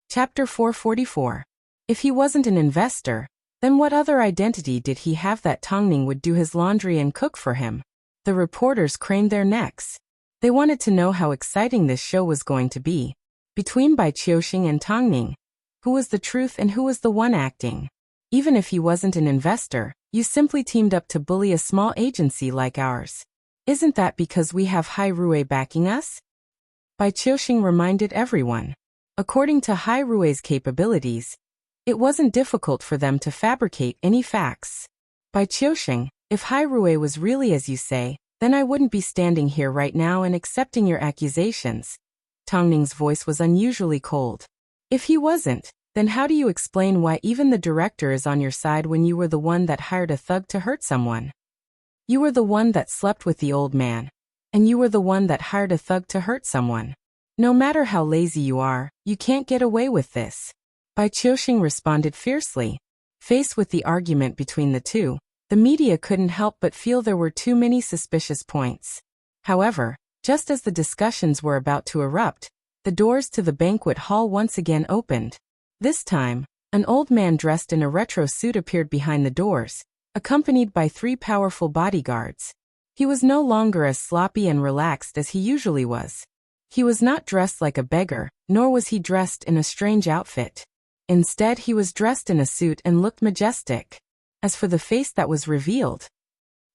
Chapter 444. If he wasn't an investor, then what other identity did he have that Tongning would do his laundry and cook for him? The reporters craned their necks. They wanted to know how exciting this show was going to be. Between Bai Qiuxing and Tongning, who was the truth and who was the one acting? Even if he wasn't an investor, you simply teamed up to bully a small agency like ours. Isn't that because we have Hai Rui backing us? Bai Qiuxing reminded everyone. According to Hai Rui's capabilities, it wasn't difficult for them to fabricate any facts. Bai Qiuxing, if Hai Rui was really as you say, then I wouldn't be standing here right now and accepting your accusations. Tongning's voice was unusually cold. If he wasn't, then how do you explain why even the director is on your side when you were the one that hired a thug to hurt someone? You were the one that slept with the old man. And you were the one that hired a thug to hurt someone. No matter how lazy you are, you can't get away with this. Bai Qiuxing responded fiercely. Faced with the argument between the two, the media couldn't help but feel there were too many suspicious points. However, just as the discussions were about to erupt, the doors to the banquet hall once again opened. This time, an old man dressed in a retro suit appeared behind the doors, accompanied by 3 powerful bodyguards. He was no longer as sloppy and relaxed as he usually was. He was not dressed like a beggar, nor was he dressed in a strange outfit. Instead, he was dressed in a suit and looked majestic. As for the face that was revealed,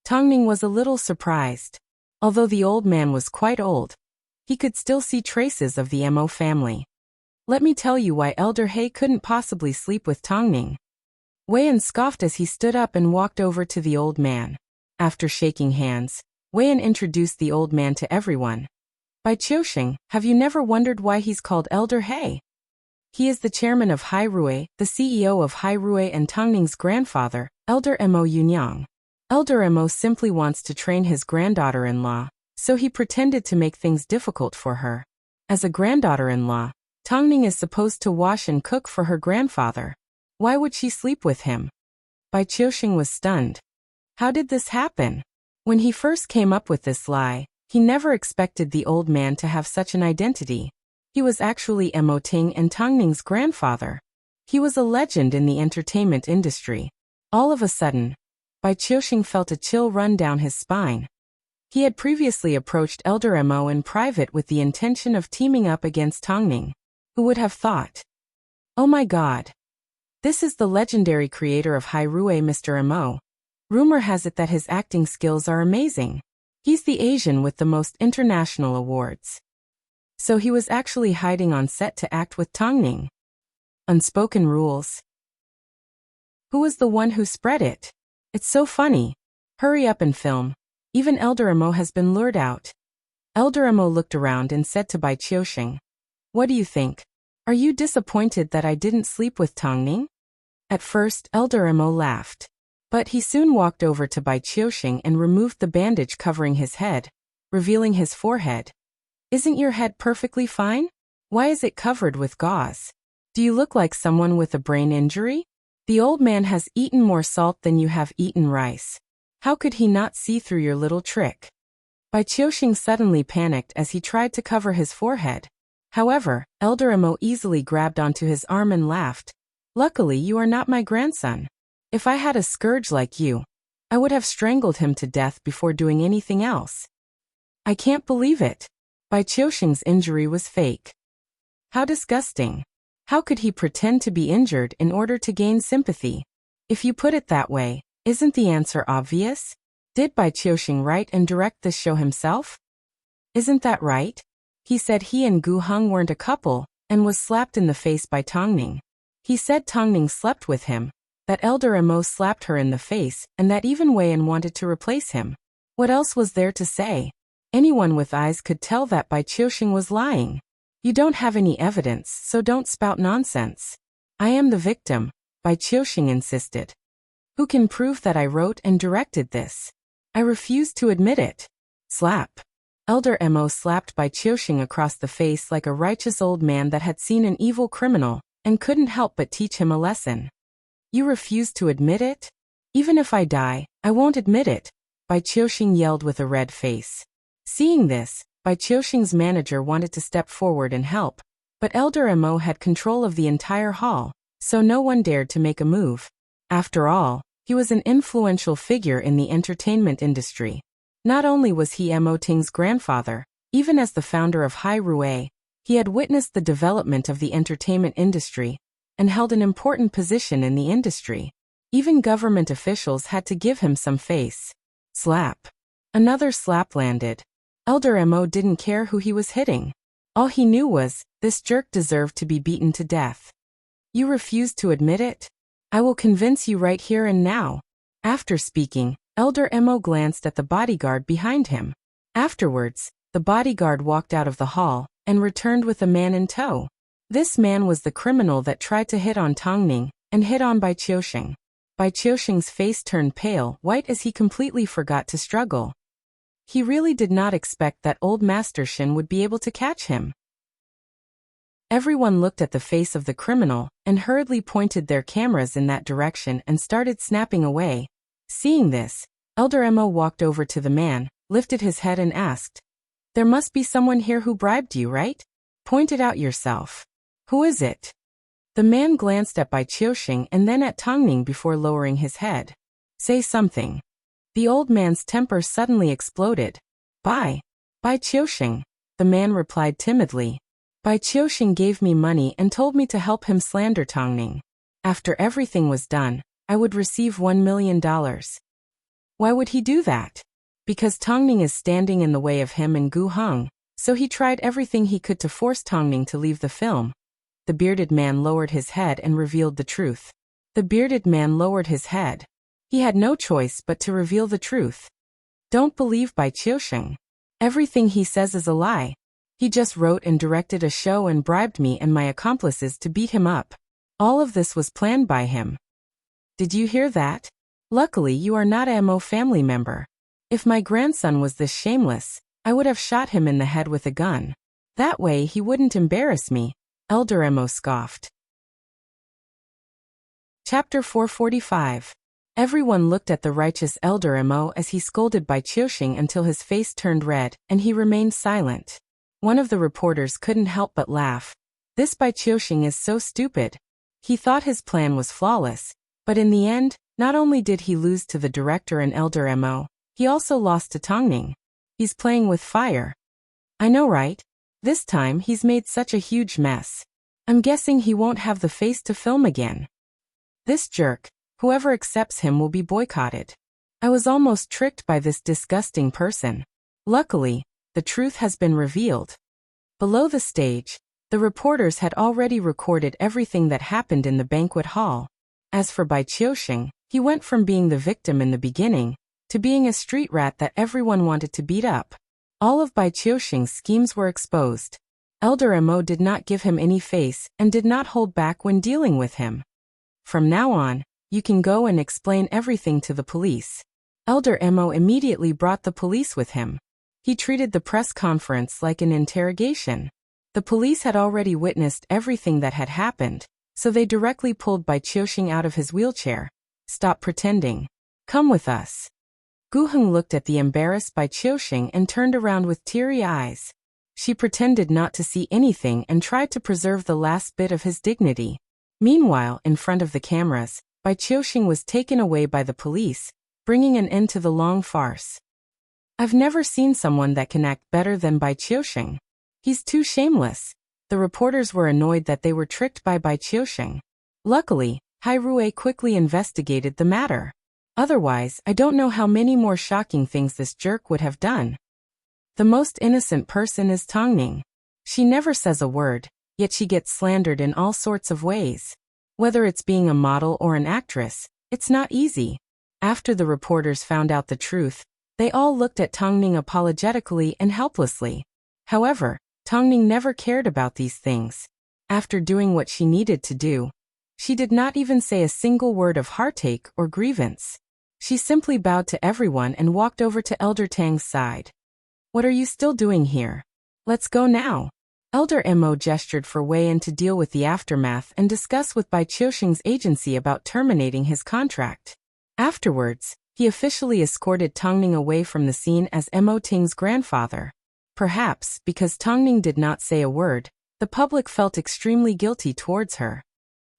Tongning was a little surprised. Although the old man was quite old, he could still see traces of the Mo family. Let me tell you why Elder He couldn't possibly sleep with Tongning. Weiyan scoffed as he stood up and walked over to the old man. After shaking hands, Weiyan introduced the old man to everyone. Bai Qiuxing, have you never wondered why he's called Elder He? He is the chairman of Hai Rui, the CEO of Hai Rui and Tongning's grandfather, Elder Mo Yunyang. Elder Mo simply wants to train his granddaughter-in-law, so he pretended to make things difficult for her. As a granddaughter-in-law, Tongning is supposed to wash and cook for her grandfather. Why would she sleep with him? Bai Qiuxing was stunned. How did this happen? When he first came up with this lie, he never expected the old man to have such an identity. He was actually Mo Ting and Tongning's grandfather. He was a legend in the entertainment industry. All of a sudden, Bai Qiuxing felt a chill run down his spine. He had previously approached Elder Mo in private with the intention of teaming up against Tongning. Who would have thought? Oh my god. This is the legendary creator of Hai Rui, Mr. Mo. Rumor has it that his acting skills are amazing. He's the Asian with the most international awards. So he was actually hiding on set to act with Tongning. Unspoken rules. Who was the one who spread it? It's so funny. Hurry up and film. Even Elder Mo has been lured out. Elder Mo looked around and said to Bai Qiuxing, what do you think? Are you disappointed that I didn't sleep with Tongning? At first, Elder Mo laughed. But he soon walked over to Bai Qiuxing and removed the bandage covering his head, revealing his forehead. Isn't your head perfectly fine? Why is it covered with gauze? Do you look like someone with a brain injury? The old man has eaten more salt than you have eaten rice. How could he not see through your little trick? Bai Qiuxing suddenly panicked as he tried to cover his forehead. However, Elder Mo easily grabbed onto his arm and laughed. Luckily, you are not my grandson. If I had a scourge like you, I would have strangled him to death before doing anything else. I can't believe it. Bai Qiuxing's injury was fake. How disgusting. How could he pretend to be injured in order to gain sympathy? If you put it that way, isn't the answer obvious? Did Bai Qiuxing write and direct this show himself? Isn't that right? He said he and Gu Heng weren't a couple, and was slapped in the face by Tongning. He said Tongning slept with him, that Elder Mo slapped her in the face, and that even Weiyan wanted to replace him. What else was there to say? Anyone with eyes could tell that Bai Qiuxing was lying. You don't have any evidence, so don't spout nonsense. I am the victim, Bai Qiuxing insisted. Who can prove that I wrote and directed this? I refuse to admit it. Slap. Elder Mo slapped Bai Qiuxing across the face like a righteous old man that had seen an evil criminal, and couldn't help but teach him a lesson. You refuse to admit it? Even if I die, I won't admit it, Bai Qiuxing yelled with a red face. Seeing this, Bai Qiuxing's manager wanted to step forward and help, But Elder Mo had control of the entire hall, so no one dared to make a move. After all, he was an influential figure in the entertainment industry. Not only was he Mo Ting's grandfather, even as the founder of Hai Rui, he had witnessed the development of the entertainment industry and held an important position in the industry. Even government officials had to give him some face. Slap. Another slap landed. Elder Mo didn't care who he was hitting. All he knew was, this jerk deserved to be beaten to death. You refuse to admit it? I will convince you right here and now. After speaking, Elder Mo glanced at the bodyguard behind him. Afterwards, the bodyguard walked out of the hall and returned with a man in tow. This man was the criminal that tried to hit on Tongning and hit on Bai Qiusheng. Bai Qiusheng's face turned pale white as he completely forgot to struggle. He really did not expect that old Master Shin would be able to catch him. Everyone looked at the face of the criminal and hurriedly pointed their cameras in that direction and started snapping away. Seeing this, Elder Mo walked over to the man, lifted his head and asked, "There must be someone here who bribed you, right? Point it out yourself. Who is it?" The man glanced at Bai Qiusheng and then at Tongning before lowering his head. "Say something." The old man's temper suddenly exploded. Bai Qiusheng," the man replied timidly. "Bai Qiusheng gave me money and told me to help him slander Tongning. After everything was done, I would receive $1 million. Why would he do that? Because Tongning is standing in the way of him and Gu Heng, so he tried everything he could to force Tongning to leave the film." The bearded man lowered his head and revealed the truth. The bearded man lowered his head. He had no choice but to reveal the truth. "Don't believe Bai Qiusheng. Everything he says is a lie. He just wrote and directed a show and bribed me and my accomplices to beat him up. All of this was planned by him." Did you hear that? Luckily you are not a Mo family member. If my grandson was this shameless, I would have shot him in the head with a gun. That way he wouldn't embarrass me, Elder Mo scoffed. Chapter 445. Everyone looked at the righteous Elder Mo as he scolded Bai Qiusheng until his face turned red and he remained silent. One of the reporters couldn't help but laugh. This Bai Qiusheng is so stupid. He thought his plan was flawless, but in the end, not only did he lose to the director and Elder Mo, he also lost to Tongning. He's playing with fire. I know, right? This time he's made such a huge mess. I'm guessing he won't have the face to film again. This jerk, whoever accepts him will be boycotted. I was almost tricked by this disgusting person. Luckily, the truth has been revealed. Below the stage, the reporters had already recorded everything that happened in the banquet hall. As for Bai Qiusheng, he went from being the victim in the beginning to being a street rat that everyone wanted to beat up. All of Bai Qiusheng's schemes were exposed. Elder Mo did not give him any face and did not hold back when dealing with him. From now on, you can go and explain everything to the police. Elder Mo immediately brought the police with him. He treated the press conference like an interrogation. The police had already witnessed everything that had happened, so they directly pulled Bai Qiusheng out of his wheelchair. "Stop pretending. Come with us." Gu Heng looked at the embarrassed Bai Qiusheng and turned around with teary eyes. She pretended not to see anything and tried to preserve the last bit of his dignity. Meanwhile, in front of the cameras, Bai Qiusheng was taken away by the police, bringing an end to the long farce. I've never seen someone that can act better than Bai Qiusheng. He's too shameless. The reporters were annoyed that they were tricked by Bai Qiusheng. Luckily, Hai Rui quickly investigated the matter. Otherwise, I don't know how many more shocking things this jerk would have done. The most innocent person is Tongning. She never says a word, yet she gets slandered in all sorts of ways. Whether it's being a model or an actress, it's not easy. After the reporters found out the truth, they all looked at Tongning apologetically and helplessly. However, Tongning never cared about these things. After doing what she needed to do, she did not even say a single word of heartache or grievance. She simply bowed to everyone and walked over to Elder Tang's side. "What are you still doing here? Let's go now." Elder Mo gestured for Wei Yan to deal with the aftermath and discuss with Bai Qiusheng's agency about terminating his contract. Afterwards, he officially escorted Tongning away from the scene as Mo Ting's grandfather. Perhaps because Tongning did not say a word, The public felt extremely guilty towards her.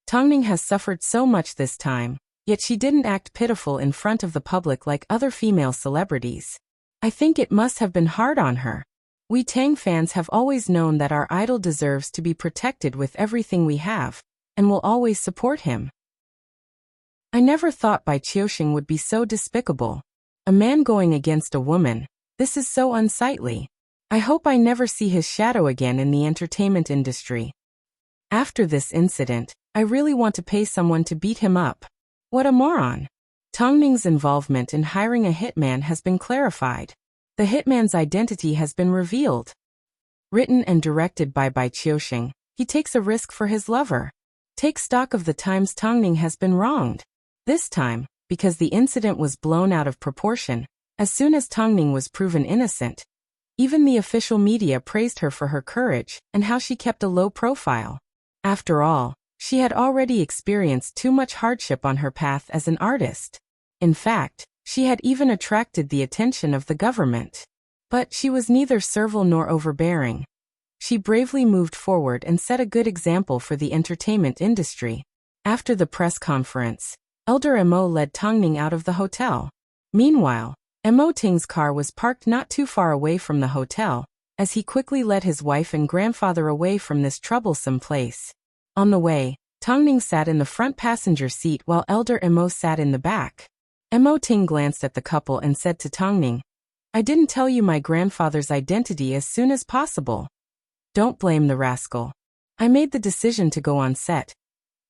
Tongning has suffered so much this time, yet she didn't act pitiful in front of the public like other female celebrities. I think it must have been hard on her. We Tang fans have always known that our idol deserves to be protected with everything we have, and will always support him. I never thought Bai Qiuxing would be so despicable. A man going against a woman. This is so unsightly. I hope I never see his shadow again in the entertainment industry. After this incident, I really want to pay someone to beat him up. What a moron. Tongning's involvement in hiring a hitman has been clarified. The hitman's identity has been revealed. Written and directed by Bai Qiuxing, he takes a risk for his lover. Take stock of the times Tongning has been wronged. This time, because the incident was blown out of proportion, as soon as Tongning was proven innocent, even the official media praised her for her courage and how she kept a low profile. After all, she had already experienced too much hardship on her path as an artist. In fact, she had even attracted the attention of the government. But she was neither servile nor overbearing. She bravely moved forward and set a good example for the entertainment industry. After the press conference, Elder Mo led Tongning out of the hotel. Meanwhile, Mo Ting's car was parked not too far away from the hotel, as he quickly led his wife and grandfather away from this troublesome place. On the way, Tongning sat in the front passenger seat while Elder Mo sat in the back. Mo Ting glanced at the couple and said to Tongning, "I didn't tell you my grandfather's identity as soon as possible. Don't blame the rascal. I made the decision to go on set."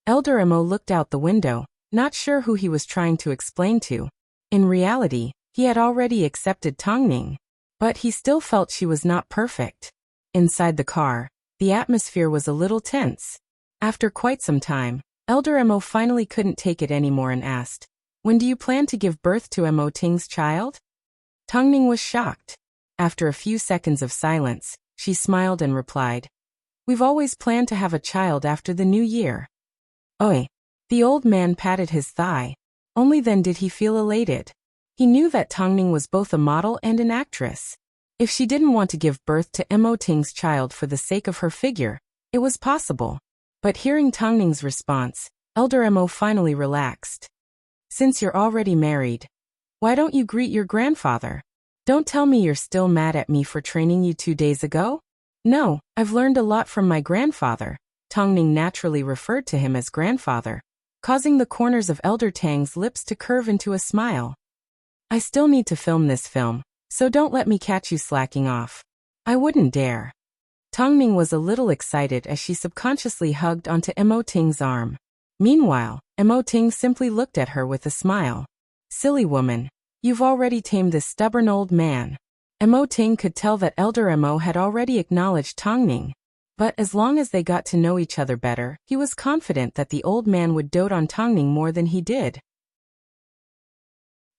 Elder Mo looked out the window, not sure who he was trying to explain to. In reality, he had already accepted Tongning, but he still felt she was not perfect. Inside the car, the atmosphere was a little tense. After quite some time, Elder Mo finally couldn't take it anymore and asked, "When do you plan to give birth to Mo Ting's child?" Tongning was shocked. After a few seconds of silence, she smiled and replied, "We've always planned to have a child after the new year." Oi! The old man patted his thigh. Only then did he feel elated. He knew that Tongning was both a model and an actress. If she didn't want to give birth to Mo Ting's child for the sake of her figure, it was possible. But hearing Tongning's response, Elder Mo finally relaxed. "Since you're already married, why don't you greet your grandfather? Don't tell me you're still mad at me for training you 2 days ago?" "No, I've learned a lot from my grandfather." Tongning naturally referred to him as grandfather, causing the corners of Elder Tang's lips to curve into a smile. "I still need to film this film, so don't let me catch you slacking off." "I wouldn't dare." Tongning was a little excited as she subconsciously hugged onto Mo Ting's arm. Meanwhile, Mo Ting simply looked at her with a smile. "Silly woman, you've already tamed this stubborn old man." Mo Ting could tell that Elder Mo had already acknowledged Tongning. But as long as they got to know each other better, he was confident that the old man would dote on Tongning more than he did.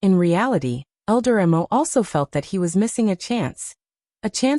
In reality, Elder Mo also felt that he was missing a chance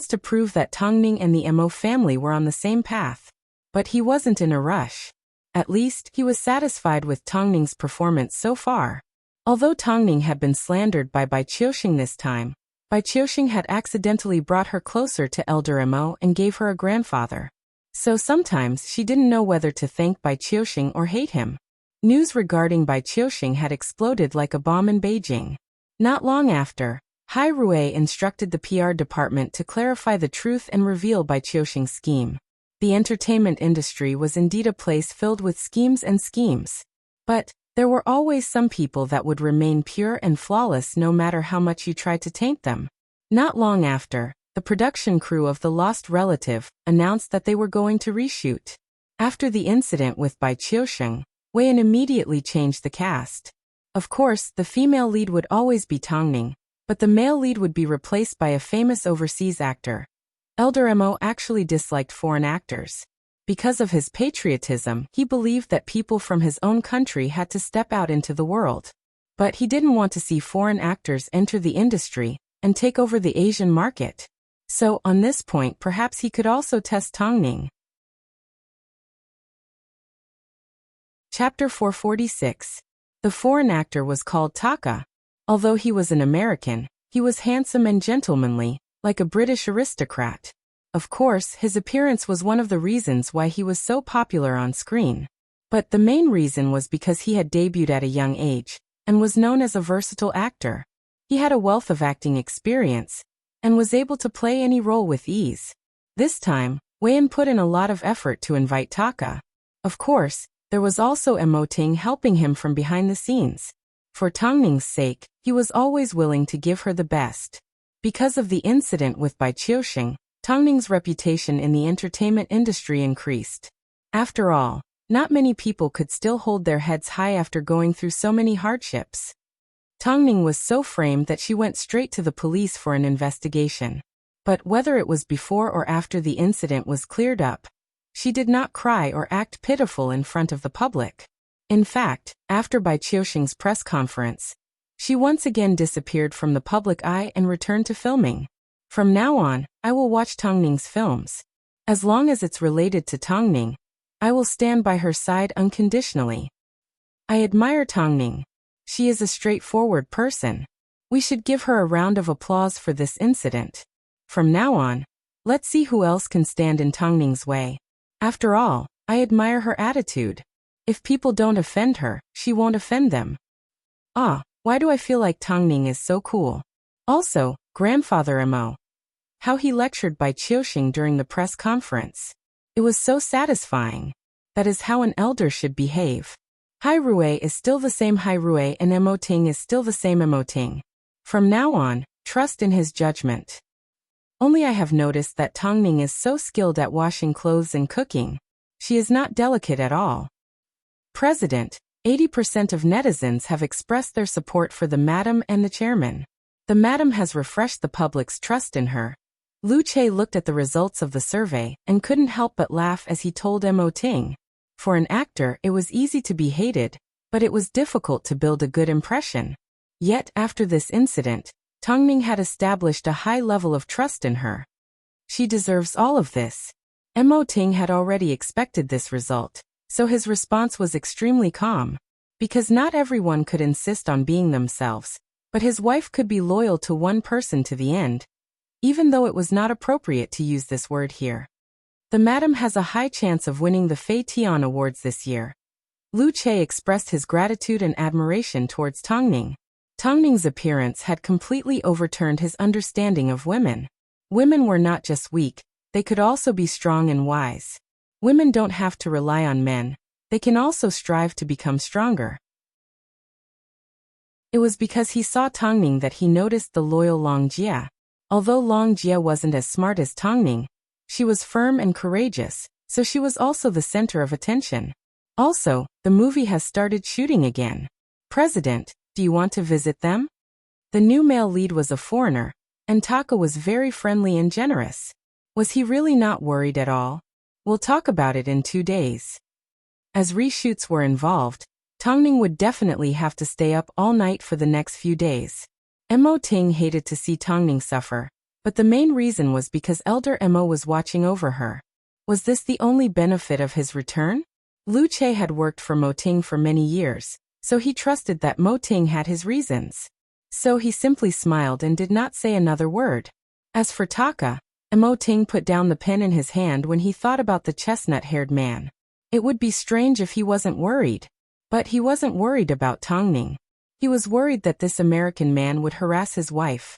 to prove that Tongning and the Mo family were on the same path. But he wasn't in a rush. At least, he was satisfied with Tongning's performance so far. Although Tongning had been slandered by Bai Qiuxing this time, Bai Qiuxing had accidentally brought her closer to Elder Mo and gave her a grandfather. So sometimes she didn't know whether to thank Bai Qiuxing or hate him. News regarding Bai Qiuxing had exploded like a bomb in Beijing. Not long after, Hai Rui instructed the PR department to clarify the truth and reveal Bai Qiuxing's scheme. The entertainment industry was indeed a place filled with schemes and schemes. But there were always some people that would remain pure and flawless no matter how much you tried to taint them. Not long after, the production crew of The Lost Relative announced that they were going to reshoot. After the incident with Bai Qiuxing, Wei Yan immediately changed the cast. Of course, the female lead would always be Tongning, but the male lead would be replaced by a famous overseas actor. Elder Mo actually disliked foreign actors. Because of his patriotism, he believed that people from his own country had to step out into the world. But he didn't want to see foreign actors enter the industry and take over the Asian market. So, on this point, perhaps he could also test Tongning. Chapter 446. The foreign actor was called Taka. Although he was an American, he was handsome and gentlemanly, like a British aristocrat. Of course, his appearance was one of the reasons why he was so popular on screen. But the main reason was because he had debuted at a young age and was known as a versatile actor. He had a wealth of acting experience and was able to play any role with ease. This time, Wei-in put in a lot of effort to invite Taka. Of course, there was also Ting helping him from behind the scenes. For Tangning's sake, he was always willing to give her the best. Because of the incident with Bai Qiuxing, Tangning's reputation in the entertainment industry increased. After all, not many people could still hold their heads high after going through so many hardships. Tangning was so framed that she went straight to the police for an investigation. But whether it was before or after the incident was cleared up, she did not cry or act pitiful in front of the public. In fact, after Bai Qiuxing's press conference, she once again disappeared from the public eye and returned to filming. From now on, I will watch Tangning's films. As long as it's related to Tangning, I will stand by her side unconditionally. I admire Tangning. She is a straightforward person. We should give her a round of applause for this incident. From now on, let's see who else can stand in Tangning's way. After all, I admire her attitude. If people don't offend her, she won't offend them. Ah, why do I feel like Tangning is so cool? Also, Grandfather Mo. How he lectured Bai Qiuxing during the press conference. It was so satisfying. That is how an elder should behave. Hai Rui is still the same Hai Rui and Ting is still the same Ting. From now on, trust in his judgment. Only I have noticed that Tangning is so skilled at washing clothes and cooking. She is not delicate at all. President, 80% of netizens have expressed their support for the madam and the chairman. The madam has refreshed the public's trust in her. Lu Che looked at the results of the survey and couldn't help but laugh as he told Ting. For an actor, it was easy to be hated, but it was difficult to build a good impression. Yet, after this incident, Tangning had established a high level of trust in her. She deserves all of this. Ting had already expected this result, so his response was extremely calm. Because not everyone could insist on being themselves, but his wife could be loyal to one person to the end, even though it was not appropriate to use this word here. The madam has a high chance of winning the Fei Tian Awards this year. Lu Che expressed his gratitude and admiration towards Tangning. Tangning's appearance had completely overturned his understanding of women. Women were not just weak, they could also be strong and wise. Women don't have to rely on men, they can also strive to become stronger. It was because he saw Tangning that he noticed the loyal Long Jia. Although Long Jia wasn't as smart as Tangning, she was firm and courageous, so she was also the center of attention. Also, the movie has started shooting again. President, do you want to visit them? The new male lead was a foreigner, and Taka was very friendly and generous. Was he really not worried at all? We'll talk about it in 2 days. As reshoots were involved, Tangning would definitely have to stay up all night for the next few days. Ting hated to see Tangning suffer, but the main reason was because Elder Mo was watching over her. Was this the only benefit of his return? Lu Che had worked for Ting for many years, so he trusted that Ting had his reasons. So he simply smiled and did not say another word. As for Taka, Ting put down the pen in his hand when he thought about the chestnut-haired man. It would be strange if he wasn't worried. But he wasn't worried about Tangning. He was worried that this American man would harass his wife.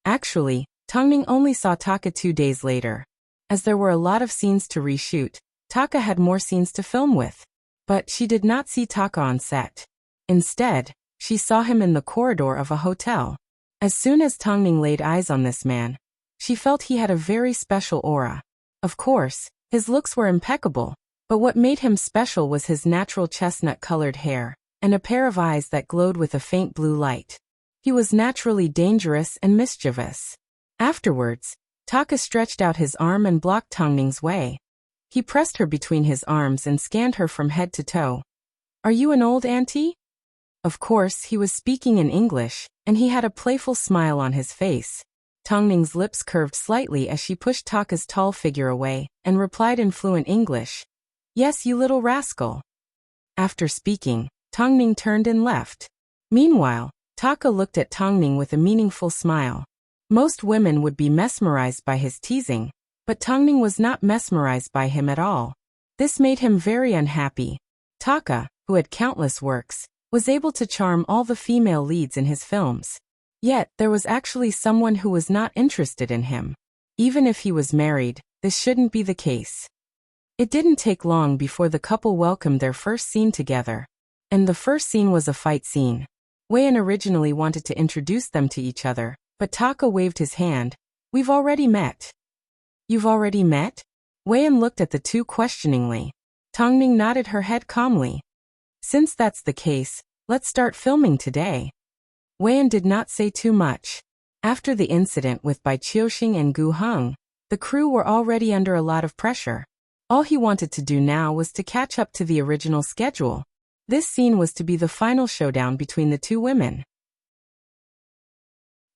Actually, Tangning only saw Taka 2 days later. As there were a lot of scenes to reshoot, Taka had more scenes to film with. But she did not see Taka on set. Instead, she saw him in the corridor of a hotel. As soon as Tangning laid eyes on this man, she felt he had a very special aura. Of course, his looks were impeccable, but what made him special was his natural chestnut-colored hair, and a pair of eyes that glowed with a faint blue light. He was naturally dangerous and mischievous. Afterwards, Taka stretched out his arm and blocked Tangning's way. He pressed her between his arms and scanned her from head to toe. Are you an old auntie? Of course, he was speaking in English, and he had a playful smile on his face. Tangning's lips curved slightly as she pushed Taka's tall figure away, and replied in fluent English. Yes, you little rascal. After speaking, Tangning turned and left. Meanwhile, Taka looked at Tangning with a meaningful smile. Most women would be mesmerized by his teasing, But Tongning was not mesmerized by him at all. This made him very unhappy. Taka, who had countless works, was able to charm all the female leads in his films. Yet, there was actually someone who was not interested in him. Even if he was married, this shouldn't be the case. It didn't take long before the couple welcomed their first scene together. And the first scene was a fight scene. Wei-an originally wanted to introduce them to each other, but Taka waved his hand. "We've already met." "You've already met?" Wei-an looked at the two questioningly. Tongning nodded her head calmly. "Since that's the case, let's start filming today." Wei-an did not say too much. After the incident with Bai Qiuxing and Gu Heng, the crew were already under a lot of pressure. All he wanted to do now was to catch up to the original schedule. This scene was to be the final showdown between the two women.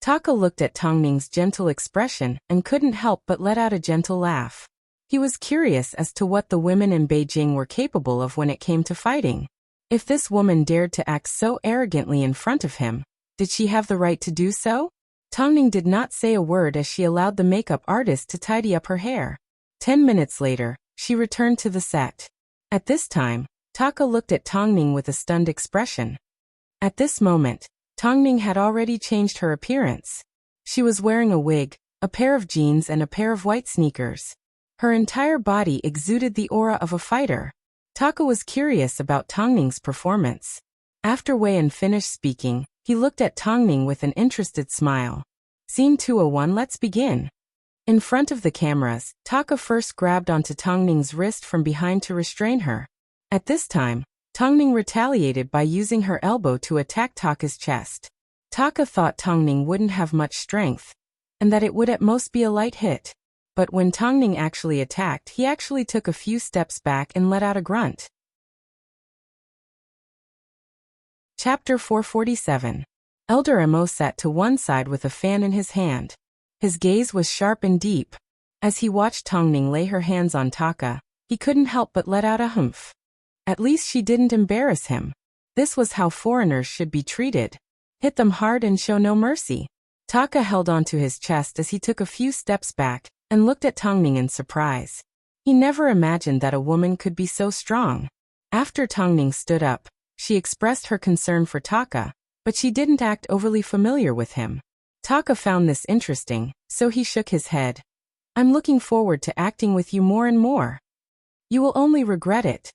Taka looked at Tongning's gentle expression and couldn't help but let out a gentle laugh. He was curious as to what the women in Beijing were capable of when it came to fighting. If this woman dared to act so arrogantly in front of him, did she have the right to do so? Tongning did not say a word as she allowed the makeup artist to tidy up her hair. 10 minutes later, she returned to the set. At this time, Taka looked at Tongning with a stunned expression. At this moment, Tongning had already changed her appearance. She was wearing a wig, a pair of jeans and a pair of white sneakers. Her entire body exuded the aura of a fighter. Taka was curious about Tongning's performance. After Wei-an finished speaking, he looked at Tongning with an interested smile. Scene 201, let's begin. In front of the cameras, Taka first grabbed onto Tongning's wrist from behind to restrain her. At this time, Tongning retaliated by using her elbow to attack Taka's chest. Taka thought Tongning wouldn't have much strength, and that it would at most be a light hit. But when Tongning actually attacked, he actually took a few steps back and let out a grunt. Chapter 447. Elder Mo sat to one side with a fan in his hand. His gaze was sharp and deep. As he watched Tongning lay her hands on Taka, he couldn't help but let out a humph. At least she didn't embarrass him. This was how foreigners should be treated. Hit them hard and show no mercy. Taka held onto his chest as he took a few steps back and looked at Tongning in surprise. He never imagined that a woman could be so strong. After Tongning stood up, she expressed her concern for Taka, but she didn't act overly familiar with him. Taka found this interesting, so he shook his head. "I'm looking forward to acting with you more and more. You will only regret it."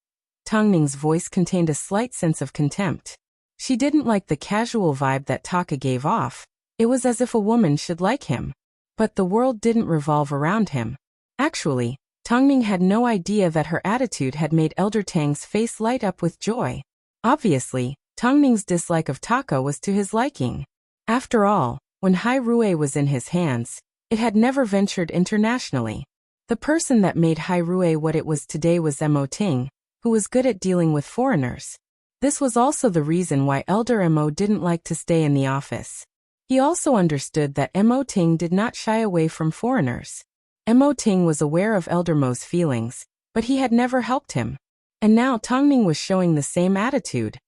Tongning's voice contained a slight sense of contempt. She didn't like the casual vibe that Taka gave off. It was as if a woman should like him. But the world didn't revolve around him. Actually, Tongning had no idea that her attitude had made Elder Tang's face light up with joy. Obviously, Tongning's dislike of Taka was to his liking. After all, when Hai Rui was in his hands, it had never ventured internationally. The person that made Hai Rui what it was today was Mo Ting, who was good at dealing with foreigners. This was also the reason why Elder Mo didn't like to stay in the office. He also understood that Mo Ting did not shy away from foreigners. Mo Ting was aware of Elder Mo's feelings, but he had never helped him. And now Tongning was showing the same attitude.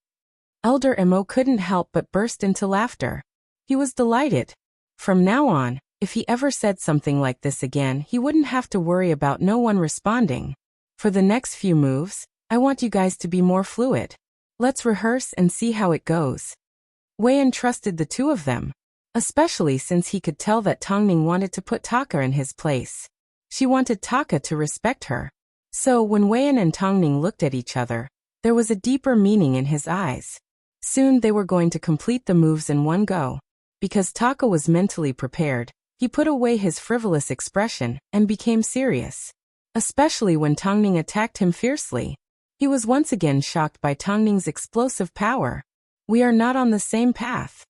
Elder Mo couldn't help but burst into laughter. He was delighted. From now on, if he ever said something like this again, he wouldn't have to worry about no one responding. For the next few moves, I want you guys to be more fluid. Let's rehearse and see how it goes. Wei-an trusted the two of them, especially since he could tell that Tongning wanted to put Taka in his place. She wanted Taka to respect her. So when Wei-an and Tongning looked at each other, there was a deeper meaning in his eyes. Soon they were going to complete the moves in one go. Because Taka was mentally prepared, he put away his frivolous expression and became serious. Especially when Tongning attacked him fiercely. He was once again shocked by Tongning's explosive power. We are not on the same path.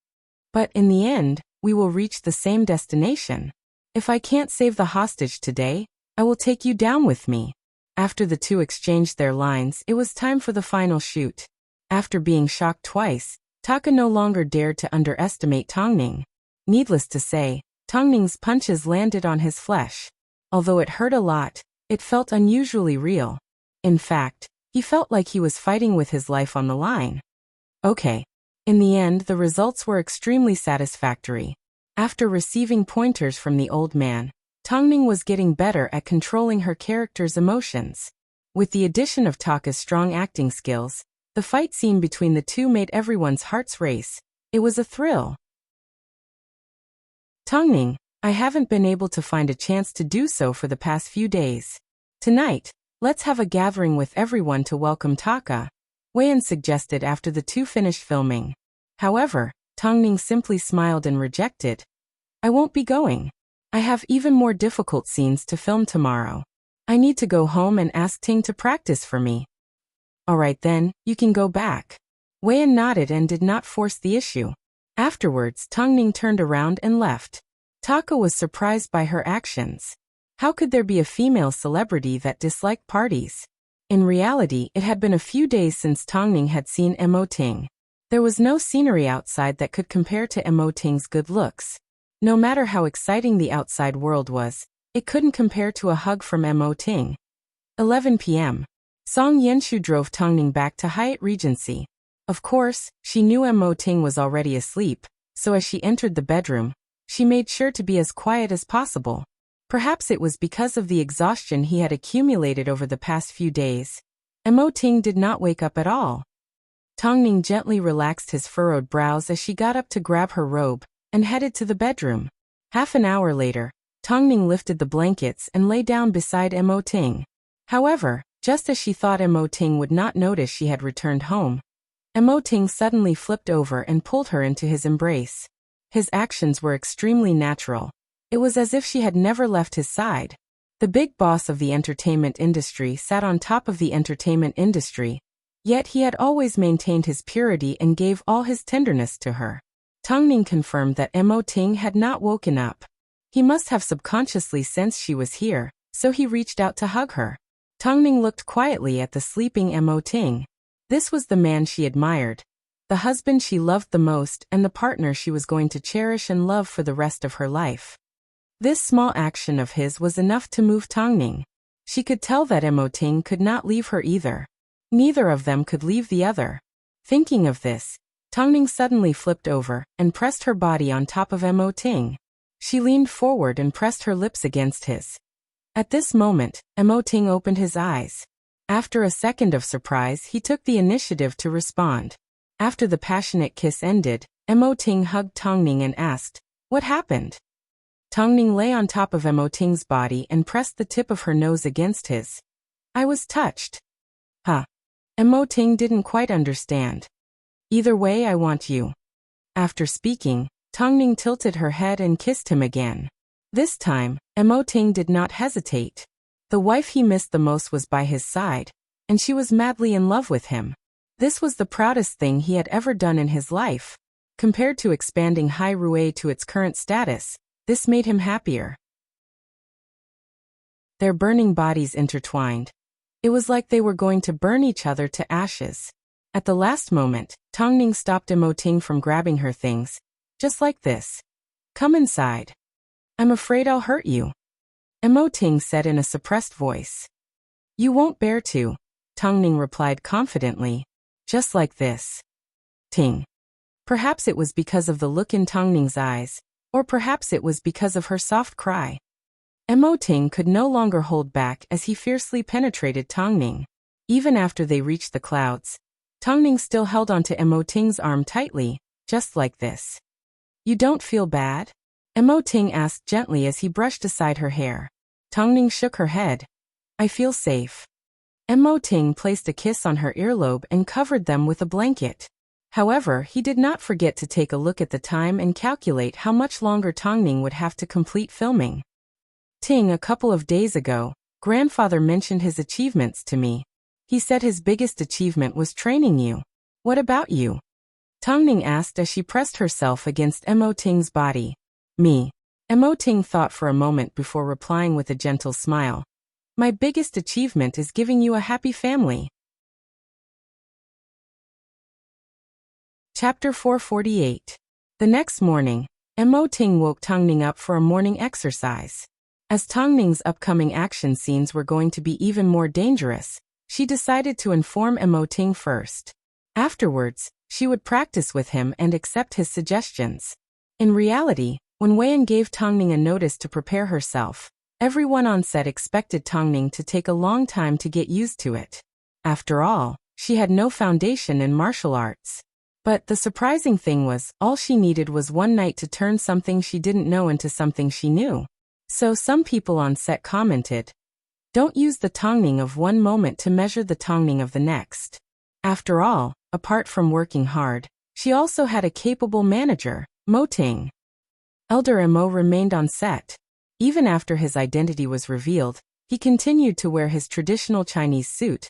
But in the end, we will reach the same destination. If I can't save the hostage today, I will take you down with me. After the two exchanged their lines, it was time for the final shoot. After being shocked twice, Taka no longer dared to underestimate Tongning. Needless to say, Tongning's punches landed on his flesh. Although it hurt a lot, it felt unusually real. In fact, he felt like he was fighting with his life on the line. Okay. In the end, the results were extremely satisfactory. After receiving pointers from the old man, Tongning was getting better at controlling her character's emotions. With the addition of Taka's strong acting skills, the fight scene between the two made everyone's hearts race. It was a thrill. Tongning, I haven't been able to find a chance to do so for the past few days. Tonight, let's have a gathering with everyone to welcome Taka, Wei suggested after the two finished filming. However, Tongning simply smiled and rejected. I won't be going. I have even more difficult scenes to film tomorrow. I need to go home and ask Ting to practice for me. Alright then, you can go back. Wei nodded and did not force the issue. Afterwards, Tongning turned around and left. Taka was surprised by her actions. How could there be a female celebrity that disliked parties? In reality, it had been a few days since Tongning had seen Mo Ting. There was no scenery outside that could compare to Mo Ting's good looks. No matter how exciting the outside world was, it couldn't compare to a hug from Mo Ting. 11 p.m. Song Yenshu drove Tongning back to Hyatt Regency. Of course, she knew Mo Ting was already asleep, so as she entered the bedroom, she made sure to be as quiet as possible. Perhaps it was because of the exhaustion he had accumulated over the past few days. Mo Ting did not wake up at all. Tongning gently relaxed his furrowed brows as she got up to grab her robe and headed to the bedroom. Half an hour later, Tongning lifted the blankets and lay down beside Mo Ting. However, just as she thought Mo Ting would not notice she had returned home, Mo Ting suddenly flipped over and pulled her into his embrace. His actions were extremely natural. It was as if she had never left his side. The big boss of the entertainment industry sat on top of the entertainment industry, yet he had always maintained his purity and gave all his tenderness to her. Tongning confirmed that Mo Ting had not woken up. He must have subconsciously sensed she was here, so he reached out to hug her. Tongning looked quietly at the sleeping Mo Ting. This was the man she admired, the husband she loved the most and the partner she was going to cherish and love for the rest of her life. This small action of his was enough to move Tongning. She could tell that Mo Ting could not leave her either. Neither of them could leave the other. Thinking of this, Tongning suddenly flipped over and pressed her body on top of Mo Ting. She leaned forward and pressed her lips against his. At this moment, Mo Ting opened his eyes. After a second of surprise, he took the initiative to respond. After the passionate kiss ended, Mo Ting hugged Tongning and asked, "What happened?" Tongning lay on top of Mo Ting's body and pressed the tip of her nose against his. "I was touched." Huh. Mo Ting didn't quite understand. "Either way, I want you." After speaking, Tongning tilted her head and kissed him again. This time, Mo Ting did not hesitate. The wife he missed the most was by his side, and she was madly in love with him. This was the proudest thing he had ever done in his life. Compared to expanding Hai Rui to its current status, this made him happier. Their burning bodies intertwined. It was like they were going to burn each other to ashes. At the last moment, Tongning stopped Mo Ting from grabbing her things. "Just like this. Come inside. I'm afraid I'll hurt you," Mo Ting said in a suppressed voice. "You won't bear to," Tongning replied confidently. "Just like this. Ting." Perhaps it was because of the look in Tongning's eyes, or perhaps it was because of her soft cry. Mo Ting could no longer hold back as he fiercely penetrated Tongning. Even after they reached the clouds, Tongning still held onto Mo Ting's arm tightly, just like this. "You don't feel bad?" Mo Ting asked gently as he brushed aside her hair. Tongning shook her head. "I feel safe." Mo Ting placed a kiss on her earlobe and covered them with a blanket. However, he did not forget to take a look at the time and calculate how much longer Tongning would have to complete filming. "Ting, a couple of days ago, grandfather mentioned his achievements to me. He said his biggest achievement was training you. What about you?" Tongning asked as she pressed herself against Mo Ting's body. "Me." Mo Ting thought for a moment before replying with a gentle smile. "My biggest achievement is giving you a happy family." Chapter 448. The next morning, Mo Ting woke Tongning up for a morning exercise. As Tongning's upcoming action scenes were going to be even more dangerous, she decided to inform Mo Ting first. Afterwards, she would practice with him and accept his suggestions. In reality, When Weian gave Tongning a notice to prepare herself, everyone on set expected Tongning to take a long time to get used to it. After all, she had no foundation in martial arts. But the surprising thing was, all she needed was one night to turn something she didn't know into something she knew. So some people on set commented, "Don't use the Tongning of one moment to measure the Tongning of the next." After all, apart from working hard, she also had a capable manager, Mo Ting. Elder Mo remained on set. Even after his identity was revealed, he continued to wear his traditional Chinese suit,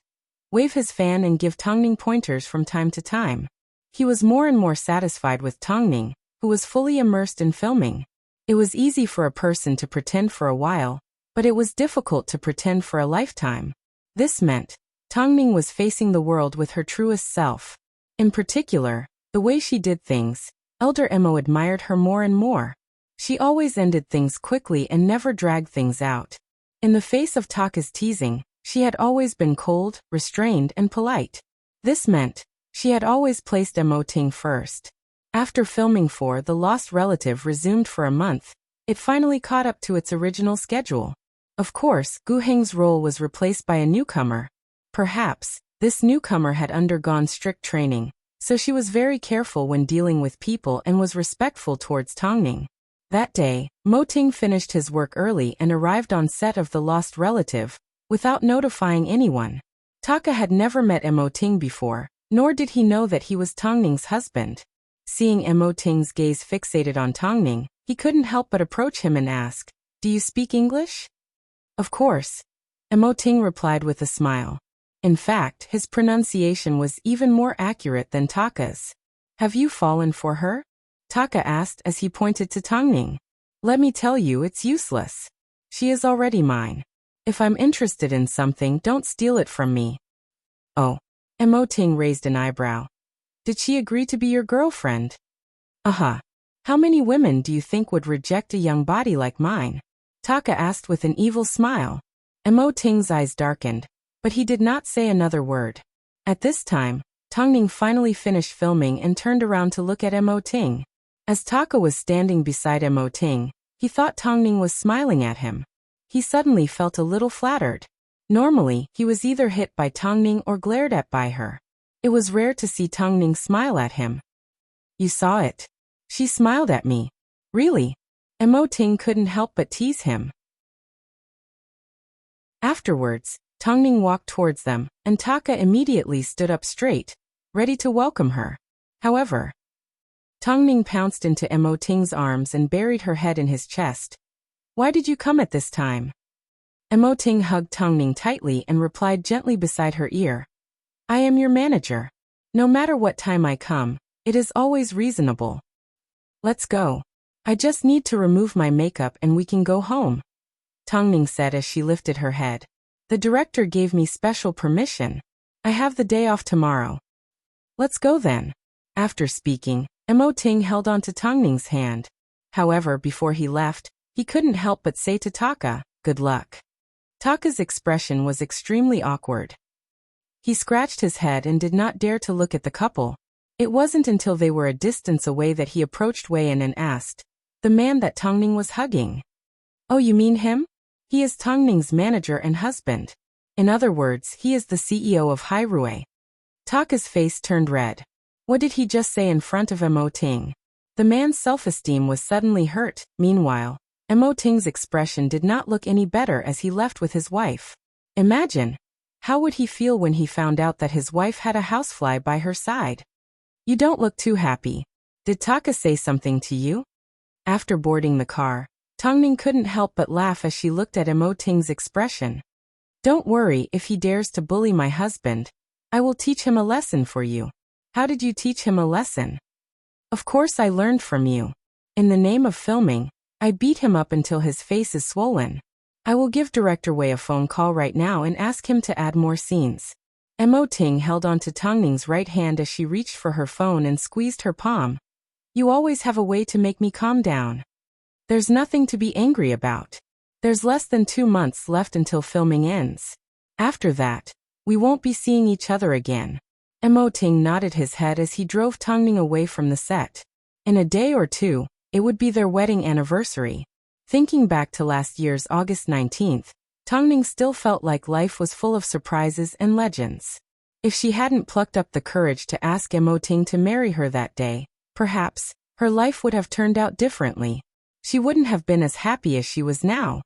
wave his fan and give Tongning pointers from time to time. He was more and more satisfied with Tongning, who was fully immersed in filming. It was easy for a person to pretend for a while, but it was difficult to pretend for a lifetime. This meant Tongning was facing the world with her truest self. In particular, the way she did things, Elder Mo admired her more and more. She always ended things quickly and never dragged things out. In the face of Taka's teasing, she had always been cold, restrained, and polite. This meant she had always placed Mo Ting first. After filming for The Lost Relative resumed for a month, it finally caught up to its original schedule. Of course, Gu Heng's role was replaced by a newcomer. Perhaps, this newcomer had undergone strict training, so she was very careful when dealing with people and was respectful towards Tongning. That day, Mo Ting finished his work early and arrived on set of The Lost Relative, without notifying anyone. Taka had never met Mo Ting before, nor did he know that he was Tongning's husband. Seeing Mo Ting's gaze fixated on Tongning, he couldn't help but approach him and ask, "Do you speak English?" "Of course," Mo Ting replied with a smile. In fact, his pronunciation was even more accurate than Taka's. "Have you fallen for her?" Taka asked as he pointed to Tongning. "Let me tell you, it's useless. She is already mine. If I'm interested in something, don't steal it from me." "Oh." Mo Ting raised an eyebrow. "Did she agree to be your girlfriend?" "Uh-huh. How many women do you think would reject a young body like mine?" Taka asked with an evil smile. Mo Ting's eyes darkened, but he did not say another word. At this time, Tongning finally finished filming and turned around to look at Mo Ting. As Taka was standing beside Mo Ting, he thought Tongning was smiling at him. He suddenly felt a little flattered. Normally, he was either hit by Tongning or glared at by her. It was rare to see Tongning smile at him. "You saw it. She smiled at me." "Really?" Mo Ting couldn't help but tease him. Afterwards, Tongning walked towards them, and Taka immediately stood up straight, ready to welcome her. However, Tongning pounced into Mo Ting's arms and buried her head in his chest. "Why did you come at this time?" Mo Ting hugged Tongning tightly and replied gently beside her ear, "I am your manager. No matter what time I come, it is always reasonable. Let's go. I just need to remove my makeup and we can go home," Tongning said as she lifted her head. "The director gave me special permission. I have the day off tomorrow." "Let's go then." After speaking, Mo Ting held on to Tongning's hand. However, before he left, he couldn't help but say to Taka, "Good luck." Taka's expression was extremely awkward. He scratched his head and did not dare to look at the couple. It wasn't until they were a distance away that he approached Weian and asked, "The man that Tongning was hugging? Oh, you mean him? He is Tongning's manager and husband. In other words, he is the CEO of Hairui." Taka's face turned red. What did he just say in front of Mo Ting? The man's self-esteem was suddenly hurt. Meanwhile, Mo Ting's expression did not look any better as he left with his wife. Imagine, how would he feel when he found out that his wife had a housefly by her side? "You don't look too happy. Did Taka say something to you?" After boarding the car, Tongning couldn't help but laugh as she looked at Mo Ting's expression. "Don't worry, if he dares to bully my husband, I will teach him a lesson for you." "How did you teach him a lesson?" "Of course I learned from you. In the name of filming, I beat him up until his face is swollen. I will give Director Wei a phone call right now and ask him to add more scenes." Mo Ting held on to Tongning's right hand as she reached for her phone and squeezed her palm. "You always have a way to make me calm down. There's nothing to be angry about. There's less than 2 months left until filming ends. After that, we won't be seeing each other again." Mo Ting nodded his head as he drove Tongning away from the set. In a day or two, It would be their wedding anniversary. Thinking back to last year's August 19th, Tongning still felt like life was full of surprises and legends. If she hadn't plucked up the courage to ask Mo Ting to marry her that day, perhaps her life would have turned out differently. She wouldn't have been as happy as she was now.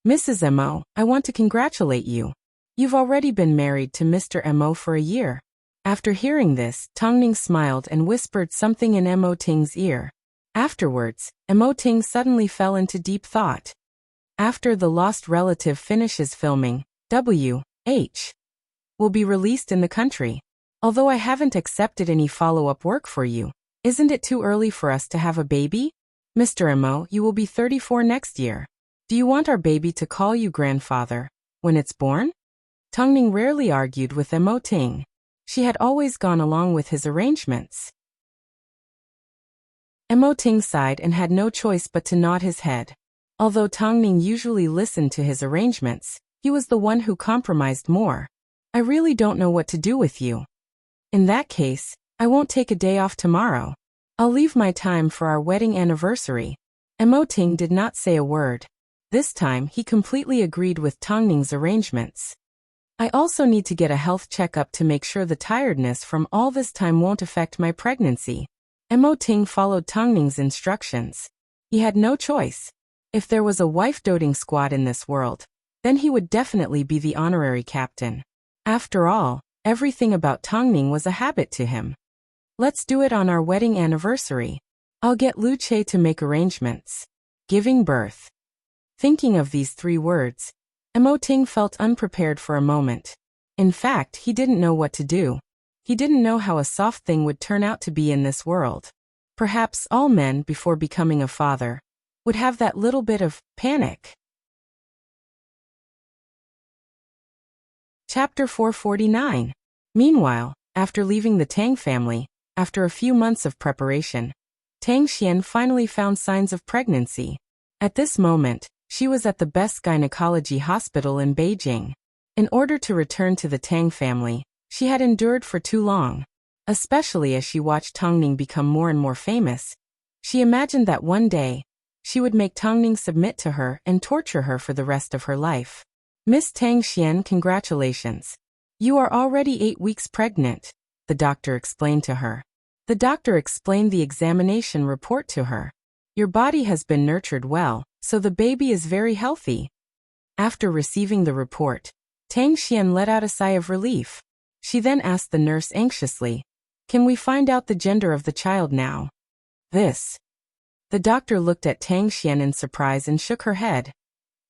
Mrs. Mo, I want to congratulate you. You've already been married to Mr. Mo for a year. After hearing this, Tongning smiled and whispered something in Mo Ting's ear. Afterwards, Mo Ting suddenly fell into deep thought. After The Lost Relative finishes filming, W.H. will be released in the country. Although I haven't accepted any follow-up work for you, isn't it too early for us to have a baby? Mr. Mo, you will be 34 next year. Do you want our baby to call you grandfather when it's born? Tongning rarely argued with Mo Ting. She had always gone along with his arrangements. Mo Ting sighed and had no choice but to nod his head. Although Tongning usually listened to his arrangements, he was the one who compromised more. I really don't know what to do with you. In that case, I won't take a day off tomorrow. I'll leave my time for our wedding anniversary. Mo Ting did not say a word. This time he completely agreed with Tongning's arrangements. I also need to get a health checkup to make sure the tiredness from all this time won't affect my pregnancy. Mo Ting followed Tongning's instructions. He had no choice. If there was a wife-doting squad in this world, then he would definitely be the honorary captain. After all, everything about Tongning was a habit to him. Let's do it on our wedding anniversary. I'll get Lu Che to make arrangements. Giving birth. Thinking of these 3 words, Mo Ting felt unprepared for a moment. In fact, he didn't know what to do. He didn't know how a soft thing would turn out to be in this world. Perhaps all men, before becoming a father, would have that little bit of panic. Chapter 449. Meanwhile, after leaving the Tang family, after a few months of preparation, Tang Xian finally found signs of pregnancy. At this moment, she was at the best gynecology hospital in Beijing. In order to return to the Tang family, she had endured for too long. Especially as she watched Tongning become more and more famous, she imagined that one day, she would make Tongning submit to her and torture her for the rest of her life. Miss Tang Xian, congratulations. You are already 8 weeks pregnant, the doctor explained to her. The doctor explained the examination report to her. Your body has been nurtured well, so the baby is very healthy. After receiving the report, Tang Xian let out a sigh of relief. She then asked the nurse anxiously, "Can we find out the gender of the child now?" The doctor looked at Tang Xian in surprise and shook her head.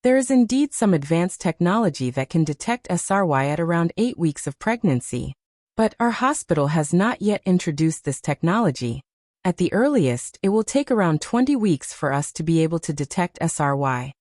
There is indeed some advanced technology that can detect SRY at around 8 weeks of pregnancy. But our hospital has not yet introduced this technology. At the earliest, it will take around 20 weeks for us to be able to detect SRY.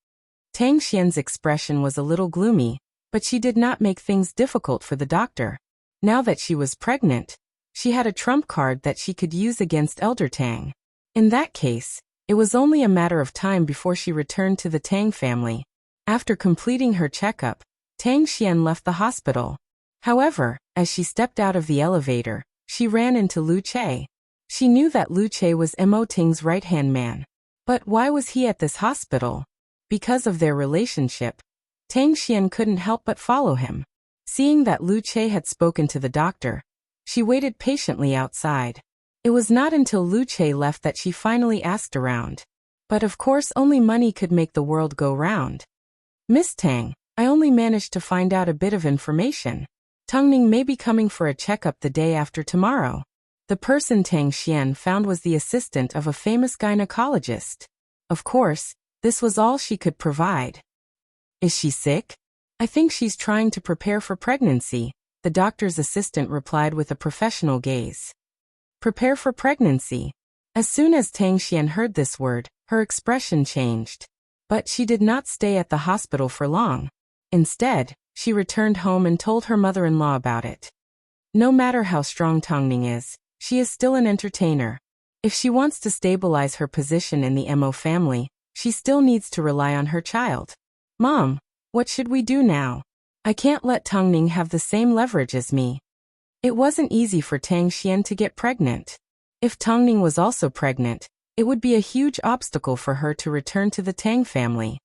Tang Xian's expression was a little gloomy, but she did not make things difficult for the doctor. Now that she was pregnant, she had a trump card that she could use against Elder Tang. In that case, it was only a matter of time before she returned to the Tang family. After completing her checkup, Tang Xian left the hospital. However, as she stepped out of the elevator, she ran into Lu Che. She knew that Lu Che was Mo Ting's right-hand man. But why was he at this hospital? Because of their relationship, Tang Xian couldn't help but follow him. Seeing that Lu Che had spoken to the doctor, she waited patiently outside. It was not until Lu Che left that she finally asked around. But of course only money could make the world go round. Miss Tang, I only managed to find out a bit of information. Tongning may be coming for a checkup the day after tomorrow. The person Tang Xian found was the assistant of a famous gynecologist. Of course, this was all she could provide. Is she sick? I think she's trying to prepare for pregnancy, the doctor's assistant replied with a professional gaze. Prepare for pregnancy. As soon as Tang Xian heard this word, her expression changed. But she did not stay at the hospital for long. Instead, she returned home and told her mother-in-law about it. No matter how strong Tongning is, she is still an entertainer. If she wants to stabilize her position in the Mo family, she still needs to rely on her child. Mom, what should we do now? I can't let Tongning have the same leverage as me. It wasn't easy for Tang Xian to get pregnant. If Tongning was also pregnant, It would be a huge obstacle for her to return to the Tang family.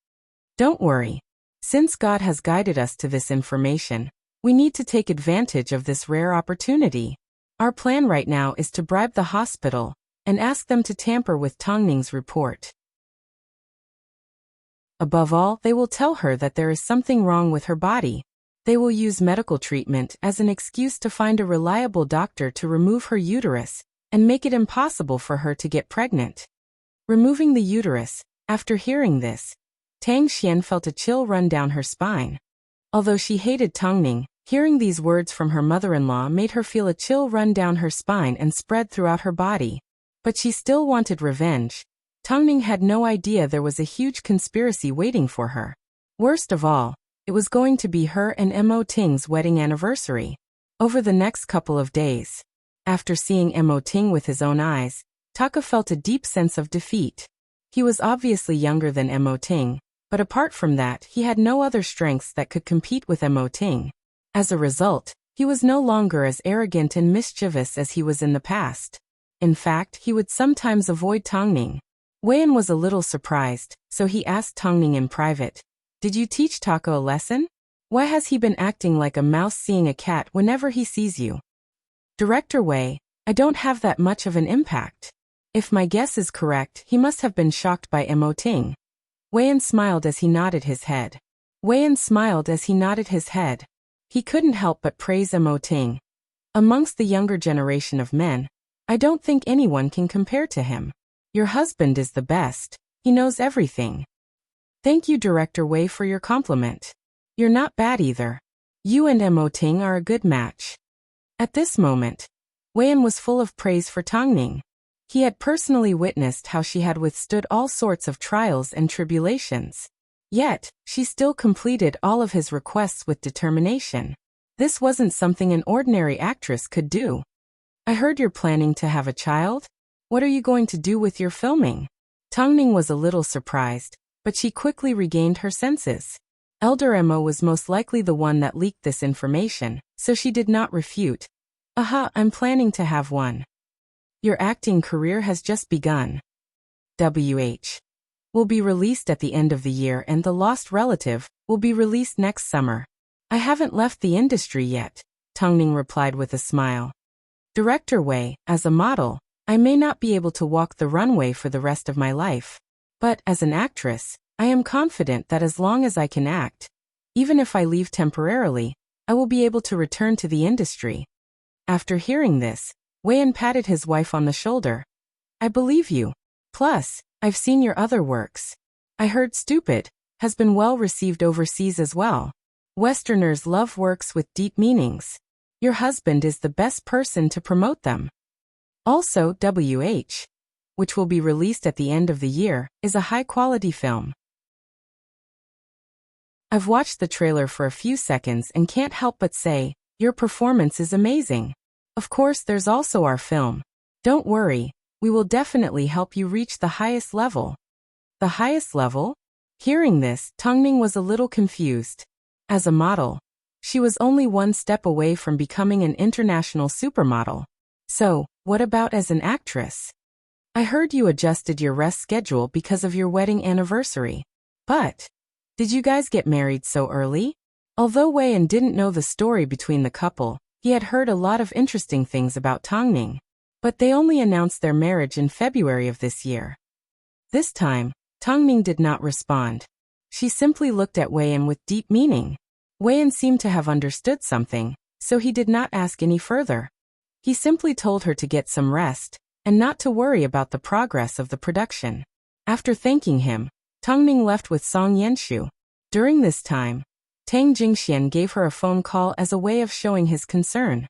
Don't worry. Since God has guided us to this information, we need to take advantage of this rare opportunity. Our plan right now is to bribe the hospital and ask them to tamper with Tongning's report. Above all, they will tell her that there is something wrong with her body. They will use medical treatment as an excuse to find a reliable doctor to remove her uterus and make it impossible for her to get pregnant. Removing the uterus. After hearing this, Tang Xian felt a chill run down her spine. Although she hated Tongning, hearing these words from her mother-in-law made her feel a chill run down her spine and spread throughout her body. But she still wanted revenge. Tongning had no idea there was a huge conspiracy waiting for her. Worst of all, it was going to be her and Mo Ting's wedding anniversary. Over the next couple of days, after seeing Mo Ting with his own eyes, Taka felt a deep sense of defeat. He was obviously younger than Mo Ting, but apart from that, he had no other strengths that could compete with Mo Ting. As a result, he was no longer as arrogant and mischievous as he was in the past. In fact, he would sometimes avoid Tongning. Weiyan was a little surprised, so he asked Tongning in private, "Did you teach Taka a lesson? Why has he been acting like a mouse seeing a cat whenever he sees you?" "Director Wei, I don't have that much of an impact. If my guess is correct, he must have been shocked by Mo Ting." Weiyan smiled as he nodded his head. He couldn't help but praise Mo Ting. "Amongst the younger generation of men, I don't think anyone can compare to him. Your husband is the best. He knows everything." "Thank you, Director Wei, for your compliment. You're not bad either. You and Mo Ting are a good match." At this moment, Weiyan was full of praise for Tongning. He had personally witnessed how she had withstood all sorts of trials and tribulations. Yet, she still completed all of his requests with determination. This wasn't something an ordinary actress could do. "I heard you're planning to have a child? What are you going to do with your filming?" Tongning was a little surprised, but she quickly regained her senses. Elder Mo was most likely the one that leaked this information, so she did not refute. I'm planning to have one." "Your acting career has just begun. WH will be released at the end of the year and The Lost Relative will be released next summer." "I haven't left the industry yet," Tongning replied with a smile. "Director Wei, as a model, I may not be able to walk the runway for the rest of my life. But as an actress, I am confident that as long as I can act, even if I leave temporarily, I will be able to return to the industry." After hearing this, Weiyan patted his wife on the shoulder. "I believe you. Plus, I've seen your other works. I heard Stupid has been well received overseas as well. Westerners love works with deep meanings. Your husband is the best person to promote them. Also, WH, which will be released at the end of the year, is a high-quality film. I've watched the trailer for a few seconds and can't help but say, your performance is amazing. Of course, there's also our film. Don't worry, we will definitely help you reach the highest level." "The highest level?" Hearing this, Tongning was a little confused. As a model, she was only one step away from becoming an international supermodel. So, what about as an actress? "I heard you adjusted your rest schedule because of your wedding anniversary. But, did you guys get married so early?" Although Weiyan didn't know the story between the couple, he had heard a lot of interesting things about Tongning. But they only announced their marriage in February of this year. This time, Tongning did not respond. She simply looked at Weiyan with deep meaning. Weiyan seemed to have understood something, so he did not ask any further. He simply told her to get some rest, and not to worry about the progress of the production. After thanking him, Tongning left with Song Yenshu. During this time, Tang Jingxian gave her a phone call as a way of showing his concern.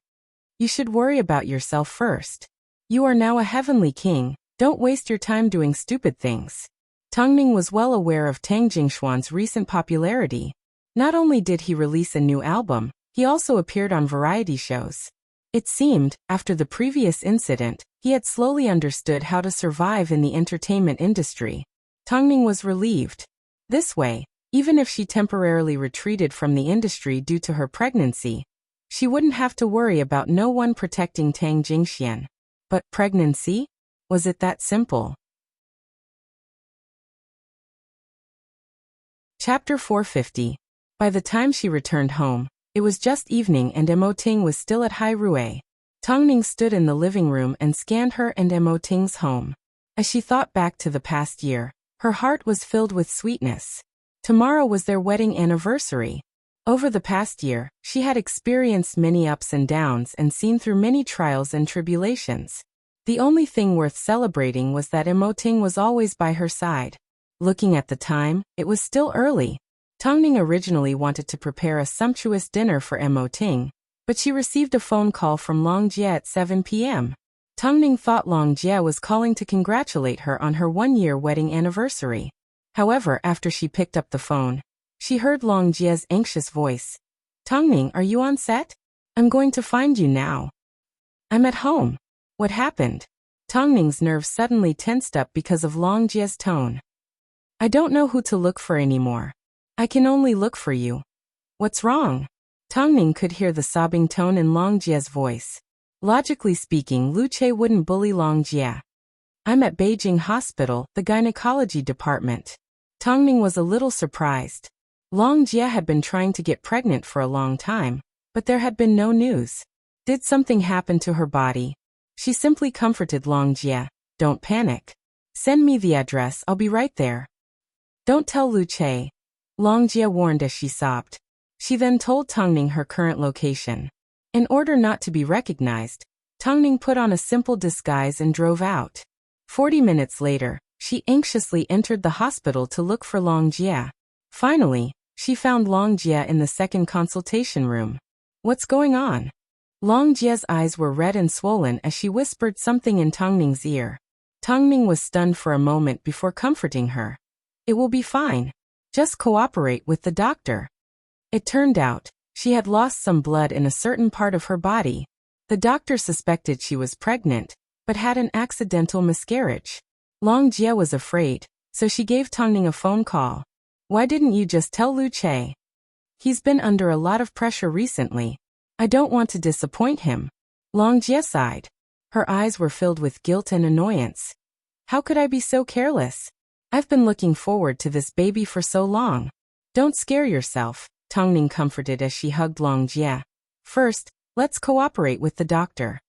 "You should worry about yourself first. You are now a heavenly king, don't waste your time doing stupid things." Tongning was well aware of Tang Jingshuan's recent popularity. Not only did he release a new album, he also appeared on variety shows. It seemed, after the previous incident, he had slowly understood how to survive in the entertainment industry. Tongning was relieved. This way, even if she temporarily retreated from the industry due to her pregnancy, she wouldn't have to worry about no one protecting Tang Jingxian. But pregnancy? Was it that simple? Chapter 450. By the time she returned home, it was just evening and Emoting was still at Hai Rui. Tongning stood in the living room and scanned her and Emoting's home. As she thought back to the past year, her heart was filled with sweetness. Tomorrow was their wedding anniversary. Over the past year, she had experienced many ups and downs and seen through many trials and tribulations. The only thing worth celebrating was that Emoting was always by her side. Looking at the time, it was still early. Tongning originally wanted to prepare a sumptuous dinner for Emoting, but she received a phone call from Long Jie at 7 p.m. Tongning thought Long Jie was calling to congratulate her on her one-year wedding anniversary. However, after she picked up the phone, she heard Long Jie's anxious voice. "Tongning, are you on set? I'm going to find you now." "I'm at home." "What happened?" Tongning's nerves suddenly tensed up because of Long Jie's tone. "I don't know who to look for anymore. I can only look for you." "What's wrong?" Tongning could hear the sobbing tone in Long Jie's voice. Logically speaking, Lu Che wouldn't bully Long Jie. "I'm at Beijing Hospital, the gynecology department." Tongning was a little surprised. Long Jie had been trying to get pregnant for a long time, but there had been no news. Did something happen to her body? She simply comforted Long Jie. "Don't panic. Send me the address, I'll be right there." "Don't tell Lu Che," Long Jie warned as she sobbed. She then told Tongning her current location. In order not to be recognized, Tongning put on a simple disguise and drove out. 40 minutes later, she anxiously entered the hospital to look for Long Jie. Finally, she found Long Jie in the second consultation room. "What's going on?" Long Jie's eyes were red and swollen as she whispered something in Tongning's ear. Tongning was stunned for a moment before comforting her. "It will be fine. Just cooperate with the doctor." It turned out, she had lost some blood in a certain part of her body. The doctor suspected she was pregnant, but had an accidental miscarriage. Long Jie was afraid, so she gave Tongning a phone call. "Why didn't you just tell Lu Che? He's been under a lot of pressure recently. I don't want to disappoint him." Long Jie sighed. Her eyes were filled with guilt and annoyance. "How could I be so careless? I've been looking forward to this baby for so long." "Don't scare yourself," Tongning comforted as she hugged Long Jie. "First, let's cooperate with the doctor."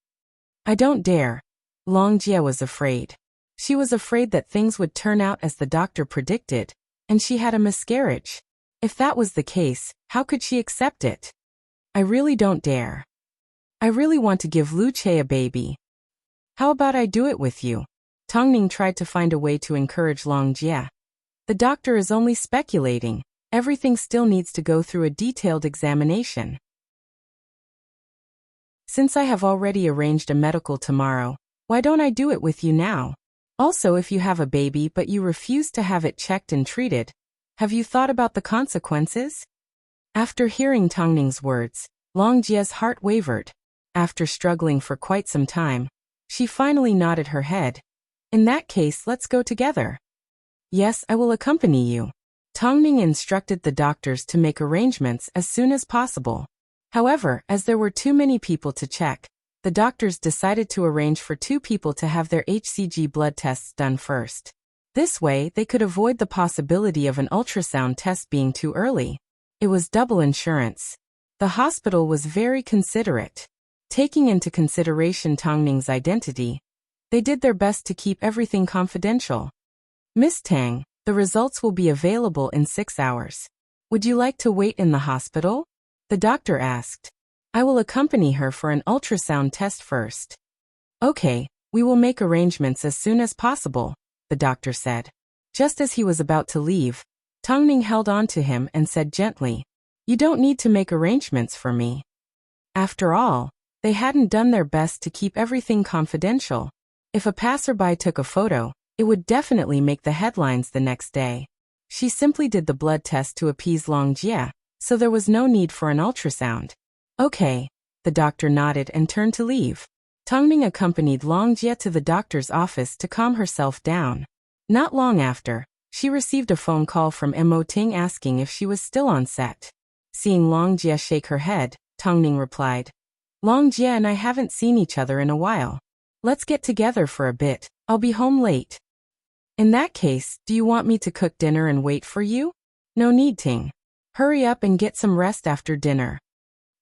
"I don't dare." Long Jie was afraid. She was afraid that things would turn out as the doctor predicted, and she had a miscarriage. If that was the case, how could she accept it? "I really don't dare. I really want to give Lu Che a baby. How about I do it with you?" Tongning tried to find a way to encourage Long Jie. "The doctor is only speculating. Everything still needs to go through a detailed examination. Since I have already arranged a medical tomorrow, why don't I do it with you now? Also, if you have a baby but you refuse to have it checked and treated, have you thought about the consequences?" After hearing Tongning's words, Long Jie's heart wavered. After struggling for quite some time, she finally nodded her head. "In that case, let's go together." "Yes, I will accompany you." Tongning instructed the doctors to make arrangements as soon as possible. However, as there were too many people to check, the doctors decided to arrange for 2 people to have their HCG blood tests done first. This way, they could avoid the possibility of an ultrasound test being too early. It was double insurance. The hospital was very considerate. Taking into consideration Tongning's identity, they did their best to keep everything confidential. "Miss Tang, the results will be available in 6 hours. Would you like to wait in the hospital?" the doctor asked. "I will accompany her for an ultrasound test first." "Okay, we will make arrangements as soon as possible," the doctor said. Just as he was about to leave, Tongning held on to him and said gently, "You don't need to make arrangements for me." After all, they hadn't done their best to keep everything confidential. If a passerby took a photo, it would definitely make the headlines the next day. She simply did the blood test to appease Long Jie, so there was no need for an ultrasound. "Okay," the doctor nodded and turned to leave. Tongning accompanied Long Jie to the doctor's office to calm herself down. Not long after, she received a phone call from Emoting asking if she was still on set. Seeing Long Jie shake her head, Tongning replied, "Long Jie and I haven't seen each other in a while. Let's get together for a bit, I'll be home late." "In that case, do you want me to cook dinner and wait for you?" No need, Ting. Hurry up and get some rest after dinner.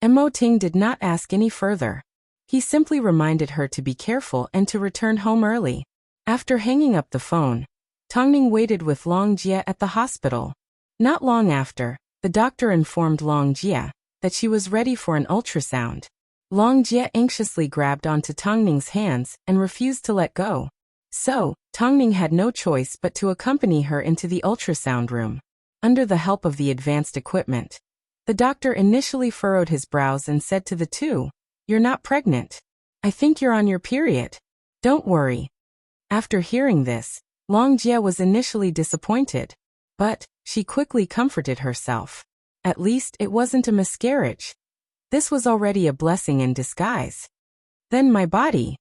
Mo Ting did not ask any further. He simply reminded her to be careful and to return home early. After hanging up the phone, Tongning waited with Long Jie at the hospital. Not long after, the doctor informed Long Jie that she was ready for an ultrasound. Long Jie anxiously grabbed onto Tongning's hands and refused to let go. So, Tongning had no choice but to accompany her into the ultrasound room. Under the help of the advanced equipment, the doctor initially furrowed his brows and said to the two, "You're not pregnant. I think you're on your period. Don't worry." After hearing this, Long Jie was initially disappointed, but she quickly comforted herself. At least it wasn't a miscarriage. This was already a blessing in disguise. Then my body.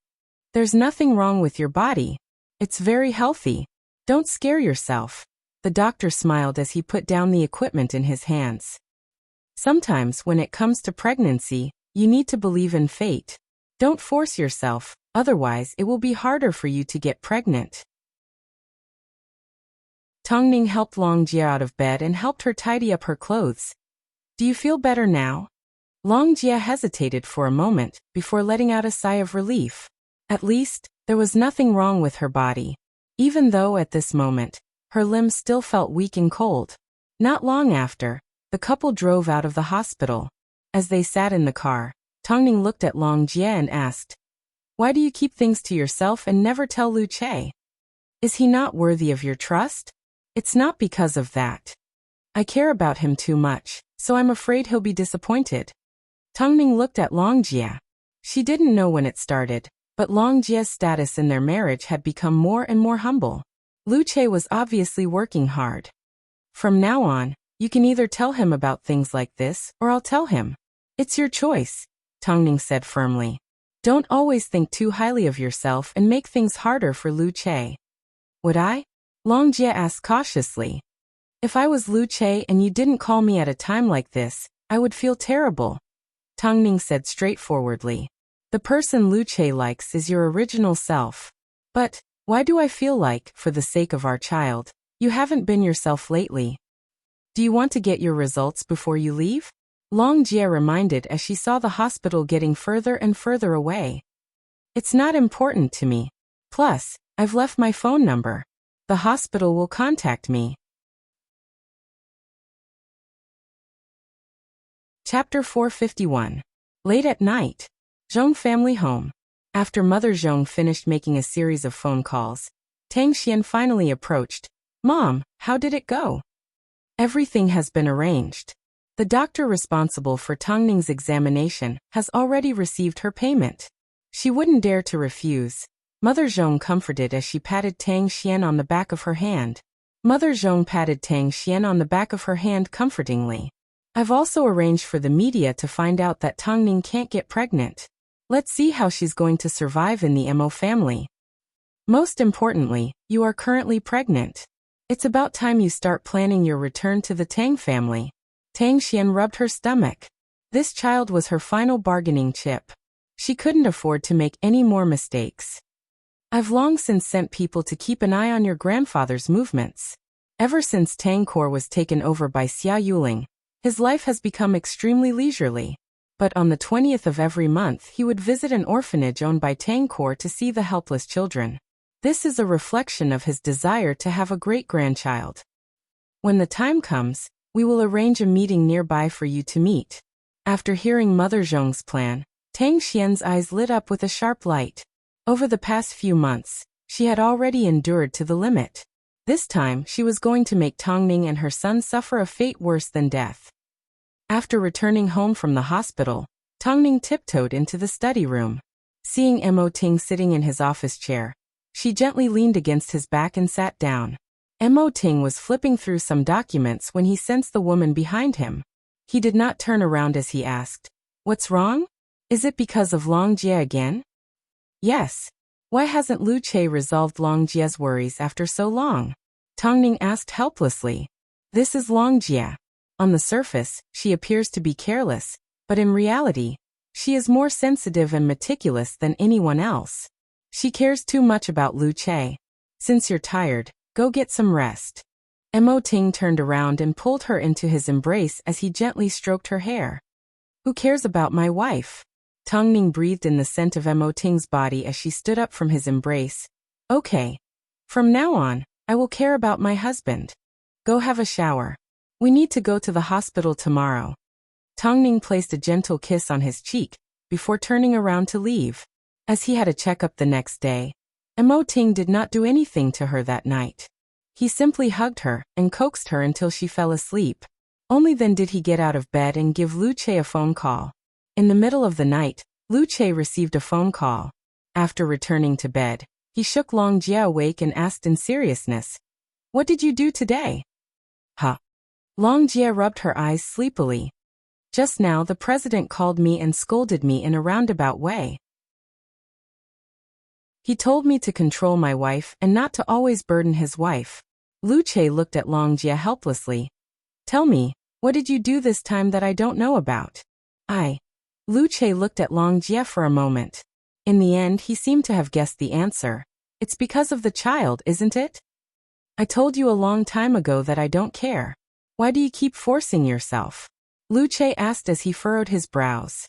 There's nothing wrong with your body. It's very healthy. Don't scare yourself. The doctor smiled as he put down the equipment in his hands. Sometimes when it comes to pregnancy, you need to believe in fate. Don't force yourself, otherwise it will be harder for you to get pregnant. Tongning helped Long Jie out of bed and helped her tidy up her clothes. Do you feel better now? Long Jie hesitated for a moment before letting out a sigh of relief. At least, there was nothing wrong with her body. Even though at this moment, her limbs still felt weak and cold. Not long after, the couple drove out of the hospital. As they sat in the car, Tongning looked at Long Jie and asked, "Why do you keep things to yourself and never tell Lu Che? Is he not worthy of your trust?" "It's not because of that. I care about him too much, so I'm afraid he'll be disappointed." Tongning looked at Long Jie. She didn't know when it started, but Long Jie's status in their marriage had become more and more humble. Lu Che was obviously working hard. "From now on, you can either tell him about things like this or I'll tell him. It's your choice," Tongning said firmly. "Don't always think too highly of yourself and make things harder for Lu Che." "Would I?" Long Jie asked cautiously. "If I was Lu Che and you didn't call me at a time like this, I would feel terrible," Tongning said straightforwardly. "The person Lu Che likes is your original self. But, why do I feel like, for the sake of our child, you haven't been yourself lately? Do you want to get your results before you leave?" Long Jie reminded as she saw the hospital getting further and further away. "It's not important to me. Plus, I've left my phone number. The hospital will contact me." Chapter 451. Late at night. Zhong family home. After Mother Zhong finished making a series of phone calls, Tang Xian finally approached. "Mom, how did it go?" "Everything has been arranged. The doctor responsible for Tongning's examination has already received her payment. She wouldn't dare to refuse." Mother Zhong comforted as she patted Tang Xian on the back of her hand. Mother Zhong patted Tang Xian on the back of her hand comfortingly. "I've also arranged for the media to find out that Tongning can't get pregnant. Let's see how she's going to survive in the Mo family. Most importantly, you are currently pregnant. It's about time you start planning your return to the Tang family." Tang Xian rubbed her stomach. This child was her final bargaining chip. She couldn't afford to make any more mistakes. "I've long since sent people to keep an eye on your grandfather's movements. Ever since Tangkor was taken over by Xia Yuling, his life has become extremely leisurely. But on the 20th of every month he would visit an orphanage owned by Tangkor to see the helpless children. This is a reflection of his desire to have a great-grandchild. When the time comes, we will arrange a meeting nearby for you to meet." After hearing Mother Zhong's plan, Tang Xian's eyes lit up with a sharp light. Over the past few months, she had already endured to the limit. This time she was going to make Tongning and her son suffer a fate worse than death. After returning home from the hospital, Tongning tiptoed into the study room. Seeing Mo Ting sitting in his office chair, she gently leaned against his back and sat down. Mo Ting was flipping through some documents when he sensed the woman behind him. He did not turn around as he asked, "What's wrong? Is it because of Long Jie again?" "Yes. Why hasn't Lu Che resolved Long Jie's worries after so long?" Tongning asked helplessly. "This is Long Jie. On the surface, she appears to be careless, but in reality, she is more sensitive and meticulous than anyone else. She cares too much about Lu Che. Since you're tired, go get some rest." Mo Ting turned around and pulled her into his embrace as he gently stroked her hair. Who cares about my wife? Tang Ning breathed in the scent of Mo Ting's body as she stood up from his embrace. Okay. From now on, I will care about my husband. Go have a shower. We need to go to the hospital tomorrow. Tang Ning placed a gentle kiss on his cheek before turning around to leave. As he had a checkup the next day, Mo Ting did not do anything to her that night. He simply hugged her and coaxed her until she fell asleep. Only then did he get out of bed and give Lu Che a phone call. In the middle of the night, Lu Che received a phone call. After returning to bed, he shook Long Jia awake and asked in seriousness, "What did you do today?" Huh. Long Jia rubbed her eyes sleepily. Just now the president called me and scolded me in a roundabout way. He told me to control my wife and not to always burden his wife. Lu Che looked at Long Jia helplessly. Tell me, what did you do this time that I don't know about? Lu Che looked at Long Jia for a moment. In the end, he seemed to have guessed the answer. It's because of the child, isn't it? I told you a long time ago that I don't care. Why do you keep forcing yourself? Lu Che asked as he furrowed his brows.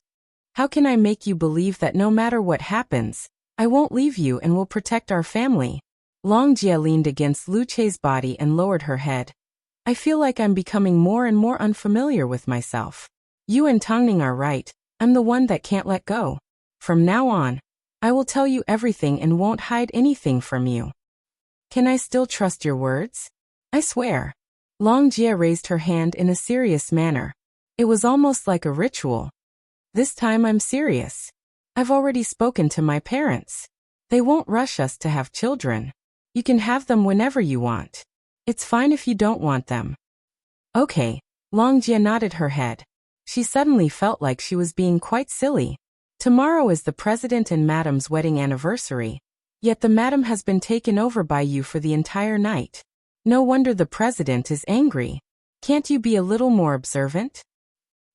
How can I make you believe that no matter what happens, I won't leave you and will protect our family? Long Jia leaned against Lu Che's body and lowered her head. I feel like I'm becoming more and more unfamiliar with myself. You and Tang Ning are right. I'm the one that can't let go. From now on, I will tell you everything and won't hide anything from you. Can I still trust your words? I swear. Long Jia raised her hand in a serious manner. It was almost like a ritual. This time I'm serious. I've already spoken to my parents. They won't rush us to have children. You can have them whenever you want. It's fine if you don't want them. Okay. Long Jia nodded her head. She suddenly felt like she was being quite silly. Tomorrow is the president and madam's wedding anniversary. Yet the madam has been taken over by you for the entire night. No wonder the president is angry. Can't you be a little more observant?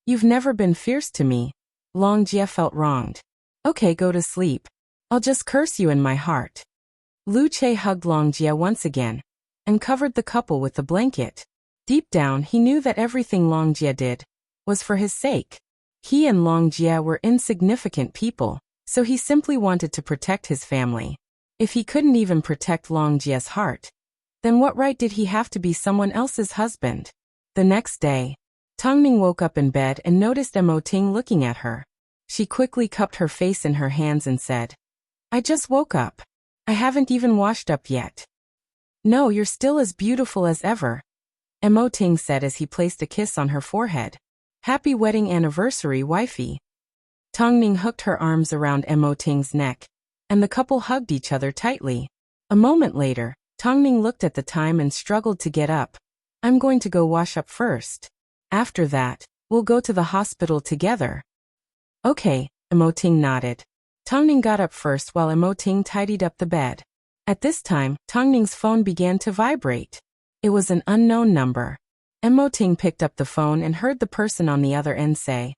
You've never been fierce to me. Long Jia felt wronged. Okay, go to sleep. I'll just curse you in my heart. Lu Che hugged Long Jia once again and covered the couple with the blanket. Deep down, he knew that everything Long Jia did was for his sake. He and Long Jia were insignificant people, so he simply wanted to protect his family. If he couldn't even protect Long Jia's heart, then what right did he have to be someone else's husband? The next day, Tang Ning woke up in bed and noticed Mo Ting looking at her. She quickly cupped her face in her hands and said, I just woke up. I haven't even washed up yet. No, you're still as beautiful as ever, Mo Ting said as he placed a kiss on her forehead. Happy wedding anniversary, wifey. Tang Ning hooked her arms around Mo Ting's neck, and the couple hugged each other tightly. A moment later, Tang Ning looked at the time and struggled to get up. I'm going to go wash up first. After that, we'll go to the hospital together. Okay, Mo Ting nodded. Tang Ning got up first while Mo Ting tidied up the bed. At this time, Tang Ning's phone began to vibrate. It was an unknown number. Mo Ting picked up the phone and heard the person on the other end say,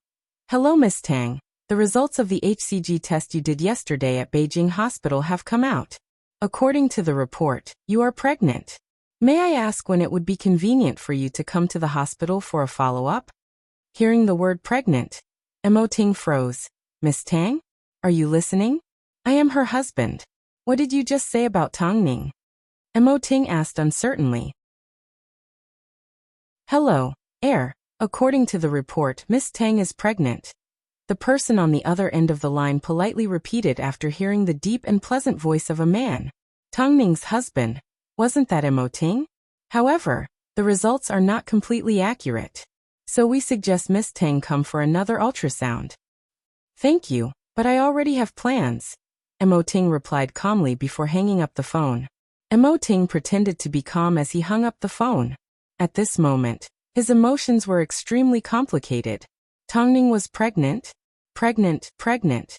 Hello, Miss Tang. The results of the HCG test you did yesterday at Beijing Hospital have come out. According to the report, you are pregnant. May I ask when it would be convenient for you to come to the hospital for a follow-up? Hearing the word pregnant, Mo Ting froze. Miss Tang? Are you listening? I am her husband. What did you just say about Tang Ning? Mo Ting asked uncertainly. Hello, Air. According to the report, Miss Tang is pregnant. The person on the other end of the line politely repeated after hearing the deep and pleasant voice of a man. Tang Ning's husband. Wasn't that Mo Ting? However, the results are not completely accurate. So we suggest Miss Tang come for another ultrasound. Thank you, but I already have plans. Mo Ting replied calmly before hanging up the phone. Mo Ting pretended to be calm as he hung up the phone. At this moment, his emotions were extremely complicated. Tang Ning was pregnant. Pregnant, pregnant.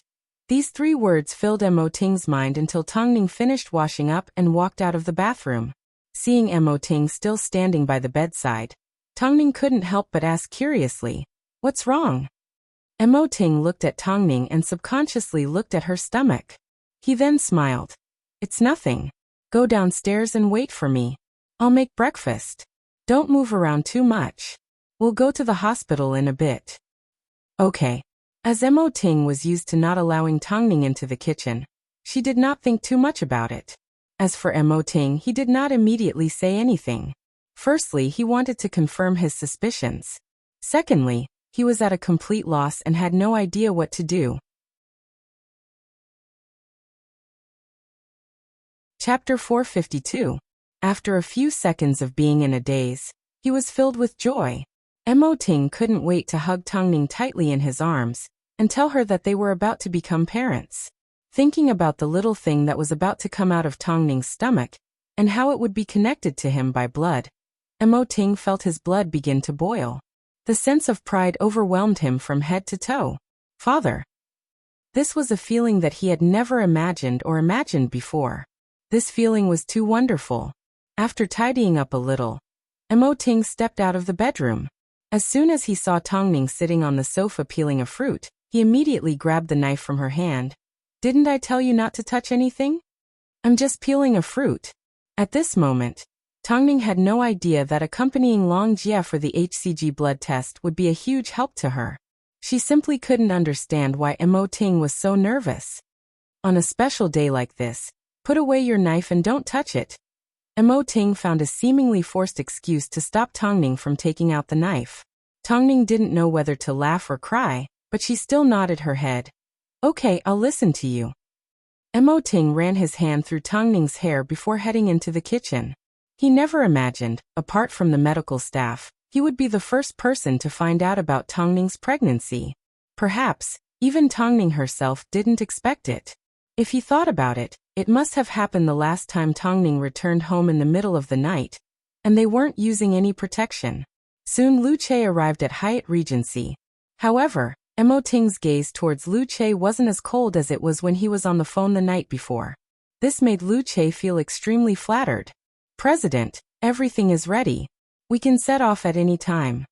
These three words filled Mo Ting's mind until Tang Ning finished washing up and walked out of the bathroom. Seeing Mo Ting still standing by the bedside, Tang Ning couldn't help but ask curiously, What's wrong? Mo Ting looked at Tang Ning and subconsciously looked at her stomach. He then smiled. It's nothing. Go downstairs and wait for me. I'll make breakfast. Don't move around too much. We'll go to the hospital in a bit. Okay. As Mo Ting was used to not allowing Tongning into the kitchen, she did not think too much about it. As for Mo Ting, he did not immediately say anything. Firstly, he wanted to confirm his suspicions. Secondly, he was at a complete loss and had no idea what to do. Chapter 452. After a few seconds of being in a daze, he was filled with joy. Mo Ting couldn't wait to hug Tongning tightly in his arms and tell her that they were about to become parents. Thinking about the little thing that was about to come out of Tongning's stomach and how it would be connected to him by blood, Mo Ting felt his blood begin to boil. The sense of pride overwhelmed him from head to toe. Father. This was a feeling that he had never imagined before. This feeling was too wonderful. After tidying up a little, Mo Ting stepped out of the bedroom. As soon as he saw Tongning sitting on the sofa peeling a fruit, he immediately grabbed the knife from her hand. Didn't I tell you not to touch anything? I'm just peeling a fruit. At this moment, Tongning had no idea that accompanying Long Jia for the HCG blood test would be a huge help to her. She simply couldn't understand why Mo Ting was so nervous. On a special day like this, put away your knife and don't touch it. Mo Ting found a seemingly forced excuse to stop Tongning from taking out the knife. Tongning didn't know whether to laugh or cry, but she still nodded her head. Okay, I'll listen to you. Mo Ting ran his hand through Tongning's hair before heading into the kitchen. He never imagined, apart from the medical staff, he would be the first person to find out about Tongning's pregnancy. Perhaps, even Tongning herself didn't expect it. If he thought about it, it must have happened the last time Tongning returned home in the middle of the night, and they weren't using any protection. Soon Lu Che arrived at Hyatt Regency. However, Mo Ting's gaze towards Lu Che wasn't as cold as it was when he was on the phone the night before. This made Lu Che feel extremely flattered. President, everything is ready. We can set off at any time.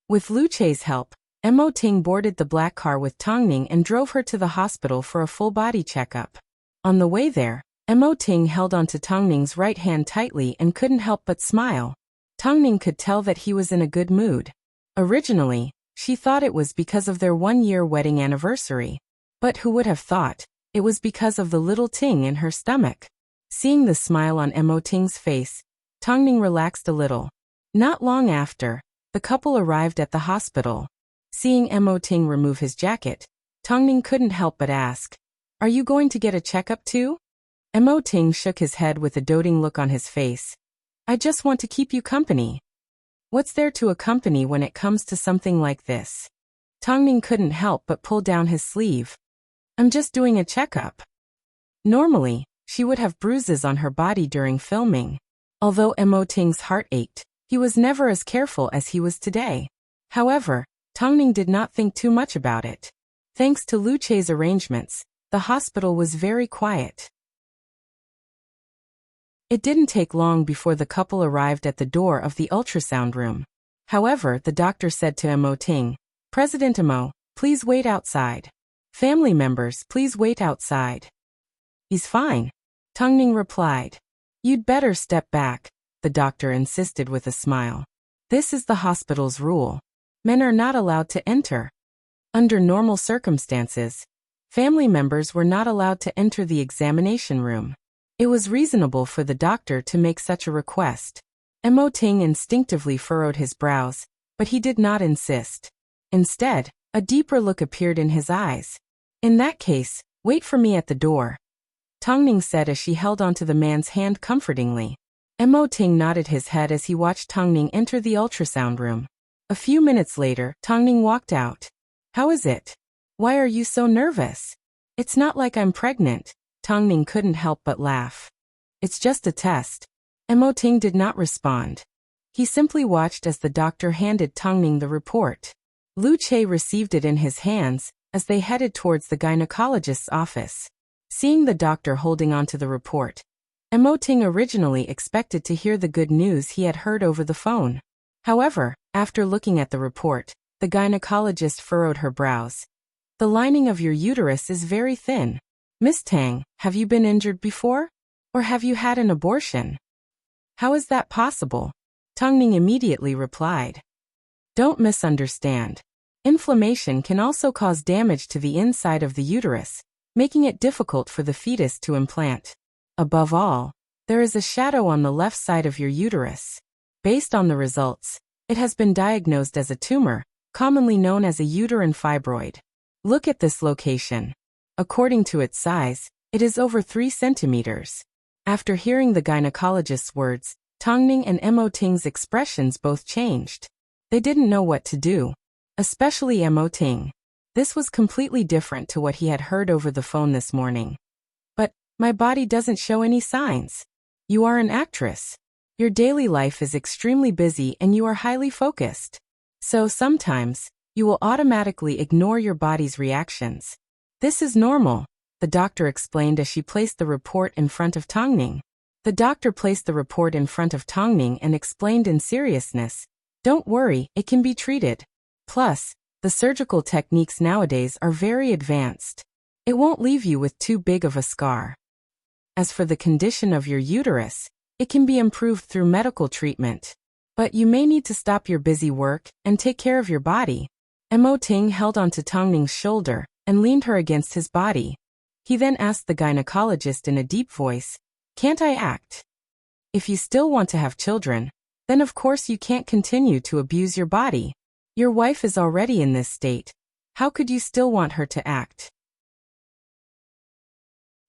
With Lu Che's help, Mo Ting boarded the black car with Tongning and drove her to the hospital for a full-body checkup. On the way there, Mo Ting held onto Tongning's right hand tightly and couldn't help but smile. Tongning could tell that he was in a good mood. Originally, she thought it was because of their one-year wedding anniversary. But who would have thought it was because of the little ting in her stomach? Seeing the smile on Mo Ting's face, Tongning relaxed a little. Not long after, the couple arrived at the hospital. Seeing Mo Ting remove his jacket, Tongning couldn't help but ask, "Are you going to get a checkup too?" Mo Ting shook his head with a doting look on his face. "I just want to keep you company." What's there to accompany when it comes to something like this? Tongning couldn't help but pull down his sleeve. "I'm just doing a checkup." Normally, she would have bruises on her body during filming. Although Mo Ting's heart ached, he was never as careful as he was today. However, Tongning did not think too much about it. Thanks to Lu Che's arrangements, the hospital was very quiet. It didn't take long before the couple arrived at the door of the ultrasound room. However, the doctor said to Mo Ting, "President Mo, please wait outside. Family members, please wait outside." "He's fine," Tongning replied. "You'd better step back," the doctor insisted with a smile. "This is the hospital's rule. Men are not allowed to enter." Under normal circumstances, family members were not allowed to enter the examination room. It was reasonable for the doctor to make such a request. Mo Ting instinctively furrowed his brows, but he did not insist. Instead, a deeper look appeared in his eyes. "In that case, wait for me at the door," Tongning said as she held onto the man's hand comfortingly. Mo Ting nodded his head as he watched Tongning enter the ultrasound room. A few minutes later, Tongning walked out. "How is it? Why are you so nervous?" "It's not like I'm pregnant," Tongning couldn't help but laugh. "It's just a test." Mo Ting did not respond. He simply watched as the doctor handed Tongning the report. Lu Che received it in his hands as they headed towards the gynecologist's office. Seeing the doctor holding onto the report, Mo Ting originally expected to hear the good news he had heard over the phone. However, after looking at the report, the gynecologist furrowed her brows. "The lining of your uterus is very thin. Miss Tang, have you been injured before? Or have you had an abortion?" "How is that possible?" Tongning immediately replied. Don't misunderstand. Inflammation can also cause damage to the inside of the uterus, making it difficult for the fetus to implant. Above all, there is a shadow on the left side of your uterus. Based on the results, it has been diagnosed as a tumor, commonly known as a uterine fibroid. Look at this location. According to its size, it is over 3 centimeters. After hearing the gynecologist's words, Tongning and Mo Ting's expressions both changed. They didn't know what to do. Especially Mo Ting. This was completely different to what he had heard over the phone this morning. But, my body doesn't show any signs. You are an actress. Your daily life is extremely busy and you are highly focused. So sometimes, you will automatically ignore your body's reactions. This is normal, the doctor explained as she placed the report in front of Tongning. The doctor placed the report in front of Tongning and explained in seriousness, "Don't worry, it can be treated. Plus, the surgical techniques nowadays are very advanced. It won't leave you with too big of a scar. As for the condition of your uterus, it can be improved through medical treatment. But you may need to stop your busy work and take care of your body." Mo Ting held onto Tongning's shoulder and leaned her against his body. He then asked the gynecologist in a deep voice, "Can't I act? If you still want to have children, then of course you can't continue to abuse your body. Your wife is already in this state. How could you still want her to act?"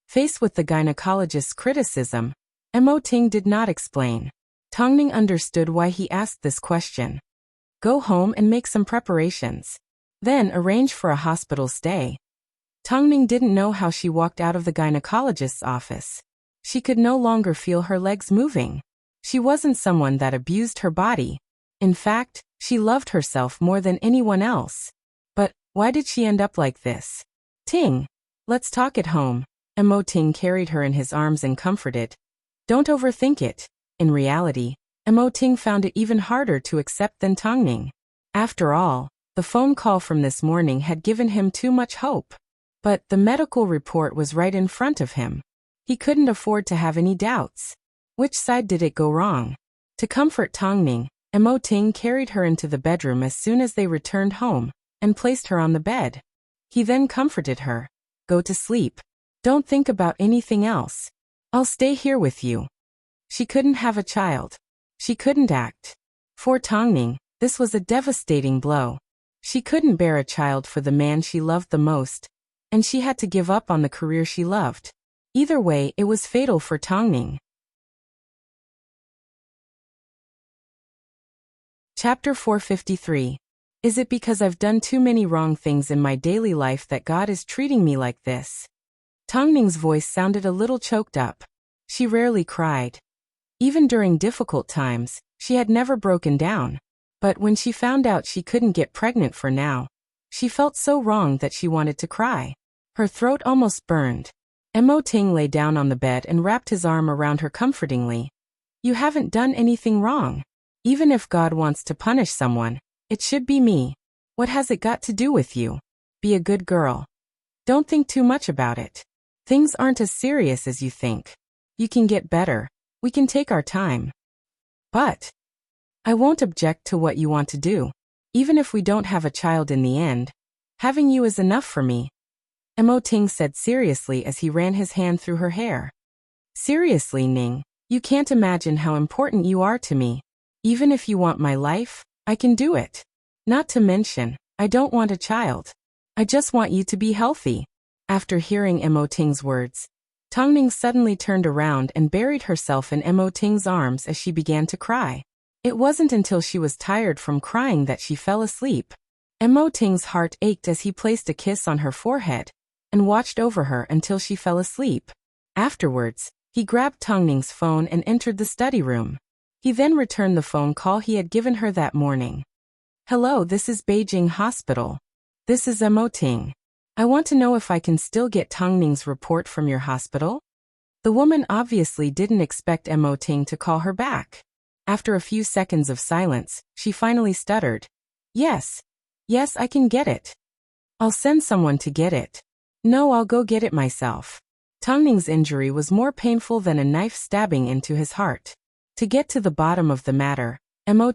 Faced with the gynecologist's criticism, Mo Ting did not explain. Tongning understood why he asked this question. Go home and make some preparations. Then arrange for a hospital stay. Tongning didn't know how she walked out of the gynecologist's office. She could no longer feel her legs moving. She wasn't someone that abused her body. In fact, she loved herself more than anyone else. But why did she end up like this? Ting, let's talk at home. Mo Ting carried her in his arms and comforted. Don't overthink it. In reality, Mo Ting found it even harder to accept than Tongning. After all, the phone call from this morning had given him too much hope. But the medical report was right in front of him. He couldn't afford to have any doubts. Which side did it go wrong? To comfort Tongning, Mo Ting carried her into the bedroom as soon as they returned home, and placed her on the bed. He then comforted her. Go to sleep. Don't think about anything else. I'll stay here with you. She couldn't have a child. She couldn't act. For Tongning, this was a devastating blow. She couldn't bear a child for the man she loved the most, and she had to give up on the career she loved. Either way, it was fatal for Tongning. Chapter 453. Is it because I've done too many wrong things in my daily life that God is treating me like this? Tongning's voice sounded a little choked up. She rarely cried. Even during difficult times, she had never broken down. But when she found out she couldn't get pregnant for now, she felt so wrong that she wanted to cry. Her throat almost burned. Mo Ting lay down on the bed and wrapped his arm around her comfortingly. You haven't done anything wrong. Even if God wants to punish someone, it should be me. What has it got to do with you? Be a good girl. Don't think too much about it. Things aren't as serious as you think. You can get better. We can take our time. But I won't object to what you want to do. Even if we don't have a child in the end, having you is enough for me. Mo Ting said seriously as he ran his hand through her hair. Seriously, Ning, you can't imagine how important you are to me. Even if you want my life, I can do it. Not to mention, I don't want a child. I just want you to be healthy. After hearing Mo Ting's words, Tongning suddenly turned around and buried herself in Mo Ting's arms as she began to cry. It wasn't until she was tired from crying that she fell asleep. Mo Ting's heart ached as he placed a kiss on her forehead and watched over her until she fell asleep. Afterwards, he grabbed Tongning's phone and entered the study room. He then returned the phone call he had given her that morning. Hello, this is Beijing Hospital. This is Mo Ting. I want to know if I can still get Tongning's report from your hospital? The woman obviously didn't expect Mo Ting to call her back. After a few seconds of silence, she finally stuttered. Yes, I can get it. I'll send someone to get it. No, I'll go get it myself. Tongning's injury was more painful than a knife stabbing into his heart. To get to the bottom of the matter,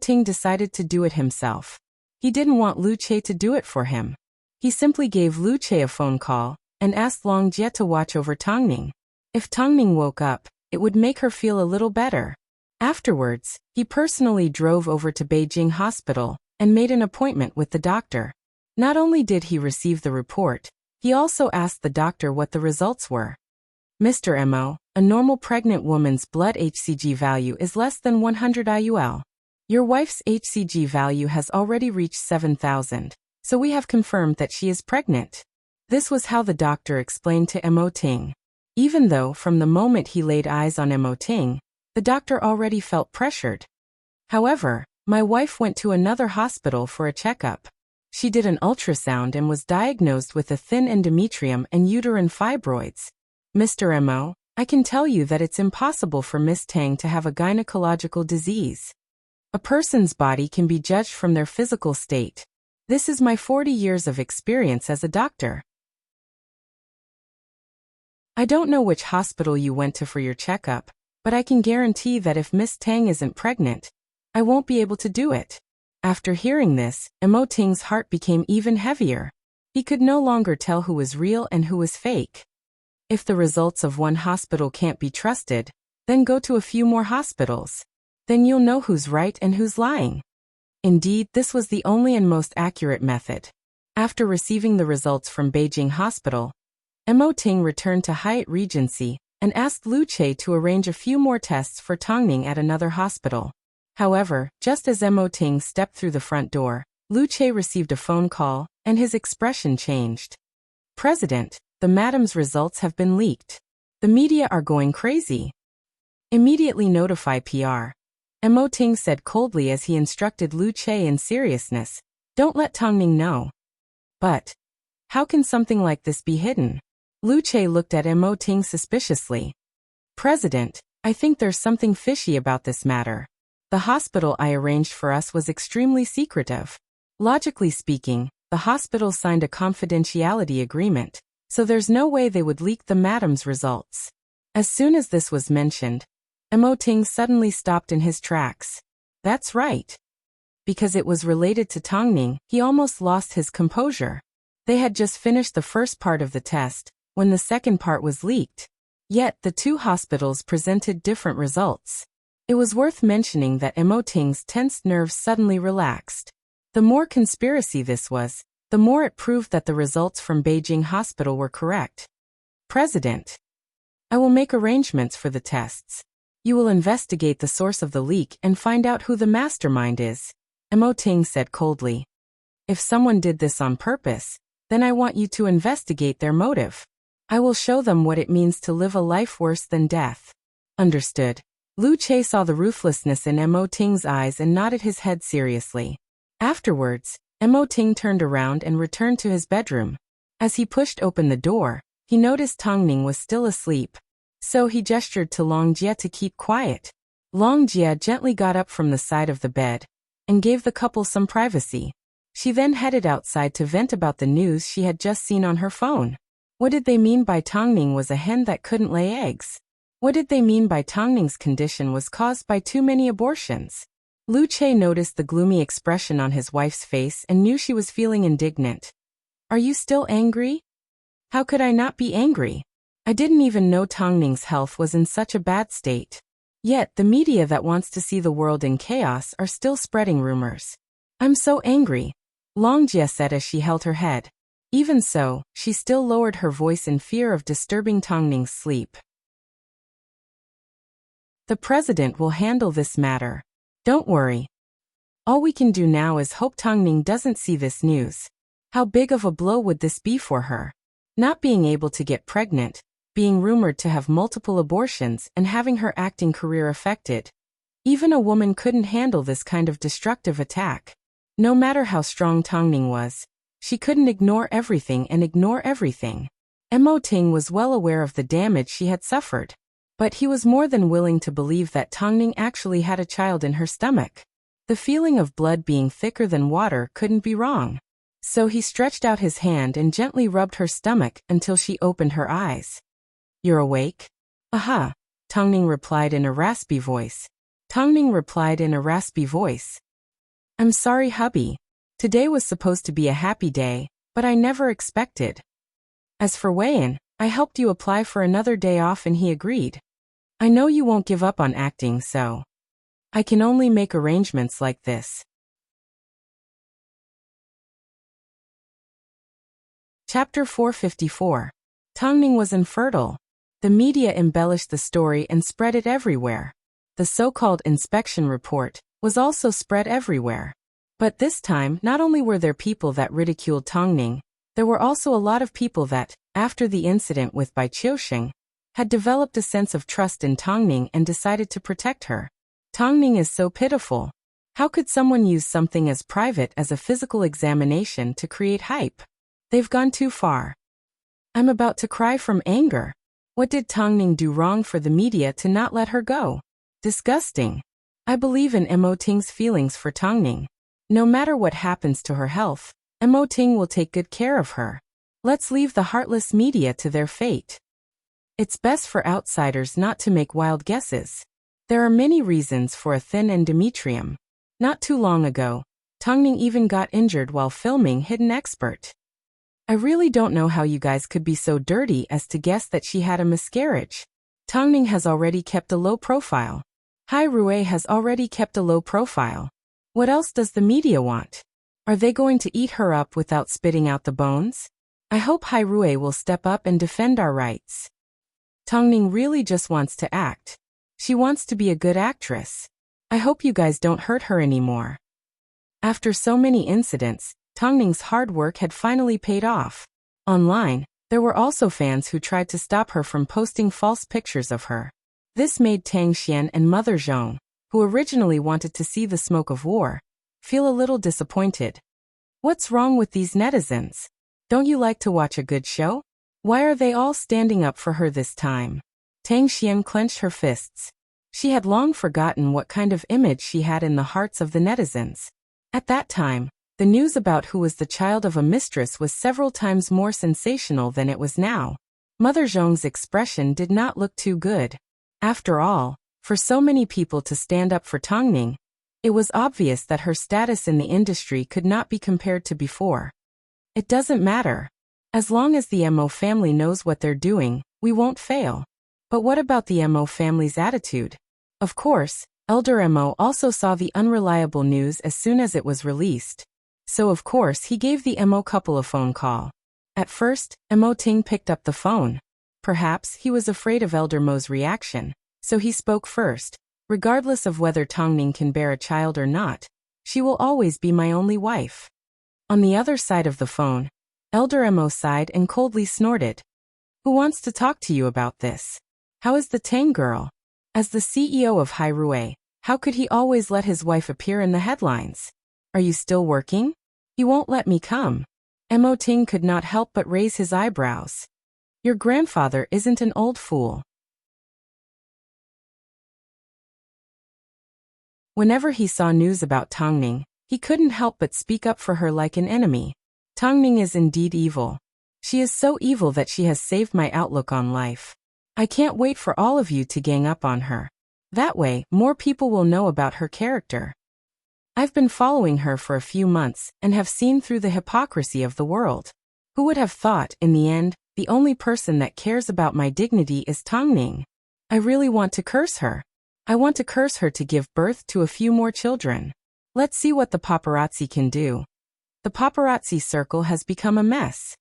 Ting decided to do it himself. He didn't want Lu Che to do it for him. He simply gave Lu Che a phone call and asked Long Jie to watch over Tongning. If Tongning woke up, it would make her feel a little better. Afterwards, he personally drove over to Beijing Hospital and made an appointment with the doctor. Not only did he receive the report, he also asked the doctor what the results were. Mr. Mo, a normal pregnant woman's blood HCG value is less than 100 IUL. Your wife's HCG value has already reached 7,000, so we have confirmed that she is pregnant. This was how the doctor explained to Ting. Even though from the moment he laid eyes on Ting, the doctor already felt pressured. However, my wife went to another hospital for a checkup. She did an ultrasound and was diagnosed with a thin endometrium and uterine fibroids. Mr. Mo, I can tell you that it's impossible for Miss Tang to have a gynecological disease. A person's body can be judged from their physical state. This is my 40 years of experience as a doctor. I don't know which hospital you went to for your checkup, but I can guarantee that if Miss Tang isn't pregnant, I won't be able to do it. After hearing this, Ting's heart became even heavier. He could no longer tell who was real and who was fake. If the results of one hospital can't be trusted, then go to a few more hospitals. Then you'll know who's right and who's lying. Indeed, this was the only and most accurate method. After receiving the results from Beijing Hospital, Ting returned to Hyatt Regency and asked Lu Che to arrange a few more tests for Tongning at another hospital. However, just as Ting stepped through the front door, Lu Che received a phone call, and his expression changed. President, the madam's results have been leaked. The media are going crazy. Immediately notify PR. Ting said coldly as he instructed Lu Che in seriousness. Don't let Tongning know. But how can something like this be hidden? Lu Che looked at Ting suspiciously. President, I think there's something fishy about this matter. The hospital I arranged for us was extremely secretive. Logically speaking, the hospital signed a confidentiality agreement, so there's no way they would leak the madam's results. As soon as this was mentioned, Ting suddenly stopped in his tracks. That's right. Because it was related to Tongning, he almost lost his composure. They had just finished the first part of the test, when the second part was leaked. Yet, the two hospitals presented different results. It was worth mentioning that Ting's tensed nerves suddenly relaxed. The more conspiracy this was, the more it proved that the results from Beijing Hospital were correct. President, I will make arrangements for the tests. You will investigate the source of the leak and find out who the mastermind is, Ting said coldly. If someone did this on purpose, then I want you to investigate their motive. I will show them what it means to live a life worse than death. Understood. Lu Che saw the ruthlessness in Ting's eyes and nodded his head seriously. Afterwards, Ting turned around and returned to his bedroom. As he pushed open the door, he noticed Tongning was still asleep. So he gestured to Long Jie to keep quiet. Long Jie gently got up from the side of the bed and gave the couple some privacy. She then headed outside to vent about the news she had just seen on her phone. What did they mean by Tongning was a hen that couldn't lay eggs? What did they mean by Tongning's condition was caused by too many abortions? Lu Che noticed the gloomy expression on his wife's face and knew she was feeling indignant. Are you still angry? How could I not be angry? I didn't even know Tongning's health was in such a bad state. Yet, the media that wants to see the world in chaos are still spreading rumors. I'm so angry, Long Jie said as she held her head. Even so, she still lowered her voice in fear of disturbing Tongning's sleep. The president will handle this matter. Don't worry. All we can do now is hope Tongning doesn't see this news. How big of a blow would this be for her? Not being able to get pregnant, being rumored to have multiple abortions and having her acting career affected. Even a woman couldn't handle this kind of destructive attack. No matter how strong Tongning was, she couldn't ignore everything and ignore everything. Ting was well aware of the damage she had suffered. But he was more than willing to believe that Tongning actually had a child in her stomach. The feeling of blood being thicker than water couldn't be wrong. So he stretched out his hand and gently rubbed her stomach until she opened her eyes. You're awake? Aha, Tongning replied in a raspy voice. Tongning replied in a raspy voice. I'm sorry, hubby. Today was supposed to be a happy day, but I never expected. As for Weian, I helped you apply for another day off and he agreed. I know you won't give up on acting, so I can only make arrangements like this. Chapter 454. Tongning was infertile. The media embellished the story and spread it everywhere. The so-called inspection report was also spread everywhere. But this time, not only were there people that ridiculed Tongning, there were also a lot of people that, after the incident with Bai Qiusheng, had developed a sense of trust in Tongning and decided to protect her. Tongning is so pitiful. How could someone use something as private as a physical examination to create hype? They've gone too far. I'm about to cry from anger. What did Tongning do wrong for the media to not let her go? Disgusting. I believe in Mo Ting's feelings for Tongning. No matter what happens to her health, Mo Ting will take good care of her. Let's leave the heartless media to their fate. It's best for outsiders not to make wild guesses. There are many reasons for a thin endometrium. Not too long ago, Tongning even got injured while filming Hidden Expert. I really don't know how you guys could be so dirty as to guess that she had a miscarriage. Tongning has already kept a low profile. Hai Rui has already kept a low profile. What else does the media want? Are they going to eat her up without spitting out the bones? I hope Hai Rui will step up and defend our rights. Tongning really just wants to act. She wants to be a good actress. I hope you guys don't hurt her anymore. After so many incidents, Tongning's hard work had finally paid off. Online, there were also fans who tried to stop her from posting false pictures of her. This made Tang Xian and Mother Zhong, who originally wanted to see the smoke of war, feel a little disappointed. What's wrong with these netizens? Don't you like to watch a good show? Why are they all standing up for her this time? Tang Xian clenched her fists. She had long forgotten what kind of image she had in the hearts of the netizens. At that time, the news about who was the child of a mistress was several times more sensational than it was now. Mother Zhong's expression did not look too good. After all, for so many people to stand up for Tongning, it was obvious that her status in the industry could not be compared to before. It doesn't matter. As long as the Mo family knows what they're doing, we won't fail. But what about the Mo family's attitude? Of course, Elder Mo also saw the unreliable news as soon as it was released. So of course he gave the Mo couple a phone call. At first, Mo Ting picked up the phone. Perhaps he was afraid of Elder Mo's reaction, so he spoke first. Regardless of whether Tongning can bear a child or not, she will always be my only wife. On the other side of the phone, Elder Mo sighed and coldly snorted. Who wants to talk to you about this? How is the Tang girl? As the CEO of Hai Rui, how could he always let his wife appear in the headlines? Are you still working? He won't let me come. Mo Ting could not help but raise his eyebrows. Your grandfather isn't an old fool. Whenever he saw news about Tongning, he couldn't help but speak up for her like an enemy. Tongning is indeed evil. She is so evil that she has saved my outlook on life. I can't wait for all of you to gang up on her. That way, more people will know about her character. I've been following her for a few months and have seen through the hypocrisy of the world. Who would have thought, in the end, the only person that cares about my dignity is Tongning? I really want to curse her. I want to curse her to give birth to a few more children. Let's see what the paparazzi can do. The paparazzi circle has become a mess.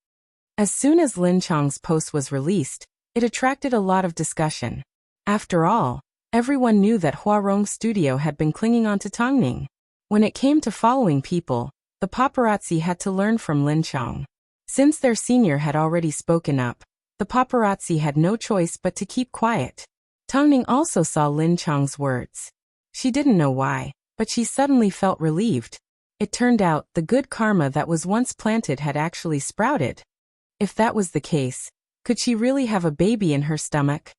As soon as Lin Chang's post was released, it attracted a lot of discussion. After all, everyone knew that Huarong Studio had been clinging on to Tongning. When it came to following people, the paparazzi had to learn from Lin Chang. Since their senior had already spoken up, the paparazzi had no choice but to keep quiet. Tongning also saw Lin Chang's words. She didn't know why, but she suddenly felt relieved. It turned out the good karma that was once planted had actually sprouted. If that was the case, could she really have a baby in her stomach?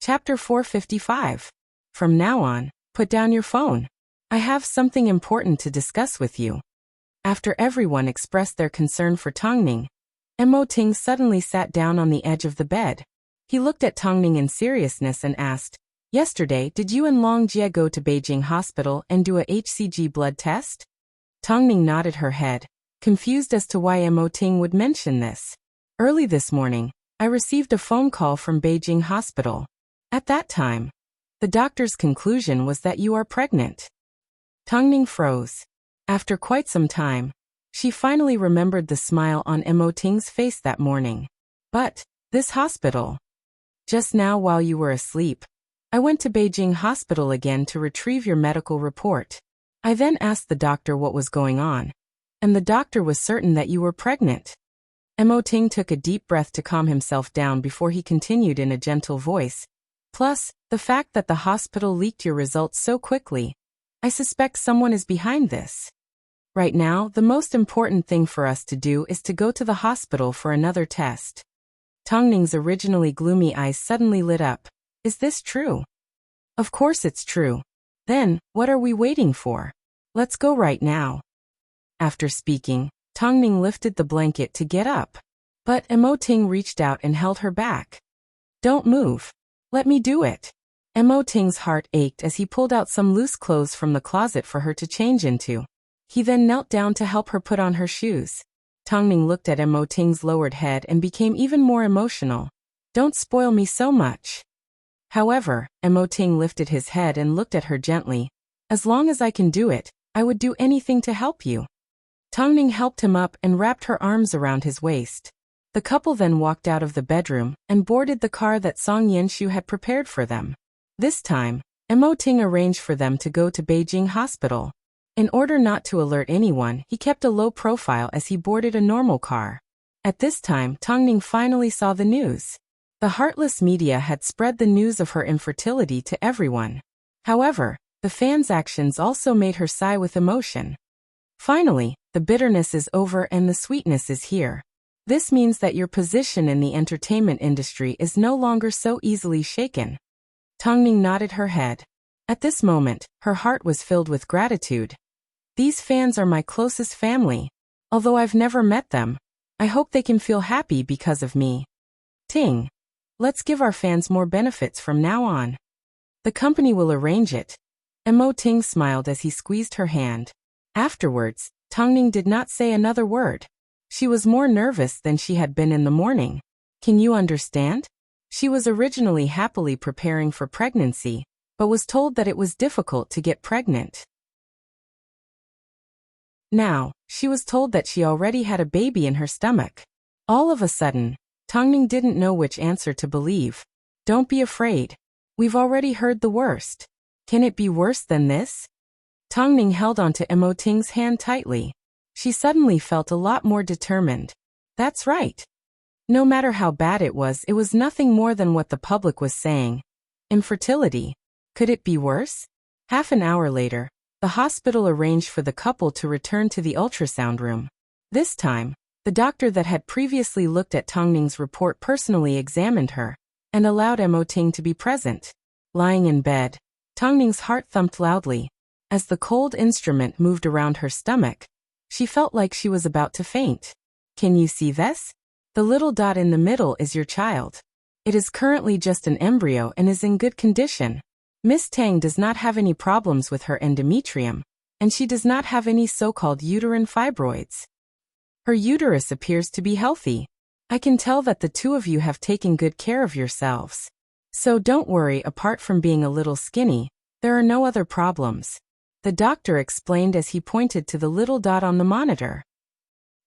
Chapter 455. From now on, put down your phone. I have something important to discuss with you. After everyone expressed their concern for Tongning, Mo Ting suddenly sat down on the edge of the bed. He looked at Tongning in seriousness and asked, "Yesterday, did you and Long Jie go to Beijing Hospital and do a HCG blood test?" Tongning nodded her head, confused as to why Mo Ting would mention this. "Early this morning, I received a phone call from Beijing Hospital. At that time, the doctor's conclusion was that you are pregnant." Tongning froze. After quite some time, she finally remembered the smile on Mo Ting's face that morning. "But, this hospital. Just now while you were asleep, I went to Beijing Hospital again to retrieve your medical report. I then asked the doctor what was going on, and the doctor was certain that you were pregnant." Mo Ting took a deep breath to calm himself down before he continued in a gentle voice. "Plus, the fact that the hospital leaked your results so quickly. I suspect someone is behind this. Right now, the most important thing for us to do is to go to the hospital for another test." Tongning's originally gloomy eyes suddenly lit up. "Is this true?" "Of course it's true. Then, what are we waiting for? Let's go right now." After speaking, Tongning lifted the blanket to get up. But Mo Ting reached out and held her back. "Don't move. Let me do it." Mo Ting's heart ached as he pulled out some loose clothes from the closet for her to change into. He then knelt down to help her put on her shoes. Tongning looked at Mo Ting's lowered head and became even more emotional. "Don't spoil me so much." However, Mo Ting lifted his head and looked at her gently. "As long as I can do it, I would do anything to help you." Tongning helped him up and wrapped her arms around his waist. The couple then walked out of the bedroom and boarded the car that Song Yenshu had prepared for them. This time, Mo Ting arranged for them to go to Beijing Hospital. In order not to alert anyone, he kept a low profile as he boarded a normal car. At this time, Tongning finally saw the news. The heartless media had spread the news of her infertility to everyone. However, the fans' actions also made her sigh with emotion. Finally, the bitterness is over and the sweetness is here. This means that your position in the entertainment industry is no longer so easily shaken. Tongning nodded her head. At this moment, her heart was filled with gratitude. "These fans are my closest family. Although I've never met them, I hope they can feel happy because of me. Ting, let's give our fans more benefits from now on. The company will arrange it." Mo Ting smiled as he squeezed her hand. Afterwards, Tongning did not say another word. She was more nervous than she had been in the morning. Can you understand? She was originally happily preparing for pregnancy, but was told that it was difficult to get pregnant. Now, she was told that she already had a baby in her stomach. All of a sudden, Tongning didn't know which answer to believe. "Don't be afraid. We've already heard the worst. Can it be worse than this?" Tongning held onto Mo Ting's hand tightly. She suddenly felt a lot more determined. That's right. No matter how bad it was nothing more than what the public was saying. Infertility. Could it be worse? Half an hour later, the hospital arranged for the couple to return to the ultrasound room. This time, the doctor that had previously looked at Tongning's report personally examined her and allowed Mo Ting to be present. Lying in bed, Tongning's heart thumped loudly. As the cold instrument moved around her stomach, she felt like she was about to faint. Can you see this? The little dot in the middle is your child. It is currently just an embryo and is in good condition. Miss Tang does not have any problems with her endometrium, and she does not have any so-called uterine fibroids. Her uterus appears to be healthy. I can tell that the two of you have taken good care of yourselves. So don't worry, apart from being a little skinny, there are no other problems. The doctor explained as he pointed to the little dot on the monitor.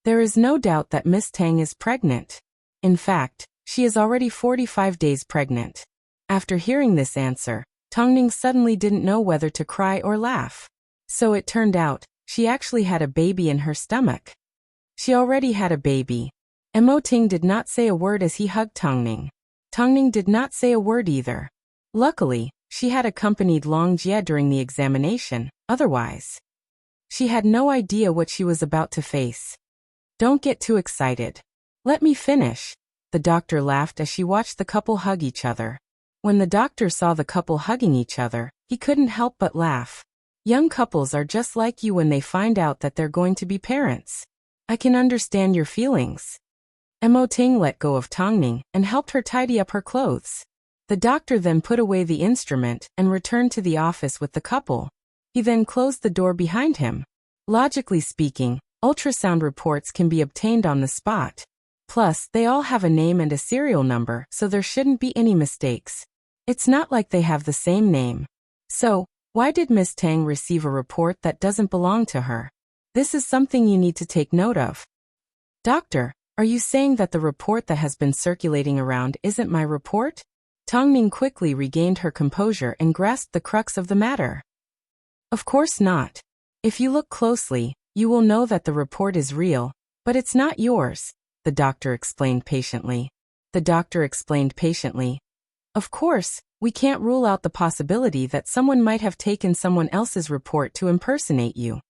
There is no doubt that Miss Tang is pregnant. In fact, she is already 45 days pregnant. After hearing this answer, Tongning suddenly didn't know whether to cry or laugh. So it turned out, she actually had a baby in her stomach. She already had a baby. Mo Ting did not say a word as he hugged Tongning. Tongning did not say a word either. Luckily, she had accompanied Long Jie during the examination, otherwise, she had no idea what she was about to face. Don't get too excited. Let me finish. The doctor laughed as she watched the couple hug each other. When the doctor saw the couple hugging each other, he couldn't help but laugh. Young couples are just like you when they find out that they're going to be parents. I can understand your feelings. Mo Ting let go of Tongning and helped her tidy up her clothes. The doctor then put away the instrument and returned to the office with the couple. He then closed the door behind him. Logically speaking, ultrasound reports can be obtained on the spot. Plus, they all have a name and a serial number, so there shouldn't be any mistakes. It's not like they have the same name. So, why did Miss Tang receive a report that doesn't belong to her? This is something you need to take note of. Doctor, are you saying that the report that has been circulating around isn't my report? Tongning quickly regained her composure and grasped the crux of the matter. Of course not. If you look closely, you will know that the report is real, but it's not yours, the doctor explained patiently. Of course, we can't rule out the possibility that someone might have taken someone else's report to impersonate you.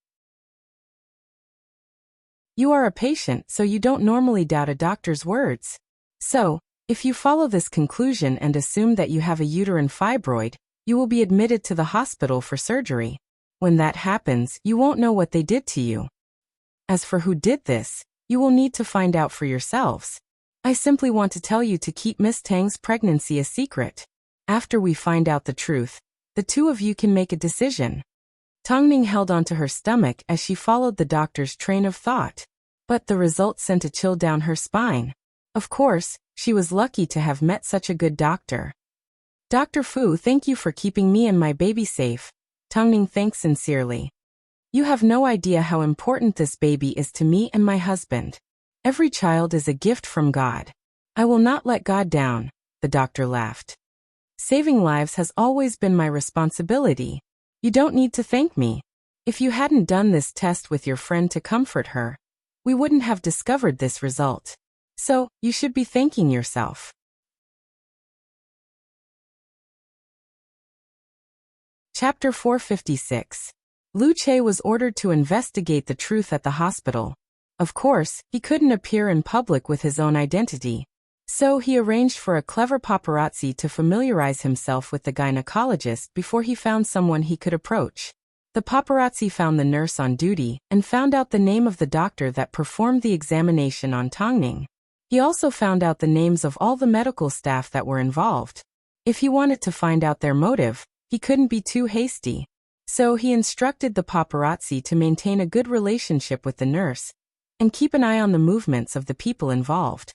You are a patient, so you don't normally doubt a doctor's words. So, if you follow this conclusion and assume that you have a uterine fibroid, you will be admitted to the hospital for surgery. When that happens, you won't know what they did to you. As for who did this, you will need to find out for yourselves. I simply want to tell you to keep Miss Tang's pregnancy a secret. After we find out the truth, the two of you can make a decision. Tongning held onto her stomach as she followed the doctor's train of thought. But the result sent a chill down her spine. Of course, she was lucky to have met such a good doctor. Dr. Fu, thank you for keeping me and my baby safe. Tongning thanked sincerely. You have no idea how important this baby is to me and my husband. Every child is a gift from God. I will not let God down, the doctor laughed. Saving lives has always been my responsibility. You don't need to thank me. If you hadn't done this test with your friend to comfort her, we wouldn't have discovered this result. So, you should be thanking yourself. Chapter 456. Lu Che was ordered to investigate the truth at the hospital. Of course, he couldn't appear in public with his own identity. So he arranged for a clever paparazzi to familiarize himself with the gynecologist before he found someone he could approach. The paparazzi found the nurse on duty and found out the name of the doctor that performed the examination on Tongning. He also found out the names of all the medical staff that were involved. If he wanted to find out their motive, he couldn't be too hasty. So he instructed the paparazzi to maintain a good relationship with the nurse and keep an eye on the movements of the people involved.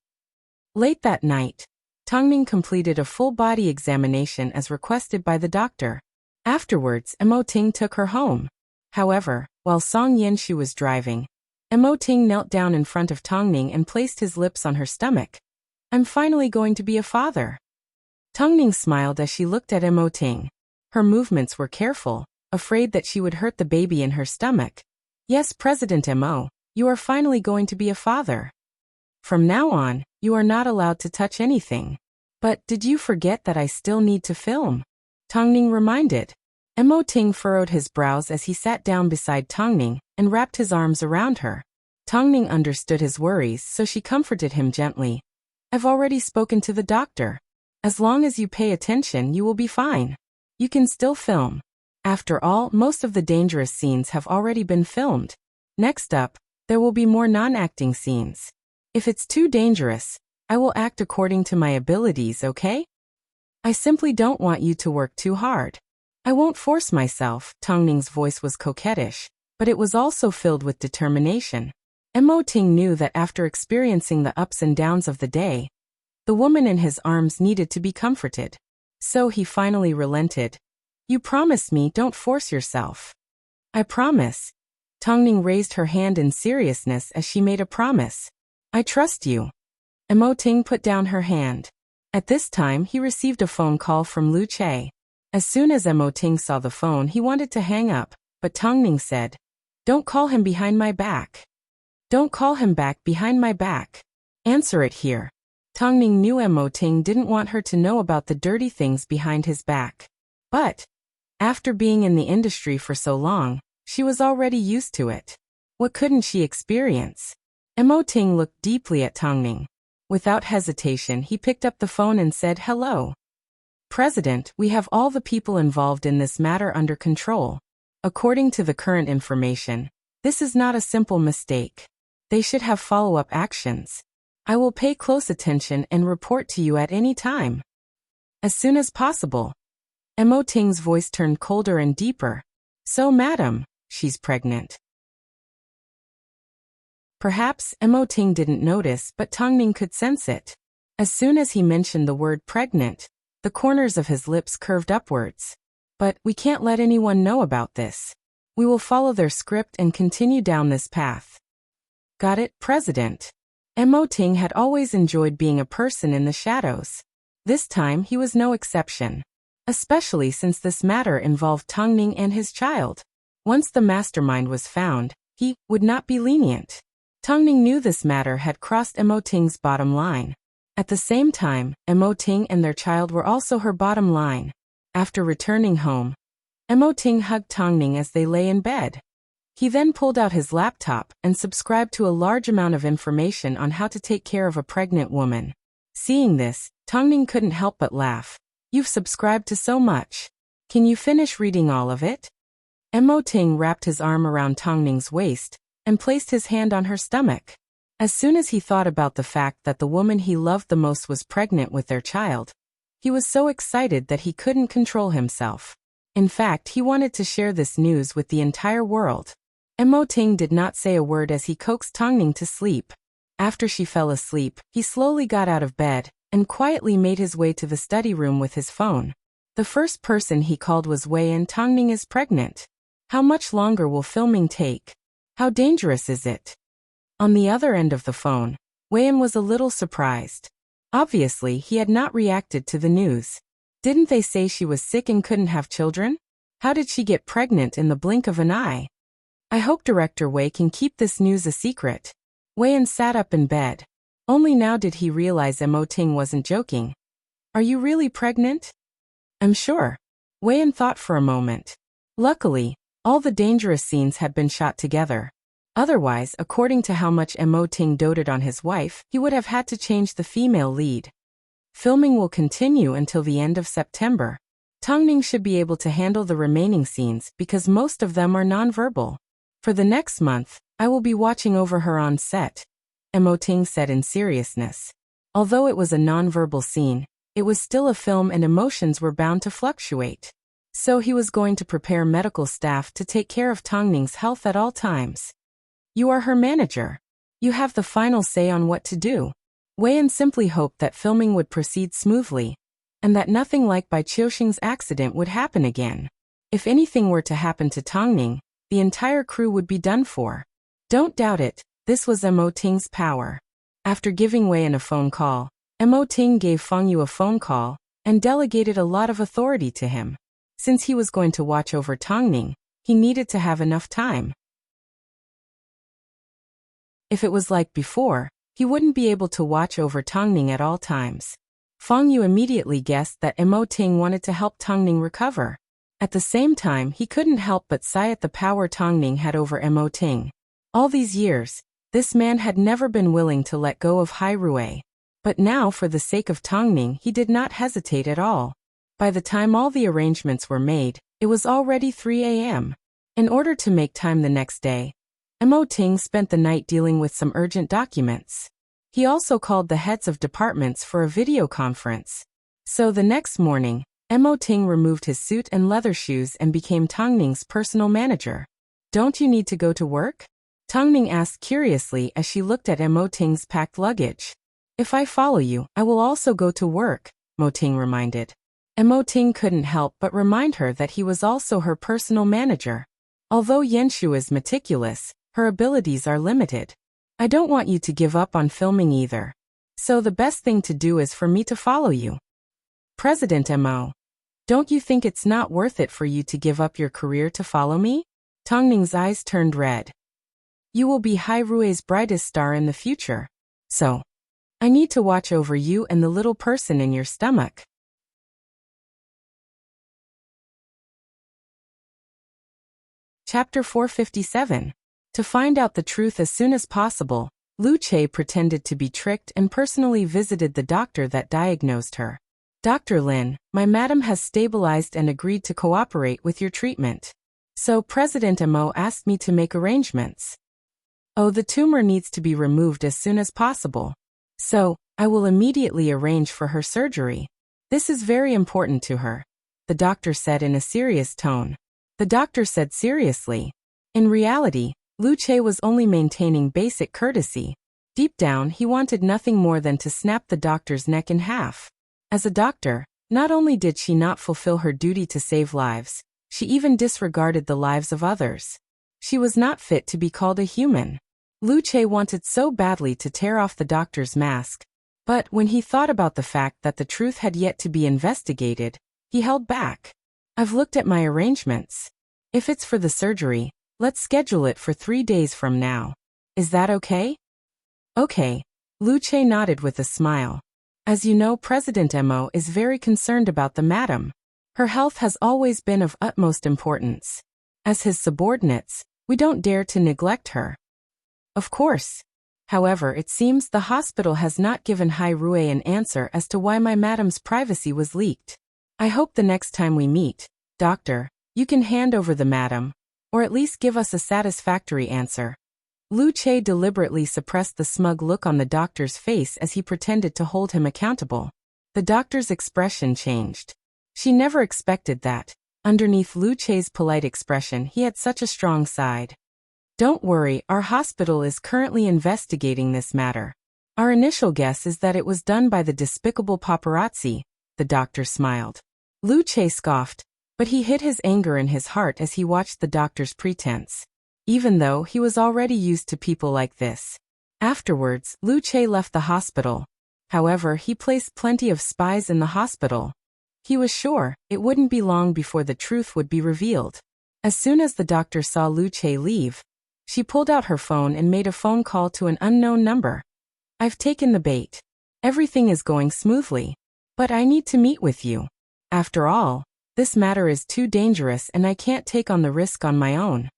Late that night, Tongning completed a full-body examination as requested by the doctor. Afterwards, Mo Ting took her home. However, while Song Yenshu was driving, Mo Ting knelt down in front of Tongning and placed his lips on her stomach. I'm finally going to be a father. Tongning smiled as she looked at Mo Ting. Her movements were careful, afraid that she would hurt the baby in her stomach. Yes, President Mo, you are finally going to be a father. From now on, you are not allowed to touch anything. But did you forget that I still need to film? Tongning reminded. Mo Ting furrowed his brows as he sat down beside Tongning and wrapped his arms around her. Tongning understood his worries, so she comforted him gently. I've already spoken to the doctor. As long as you pay attention, you will be fine. You can still film. After all, most of the dangerous scenes have already been filmed. Next up, there will be more non-acting scenes. If it's too dangerous, I will act according to my abilities, okay? I simply don't want you to work too hard. I won't force myself. Tongning's voice was coquettish, but it was also filled with determination. Mo Ting knew that after experiencing the ups and downs of the day, the woman in his arms needed to be comforted. So he finally relented. You promised me, don't force yourself. I promise. Tongning raised her hand in seriousness as she made a promise. I trust you. Mo Ting put down her hand. At this time, he received a phone call from Lu Che. As soon as Mo Ting saw the phone, he wanted to hang up, but Tongning said, Don't call him behind my back. Don't call him back behind my back. Answer it here. Tongning knew Mo Ting didn't want her to know about the dirty things behind his back. But, after being in the industry for so long, she was already used to it. What couldn't she experience? Mo Ting looked deeply at Tongning. Without hesitation, he picked up the phone and said, Hello. President, we have all the people involved in this matter under control. According to the current information, this is not a simple mistake. They should have follow-up actions. I will pay close attention and report to you at any time. As soon as possible. Mo Ting's voice turned colder and deeper. So madam, she's pregnant. Perhaps Mo Ting didn't notice, but Tang Ning could sense it. As soon as he mentioned the word pregnant, the corners of his lips curved upwards. But we can't let anyone know about this. We will follow their script and continue down this path. Got it, President. Mo Ting had always enjoyed being a person in the shadows. This time he was no exception. Especially since this matter involved Tang Ning and his child. Once the mastermind was found, he would not be lenient. Tang Ning knew this matter had crossed Mo Ting's bottom line. At the same time, Mo Ting and their child were also her bottom line. After returning home, Mo Ting hugged Tang Ning as they lay in bed. He then pulled out his laptop and subscribed to a large amount of information on how to take care of a pregnant woman. Seeing this, Tang Ning couldn't help but laugh. You've subscribed to so much. Can you finish reading all of it? Mo Ting wrapped his arm around Tang Ning's waist and placed his hand on her stomach. As soon as he thought about the fact that the woman he loved the most was pregnant with their child, he was so excited that he couldn't control himself. In fact, he wanted to share this news with the entire world. Mo Ting did not say a word as he coaxed Tang Ning to sleep. After she fell asleep, he slowly got out of bed and quietly made his way to the study room with his phone. The first person he called was Wei, and Tang Ning is pregnant. How much longer will filming take? How dangerous is it? On the other end of the phone, Wei was a little surprised. Obviously, he had not reacted to the news. Didn't they say she was sick and couldn't have children? How did she get pregnant in the blink of an eye? I hope Director Wei can keep this news a secret. Wei sat up in bed. Only now did he realize Mo Ting wasn't joking. Are you really pregnant? I'm sure. Wei thought for a moment. Luckily, all the dangerous scenes had been shot together. Otherwise, according to how much Mo Ting doted on his wife, he would have had to change the female lead. Filming will continue until the end of September. Tang Ning should be able to handle the remaining scenes because most of them are nonverbal. For the next month, I will be watching over her on set, Mo Ting said in seriousness. Although it was a nonverbal scene, it was still a film and emotions were bound to fluctuate. So he was going to prepare medical staff to take care of Tang Ning's health at all times. You are her manager. You have the final say on what to do. Wei simply hoped that filming would proceed smoothly, and that nothing like Bai Qiuxing's accident would happen again. If anything were to happen to Tang Ning, the entire crew would be done for. Don't doubt it, this was Mo Ting's power. After giving Wei a phone call, Mo Ting gave Feng Yu a phone call and delegated a lot of authority to him. Since he was going to watch over Tang Ning, he needed to have enough time. If it was like before, he wouldn't be able to watch over Tang Ning at all times. Feng Yu immediately guessed that Mo Ting wanted to help Tang Ning recover. At the same time, he couldn't help but sigh at the power Tang Ning had over Mo Ting. All these years, this man had never been willing to let go of Hai Rui. But now, for the sake of Tang Ning, he did not hesitate at all. By the time all the arrangements were made, it was already 3 a.m. In order to make time the next day, Mo Ting spent the night dealing with some urgent documents. He also called the heads of departments for a video conference. So the next morning, Mo Ting removed his suit and leather shoes and became Tang Ning's personal manager. Don't you need to go to work? Tang Ning asked curiously as she looked at Mo Ting's packed luggage. If I follow you, I will also go to work, Mo Ting reminded. Mo Ting couldn't help but remind her that he was also her personal manager. Although Yenshu is meticulous, her abilities are limited. I don't want you to give up on filming either. So the best thing to do is for me to follow you. President Mo, don't you think it's not worth it for you to give up your career to follow me? Tang Ning's eyes turned red. You will be Hai Rui's brightest star in the future. So, I need to watch over you and the little person in your stomach. Chapter 457. To find out the truth as soon as possible, Lu Che pretended to be tricked and personally visited the doctor that diagnosed her. Dr. Lin, my madam has stabilized and agreed to cooperate with your treatment. So President Mo asked me to make arrangements. Oh, the tumor needs to be removed as soon as possible. So, I will immediately arrange for her surgery. This is very important to her, the doctor said in a serious tone. The doctor said seriously. In reality, Wuxia was only maintaining basic courtesy. Deep down, he wanted nothing more than to snap the doctor's neck in half. As a doctor, not only did she not fulfill her duty to save lives, she even disregarded the lives of others. She was not fit to be called a human. Wuxia wanted so badly to tear off the doctor's mask, but when he thought about the fact that the truth had yet to be investigated, he held back. I've looked at my arrangements. If it's for the surgery, let's schedule it for 3 days from now. Is that okay? Okay. Wuxia nodded with a smile. As you know, President Mo is very concerned about the madam. Her health has always been of utmost importance. As his subordinates, we don't dare to neglect her. Of course. However, it seems the hospital has not given Hai Rui an answer as to why my madam's privacy was leaked. I hope the next time we meet, doctor, you can hand over the madam, or at least give us a satisfactory answer. Wuxia deliberately suppressed the smug look on the doctor's face as he pretended to hold him accountable. The doctor's expression changed. She never expected that. Underneath Wuxia's polite expression, he had such a strong side. Don't worry, our hospital is currently investigating this matter. Our initial guess is that it was done by the despicable paparazzi, the doctor smiled. Wuxia scoffed, but he hid his anger in his heart as he watched the doctor's pretense. Even though he was already used to people like this. Afterwards, Wuxia left the hospital. However, he placed plenty of spies in the hospital. He was sure it wouldn't be long before the truth would be revealed. As soon as the doctor saw Wuxia leave, she pulled out her phone and made a phone call to an unknown number. I've taken the bait. Everything is going smoothly. But I need to meet with you. After all, this matter is too dangerous and I can't take on the risk on my own.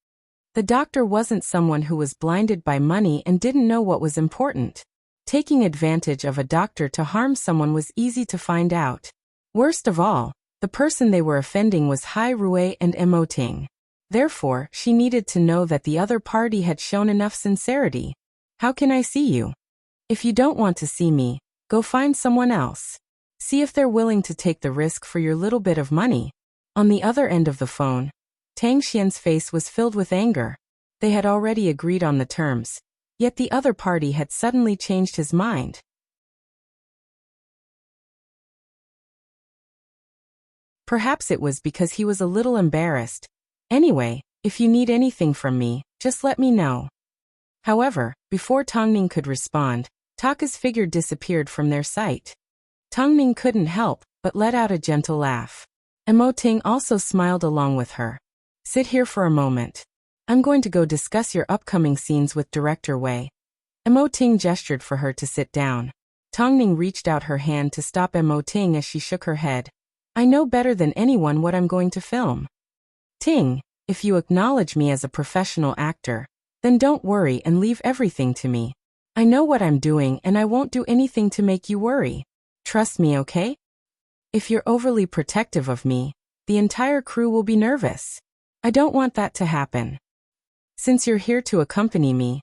The doctor wasn't someone who was blinded by money and didn't know what was important. Taking advantage of a doctor to harm someone was easy to find out. Worst of all, the person they were offending was Hai Rui and Mo Ting. Therefore, she needed to know that the other party had shown enough sincerity. How can I see you? If you don't want to see me, go find someone else. See if they're willing to take the risk for your little bit of money. On the other end of the phone, Tang Xian's face was filled with anger. They had already agreed on the terms, yet the other party had suddenly changed his mind. Perhaps it was because he was a little embarrassed. Anyway, if you need anything from me, just let me know. However, before Tongning could respond, Taka's figure disappeared from their sight. Tongning couldn't help but let out a gentle laugh. Mo Ting also smiled along with her. Sit here for a moment. I'm going to go discuss your upcoming scenes with Director Wei. Mo Ting gestured for her to sit down. Tongning reached out her hand to stop Mo Ting as she shook her head. I know better than anyone what I'm going to film. Ting, if you acknowledge me as a professional actor, then don't worry and leave everything to me. I know what I'm doing and I won't do anything to make you worry. Trust me, okay? If you're overly protective of me, the entire crew will be nervous. I don't want that to happen. Since you're here to accompany me,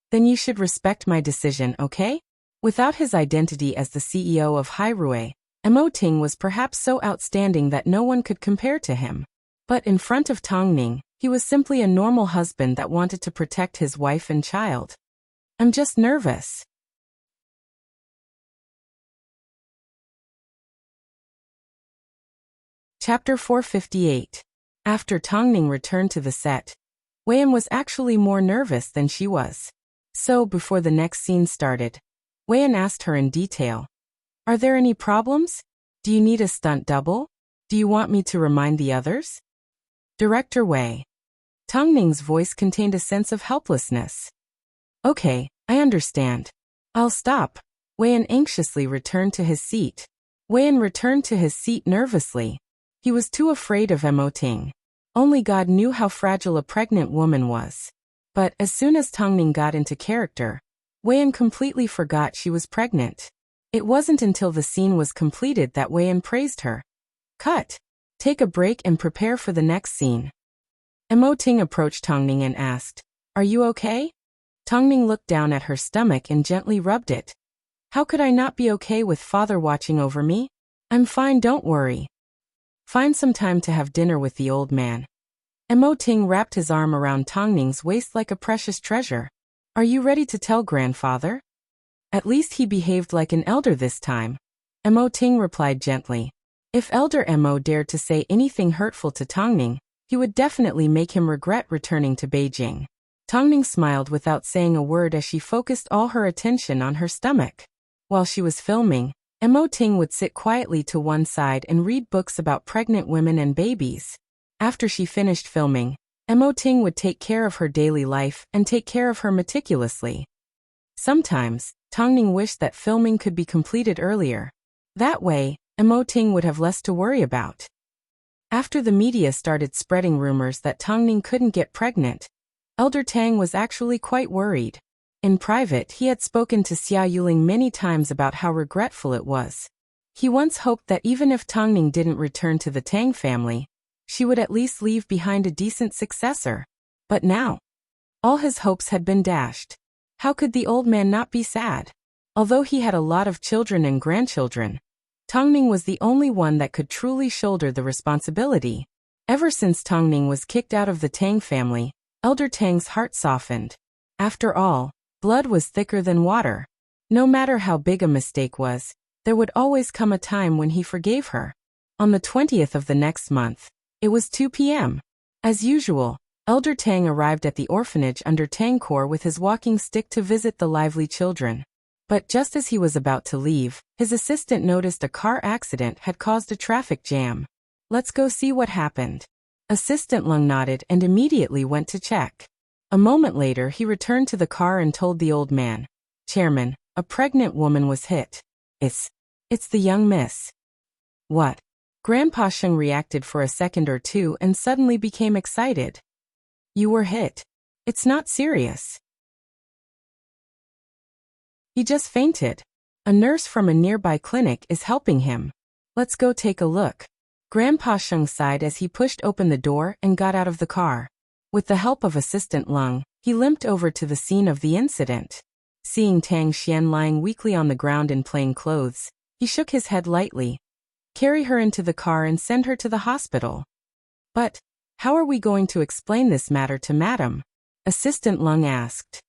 then you should respect my decision, okay? Without his identity as the CEO of Hai Rui, Mo Ting was perhaps so outstanding that no one could compare to him. But in front of Tongning, he was simply a normal husband that wanted to protect his wife and child. I'm just nervous. Chapter 458. After Tongning returned to the set, Weian was actually more nervous than she was. So, before the next scene started, Weian asked her in detail, Are there any problems? Do you need a stunt double? Do you want me to remind the others? Director Wei. Tongning's voice contained a sense of helplessness. Okay, I understand. I'll stop. Weian anxiously returned to his seat. Weian returned to his seat nervously. He was too afraid of Mo Ting. Only God knew how fragile a pregnant woman was. But as soon as Tongning got into character, Weian completely forgot she was pregnant. It wasn't until the scene was completed that Weian praised her. Cut. Take a break and prepare for the next scene. Mo Ting approached Tongning and asked, Are you okay? Tongning looked down at her stomach and gently rubbed it. How could I not be okay with father watching over me? I'm fine, don't worry. Find some time to have dinner with the old man. Mo Ting wrapped his arm around Tang Ning's waist like a precious treasure. Are you ready to tell grandfather? At least he behaved like an elder this time. Mo Ting replied gently. If Elder Mo dared to say anything hurtful to Tang Ning, he would definitely make him regret returning to Beijing. Tang Ning smiled without saying a word as she focused all her attention on her stomach. While she was filming, Mo Ting would sit quietly to one side and read books about pregnant women and babies. After she finished filming, Mo Ting would take care of her daily life and take care of her meticulously. Sometimes, Tang Ning wished that filming could be completed earlier. That way, Mo Ting would have less to worry about. After the media started spreading rumors that Tang Ning couldn't get pregnant, Elder Tang was actually quite worried. In private, he had spoken to Xia Yuling many times about how regretful it was. He once hoped that even if Tang Ning didn't return to the Tang family, she would at least leave behind a decent successor. But now, all his hopes had been dashed. How could the old man not be sad? Although he had a lot of children and grandchildren, Tang Ning was the only one that could truly shoulder the responsibility. Ever since Tang Ning was kicked out of the Tang family, Elder Tang's heart softened. After all, blood was thicker than water. No matter how big a mistake was, there would always come a time when he forgave her. On the 20th of the next month, it was 2 p.m. As usual, Elder Tang arrived at the orphanage under Tangkor with his walking stick to visit the lively children. But just as he was about to leave, his assistant noticed a car accident had caused a traffic jam. Let's go see what happened. Assistant Lung nodded and immediately went to check. A moment later he returned to the car and told the old man, Chairman, a pregnant woman was hit. It's the young miss. What? Grandpa Sheng reacted for a second or two and suddenly became excited. You were hit. It's not serious. He just fainted. A nurse from a nearby clinic is helping him. Let's go take a look. Grandpa Sheng sighed as he pushed open the door and got out of the car. With the help of Assistant Lung, he limped over to the scene of the incident. Seeing Tang Xian lying weakly on the ground in plain clothes, he shook his head lightly. Carry her into the car and send her to the hospital. But, how are we going to explain this matter to Madam? Assistant Lung asked.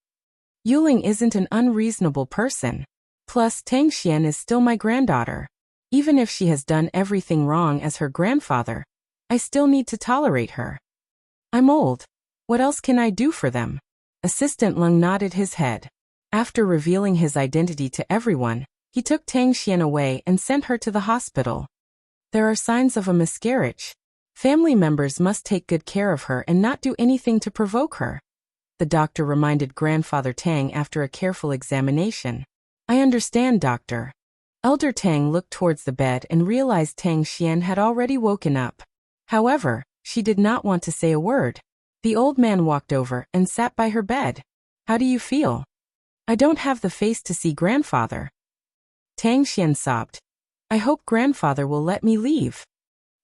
Yuling isn't an unreasonable person. Plus, Tang Xian is still my granddaughter. Even if she has done everything wrong as her grandfather, I still need to tolerate her. I'm old. What else can I do for them? Assistant Lung nodded his head. After revealing his identity to everyone, he took Tang Xian away and sent her to the hospital. There are signs of a miscarriage. Family members must take good care of her and not do anything to provoke her. The doctor reminded Grandfather Tang after a careful examination. I understand, doctor. Elder Tang looked towards the bed and realized Tang Xian had already woken up. However, she did not want to say a word. The old man walked over and sat by her bed. How do you feel? I don't have the face to see grandfather. Tang Xian sobbed. I hope grandfather will let me leave.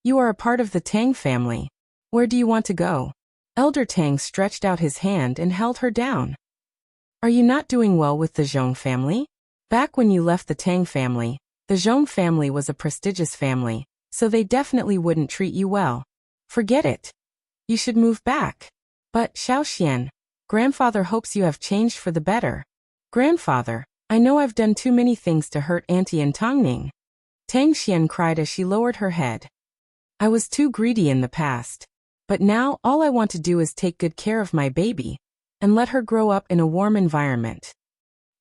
You are a part of the Tang family. Where do you want to go? Elder Tang stretched out his hand and held her down. Are you not doing well with the Zhong family? Back when you left the Tang family, the Zhong family was a prestigious family, so they definitely wouldn't treat you well. Forget it. You should move back. But, Xiaoxian, grandfather hopes you have changed for the better. Grandfather, I know I've done too many things to hurt Auntie and Tang Ning. Tang Xian cried as she lowered her head. I was too greedy in the past. But now all I want to do is take good care of my baby and let her grow up in a warm environment.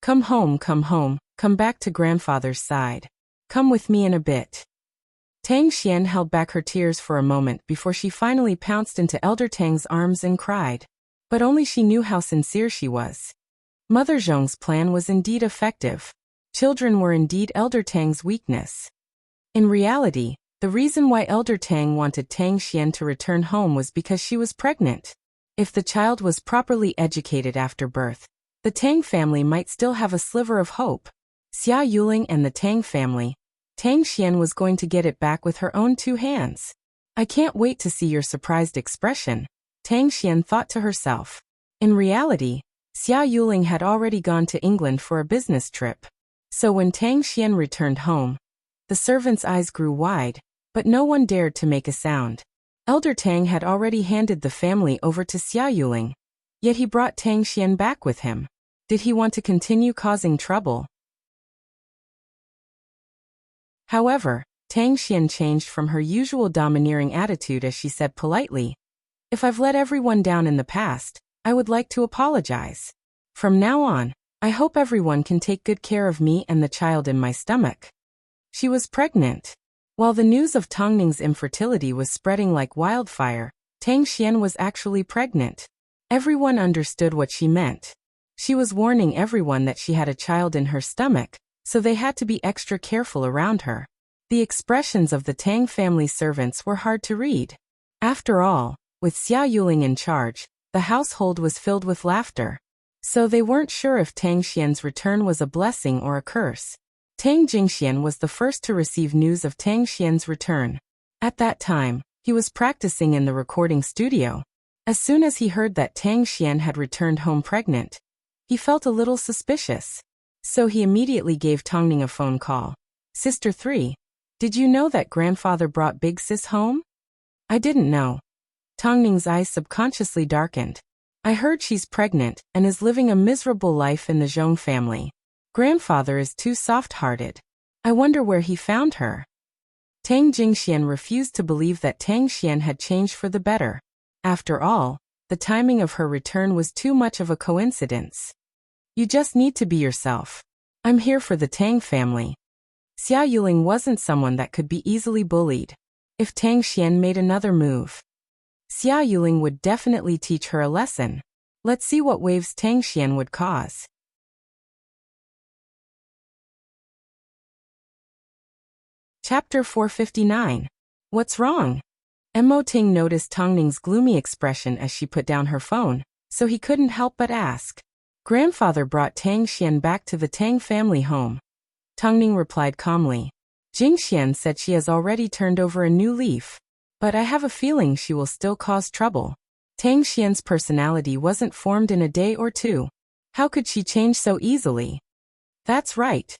Come home, come back to grandfather's side. Come with me in a bit. Tang Xian held back her tears for a moment before she finally pounced into Elder Tang's arms and cried. But only she knew how sincere she was. Mother Zhong's plan was indeed effective. Children were indeed Elder Tang's weakness. In reality, the reason why Elder Tang wanted Tang Xian to return home was because she was pregnant. If the child was properly educated after birth, the Tang family might still have a sliver of hope. Xia Yuling and the Tang family, Tang Xian was going to get it back with her own two hands. I can't wait to see your surprised expression, Tang Xian thought to herself. In reality, Xia Yuling had already gone to England for a business trip. So when Tang Xian returned home, the servants' eyes grew wide, but no one dared to make a sound. Elder Tang had already handed the family over to Xia Yuling, yet he brought Tang Xian back with him. Did he want to continue causing trouble? However, Tang Xian changed from her usual domineering attitude as she said politely, "If I've let everyone down in the past, I would like to apologize. From now on, I hope everyone can take good care of me and the child in my stomach." She was pregnant. While the news of Tang Ning's infertility was spreading like wildfire, Tang Xian was actually pregnant. Everyone understood what she meant. She was warning everyone that she had a child in her stomach, so they had to be extra careful around her. The expressions of the Tang family servants were hard to read. After all, with Xia Yuling in charge, the household was filled with laughter. So they weren't sure if Tang Xian's return was a blessing or a curse. Tang Jingxian was the first to receive news of Tang Xian's return. At that time, he was practicing in the recording studio. As soon as he heard that Tang Xian had returned home pregnant, he felt a little suspicious. So he immediately gave Tang Ning a phone call. "Sister 3, did you know that grandfather brought Big Sis home?" "I didn't know." Tang Ning's eyes subconsciously darkened. "I heard she's pregnant and is living a miserable life in the Zhong family. Grandfather is too soft-hearted. I wonder where he found her." Tang Jingxian refused to believe that Tang Xian had changed for the better. After all, the timing of her return was too much of a coincidence. "You just need to be yourself. I'm here for the Tang family." Xia Yuling wasn't someone that could be easily bullied. If Tang Xian made another move, Xia Yuling would definitely teach her a lesson. Let's see what waves Tang Xian would cause. Chapter 459. What's wrong? Mo Ting noticed Tang Ning's gloomy expression as she put down her phone, so he couldn't help but ask. "Grandfather brought Tang Xian back to the Tang family home." Tang Ning replied calmly. "Jingxian said she has already turned over a new leaf, but I have a feeling she will still cause trouble. Tang Xian's personality wasn't formed in a day or two. How could she change so easily?" "That's right,"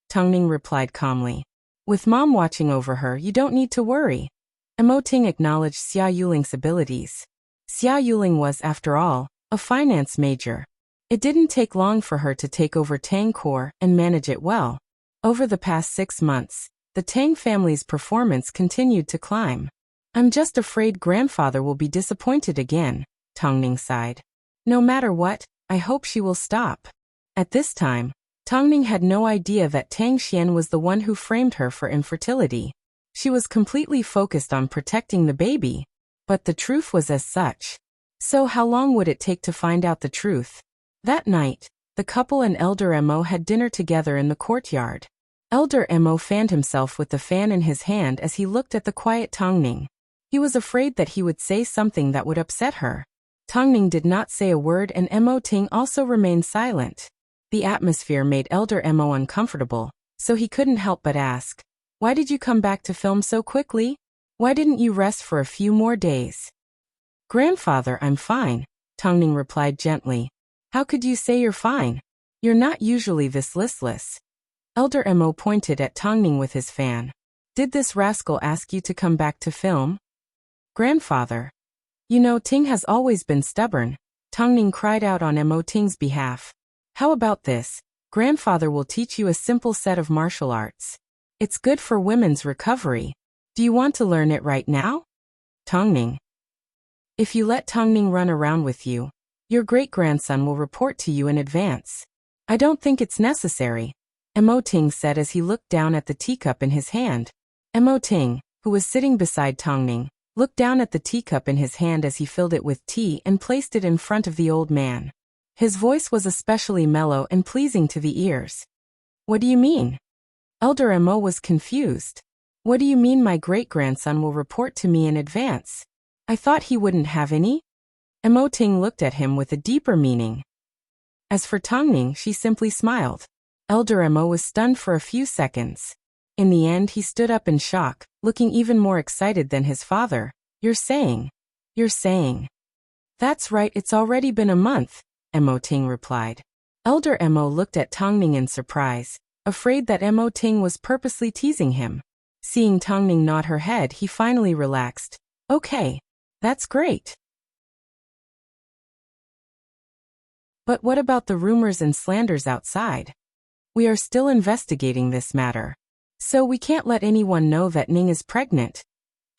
Tang Ning replied calmly. "With Mom watching over her, you don't need to worry." Mo Ting acknowledged Xia Yuling's abilities. Xia Yuling was, after all, a finance major. It didn't take long for her to take over Tang Core and manage it well. Over the past 6 months, the Tang family's performance continued to climb. "I'm just afraid grandfather will be disappointed again," Tang Ning sighed. "No matter what, I hope she will stop." At this time, Tang Ning had no idea that Tang Xian was the one who framed her for infertility. She was completely focused on protecting the baby, but the truth was as such. So how long would it take to find out the truth? That night, the couple and Elder Mo had dinner together in the courtyard. Elder Mo fanned himself with the fan in his hand as he looked at the quiet Tang Ning. He was afraid that he would say something that would upset her. Tang Ning did not say a word and Mo Ting also remained silent. The atmosphere made Elder Mo uncomfortable, so he couldn't help but ask, "Why did you come back to film so quickly? Why didn't you rest for a few more days?" "Grandfather, I'm fine," Tang Ning replied gently. "How could you say you're fine? You're not usually this listless." Elder Mo pointed at Tang Ning with his fan. "Did this rascal ask you to come back to film?" "Grandfather. You know Ting has always been stubborn," Tang Ning cried out on Mo Ting's behalf. "How about this? Grandfather will teach you a simple set of martial arts. It's good for women's recovery. Do you want to learn it right now?" Tang Ning. "If you let Tang Ning run around with you, your great-grandson will report to you in advance." "I don't think it's necessary," Mo Ting said as he looked down at the teacup in his hand. Mo Ting, who was sitting beside Tang Ning, looked down at the teacup in his hand as he filled it with tea and placed it in front of the old man. His voice was especially mellow and pleasing to the ears. "What do you mean?" Elder Mo was confused. "What do you mean my great-grandson will report to me in advance? I thought he wouldn't have any?" Mo Ting looked at him with a deeper meaning. As for Tang Ning, she simply smiled. Elder Mo was stunned for a few seconds. In the end, he stood up in shock, looking even more excited than his father. You're saying. "That's right, it's already been a month," Mo Ting replied. Elder Mo looked at Tang Ning in surprise. afraid that Mo Ting was purposely teasing him. Seeing Tang Ning nod her head, he finally relaxed. Okay, that's great. But what about the rumors and slanders outside? We are still investigating this matter. So we can't let anyone know that Ning is pregnant,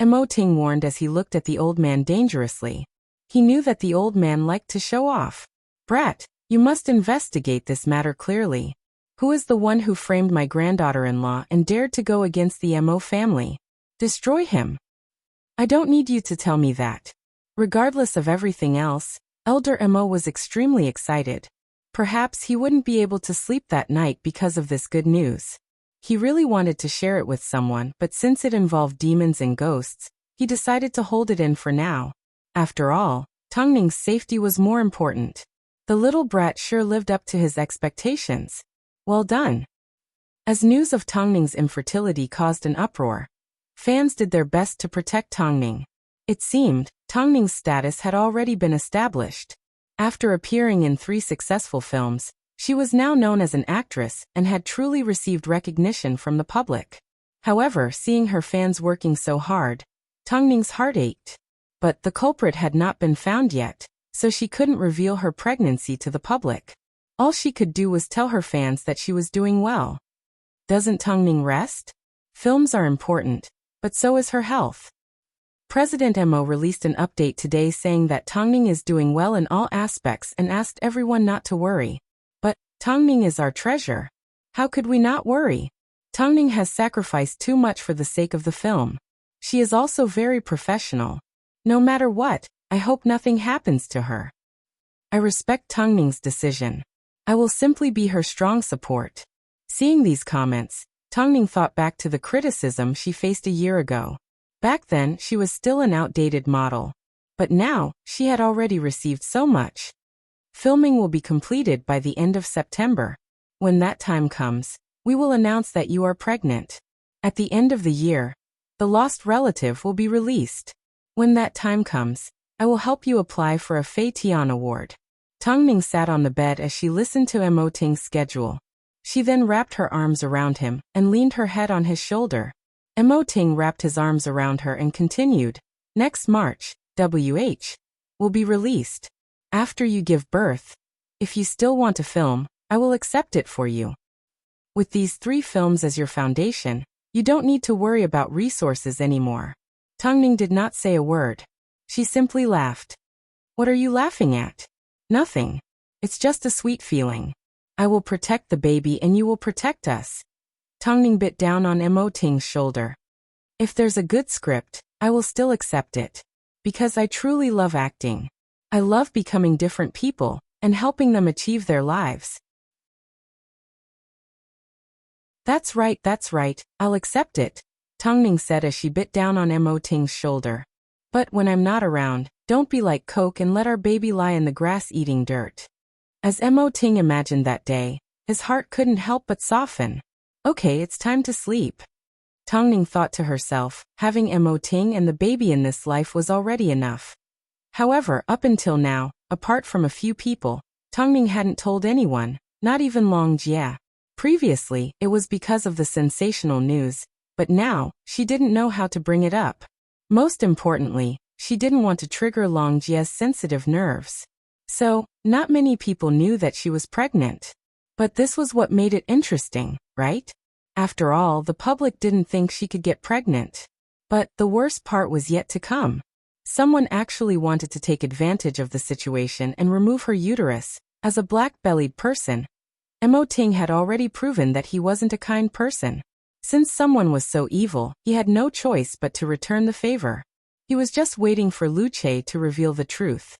Mo Ting warned as he looked at the old man dangerously. He knew that the old man liked to show off. Brat, you must investigate this matter clearly. Who is the one who framed my granddaughter-in-law and dared to go against the Mo family? Destroy him. I don't need you to tell me that. Regardless of everything else, Elder Mo was extremely excited. Perhaps he wouldn't be able to sleep that night because of this good news. He really wanted to share it with someone, but since it involved demons and ghosts, he decided to hold it in for now. After all, Tang Ning's safety was more important. The little brat sure lived up to his expectations. Well done. As news of Tang Ning's infertility caused an uproar, fans did their best to protect Tang Ning. It seemed, Tang Ning's status had already been established. After appearing in 3 successful films, she was now known as an actress and had truly received recognition from the public. However, seeing her fans working so hard, Tang Ning's heart ached. But the culprit had not been found yet, so she couldn't reveal her pregnancy to the public. All she could do was tell her fans that she was doing well. Doesn't Tang Ning rest? Films are important, but so is her health. President Mo released an update today saying that Tang Ning is doing well in all aspects and asked everyone not to worry. But Tang Ning is our treasure. How could we not worry? Tang Ning has sacrificed too much for the sake of the film. She is also very professional. No matter what, I hope nothing happens to her. I respect Tang Ning's decision. I will simply be her strong support. Seeing these comments, Tang Ning thought back to the criticism she faced a year ago. Back then, she was still an outdated model. But now, she had already received so much. Filming will be completed by the end of September. When that time comes, we will announce that you are pregnant. At the end of the year, The Lost Relative will be released. When that time comes, I will help you apply for a Fei Tian award. Tang Ning sat on the bed as she listened to Mo Ting's schedule. She then wrapped her arms around him and leaned her head on his shoulder. Mo Ting wrapped his arms around her and continued. Next March, WH will be released. After you give birth, if you still want to film, I will accept it for you. With these 3 films as your foundation, you don't need to worry about resources anymore. Tang Ning did not say a word. She simply laughed. What are you laughing at? Nothing. It's just a sweet feeling. I will protect the baby and you will protect us. Tang Ning bit down on Mo Ting's shoulder. If there's a good script, I will still accept it. Because I truly love acting. I love becoming different people and helping them achieve their lives. That's right, I'll accept it, Tang Ning said as she bit down on Mo Ting's shoulder. But when I'm not around, don't be like Coke and let our baby lie in the grass eating dirt. As Mo Ting imagined that day, his heart couldn't help but soften. Okay, it's time to sleep. Tang Ning thought to herself, having Mo Ting and the baby in this life was already enough. However, up until now, apart from a few people, Tang Ning hadn't told anyone, not even Long Jie. Previously, it was because of the sensational news, but now, she didn't know how to bring it up. Most importantly, she didn't want to trigger Long Jie's sensitive nerves. So, not many people knew that she was pregnant. But this was what made it interesting, right? After all, the public didn't think she could get pregnant. But the worst part was yet to come. Someone actually wanted to take advantage of the situation and remove her uterus. As a black-bellied person, Mo Ting had already proven that he wasn't a kind person. Since someone was so evil, he had no choice but to return the favor. He was just waiting for Lu Che to reveal the truth.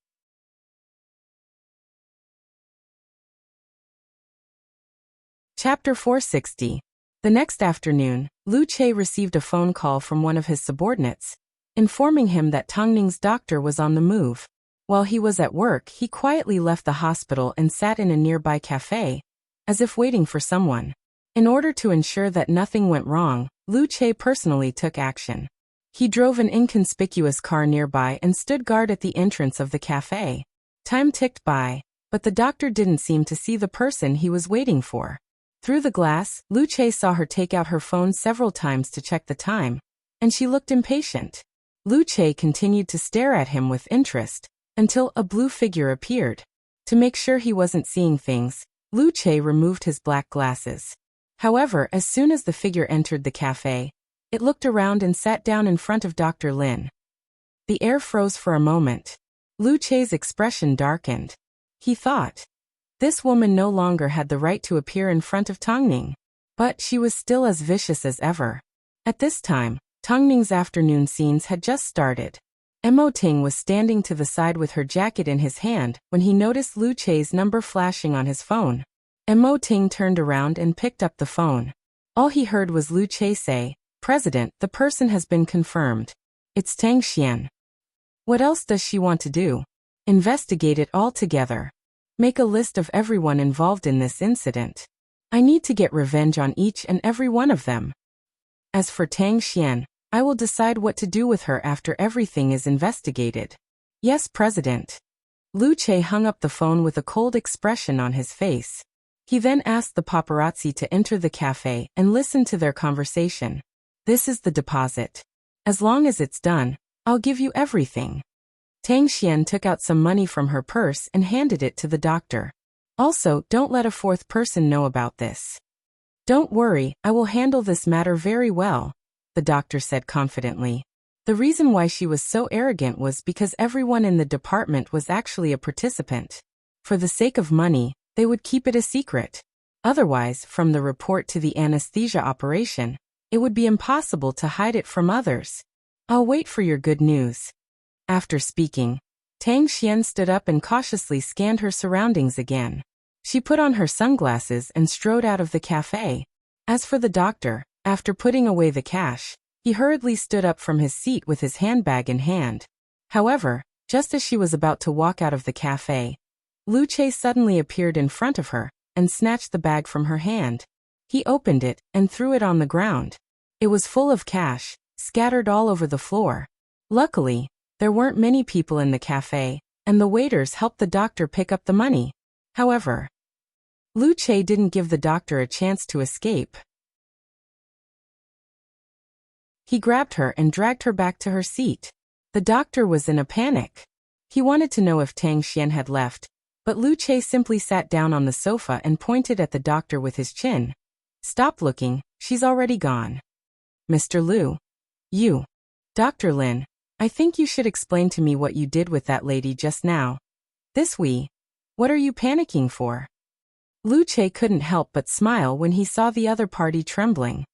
Chapter 460. The next afternoon, Lu Che received a phone call from one of his subordinates, informing him that Tang Ning's doctor was on the move. While he was at work, he quietly left the hospital and sat in a nearby cafe, as if waiting for someone. In order to ensure that nothing went wrong, Lu Che personally took action. He drove an inconspicuous car nearby and stood guard at the entrance of the cafe. Time ticked by, but the doctor didn't seem to see the person he was waiting for. Through the glass, Lu Che saw her take out her phone several times to check the time, and she looked impatient. Lu Che continued to stare at him with interest, until a blue figure appeared. To make sure he wasn't seeing things, Lu Che removed his black glasses. However, as soon as the figure entered the cafe, it looked around and sat down in front of Dr. Lin. The air froze for a moment. Lu Che's expression darkened. He thought, this woman no longer had the right to appear in front of Tongning. But she was still as vicious as ever. At this time, Tongning's afternoon scenes had just started. Mo Ting was standing to the side with her jacket in his hand when he noticed Lu Che's number flashing on his phone. Mo Ting turned around and picked up the phone. All he heard was Lu Che say, "President, the person has been confirmed. It's Tang Xian." What else does she want to do? Investigate it all together. Make a list of everyone involved in this incident. I need to get revenge on each and every one of them. As for Tang Xian, I will decide what to do with her after everything is investigated. Yes, President. Lu Che hung up the phone with a cold expression on his face. He then asked the paparazzi to enter the cafe and listen to their conversation. This is the deposit. As long as it's done, I'll give you everything. Tang Xian took out some money from her purse and handed it to the doctor. Also, don't let a fourth person know about this. Don't worry, I will handle this matter very well, the doctor said confidently. The reason why she was so arrogant was because everyone in the department was actually a participant. For the sake of money, they would keep it a secret. Otherwise, from the report to the anesthesia operation, it would be impossible to hide it from others. I'll wait for your good news. After speaking, Tang Xian stood up and cautiously scanned her surroundings again. She put on her sunglasses and strode out of the cafe. As for the doctor, after putting away the cash, he hurriedly stood up from his seat with his handbag in hand. However, just as she was about to walk out of the cafe, Lu Che suddenly appeared in front of her and snatched the bag from her hand. He opened it and threw it on the ground. It was full of cash, scattered all over the floor. Luckily, there weren't many people in the cafe, and the waiters helped the doctor pick up the money. However, Lu Che didn't give the doctor a chance to escape. He grabbed her and dragged her back to her seat. The doctor was in a panic. He wanted to know if Tang Xian had left, but Lu Che simply sat down on the sofa and pointed at the doctor with his chin. Stop looking, she's already gone. Mr. Lu. You. Dr. Lin, I think you should explain to me what you did with that lady just now. What are you panicking for? Lu Che couldn't help but smile when he saw the other party trembling.